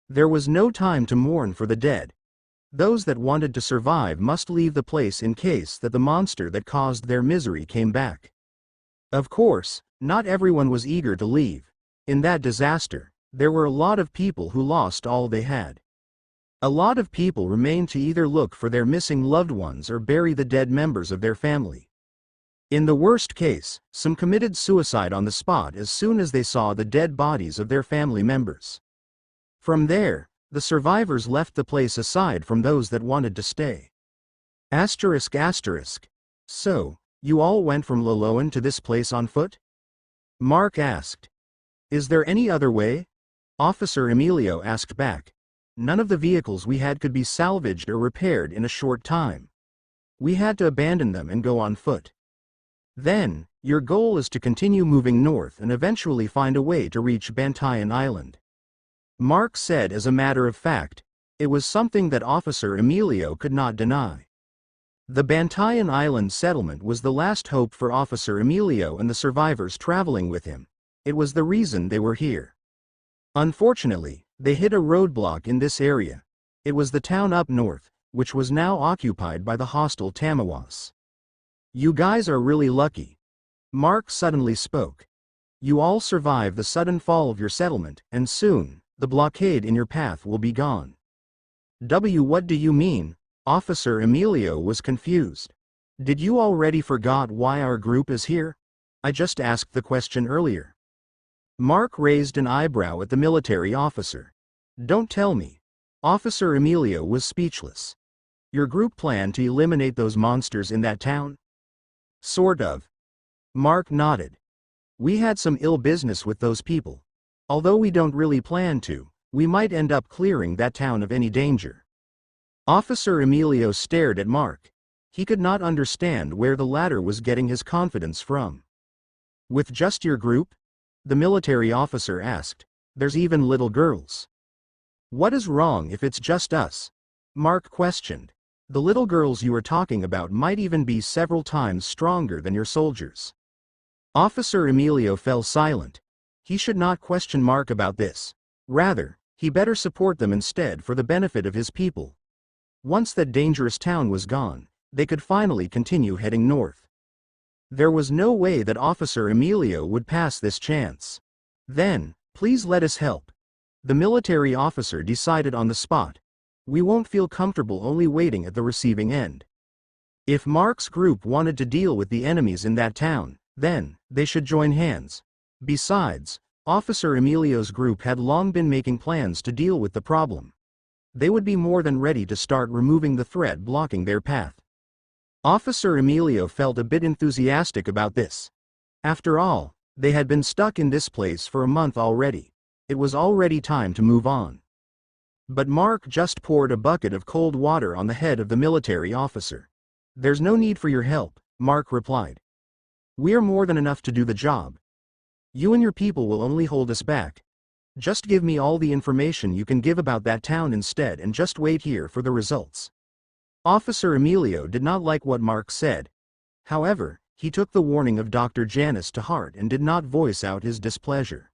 There was no time to mourn for the dead. Those that wanted to survive must leave the place in case that the monster that caused their misery came back. Of course, not everyone was eager to leave. In that disaster, there were a lot of people who lost all they had. A lot of people remained to either look for their missing loved ones or bury the dead members of their family. In the worst case, some committed suicide on the spot as soon as they saw the dead bodies of their family members. From there, the survivors left the place aside from those that wanted to stay. Asterisk asterisk. So, you all went from Loloan to this place on foot? Mark asked. Is there any other way? Officer Emilio asked back. None of the vehicles we had could be salvaged or repaired in a short time. We had to abandon them and go on foot. Then, your goal is to continue moving north and eventually find a way to reach Bantayan Island. Mark said as a matter of fact. It was something that Officer Emilio could not deny. The Bantayan Island settlement was the last hope for Officer Emilio and the survivors traveling with him. It was the reason they were here. Unfortunately, they hit a roadblock in this area. It was the town up north, which was now occupied by the hostile Tamawas. You guys are really lucky. Mark suddenly spoke. You all survived the sudden fall of your settlement, and soon, the blockade in your path will be gone. What do you mean? Officer Emilio was confused. Did you already forgot why our group is here? I just asked the question earlier. Mark raised an eyebrow at the military officer. Don't tell me. Officer Emilio was speechless. Your group planned to eliminate those monsters in that town? Sort of. Mark nodded. We had some ill business with those people. Although we don't really plan to, we might end up clearing that town of any danger. Officer Emilio stared at Mark. He could not understand where the latter was getting his confidence from. With just your group? The military officer asked. There's even little girls. What is wrong if it's just us? Mark questioned. The little girls you are talking about might even be several times stronger than your soldiers. Officer Emilio fell silent. He should not question Mark about this. Rather, he better support them instead for the benefit of his people. Once that dangerous town was gone, they could finally continue heading north. There was no way that Officer Emilio would pass this chance. Then, please let us help. The military officer decided on the spot. We won't feel comfortable only waiting at the receiving end. If Mark's group wanted to deal with the enemies in that town, then, they should join hands. Besides, Officer Emilio's group had long been making plans to deal with the problem. They would be more than ready to start removing the threat blocking their path. Officer Emilio felt a bit enthusiastic about this. After all, they had been stuck in this place for a month already. It was already time to move on. But Mark just poured a bucket of cold water on the head of the military officer. There's no need for your help, Mark replied. We're more than enough to do the job. You and your people will only hold us back. Just give me all the information you can give about that town instead and just wait here for the results. Officer Emilio did not like what Mark said. However, he took the warning of Dr. Janice to heart and did not voice out his displeasure.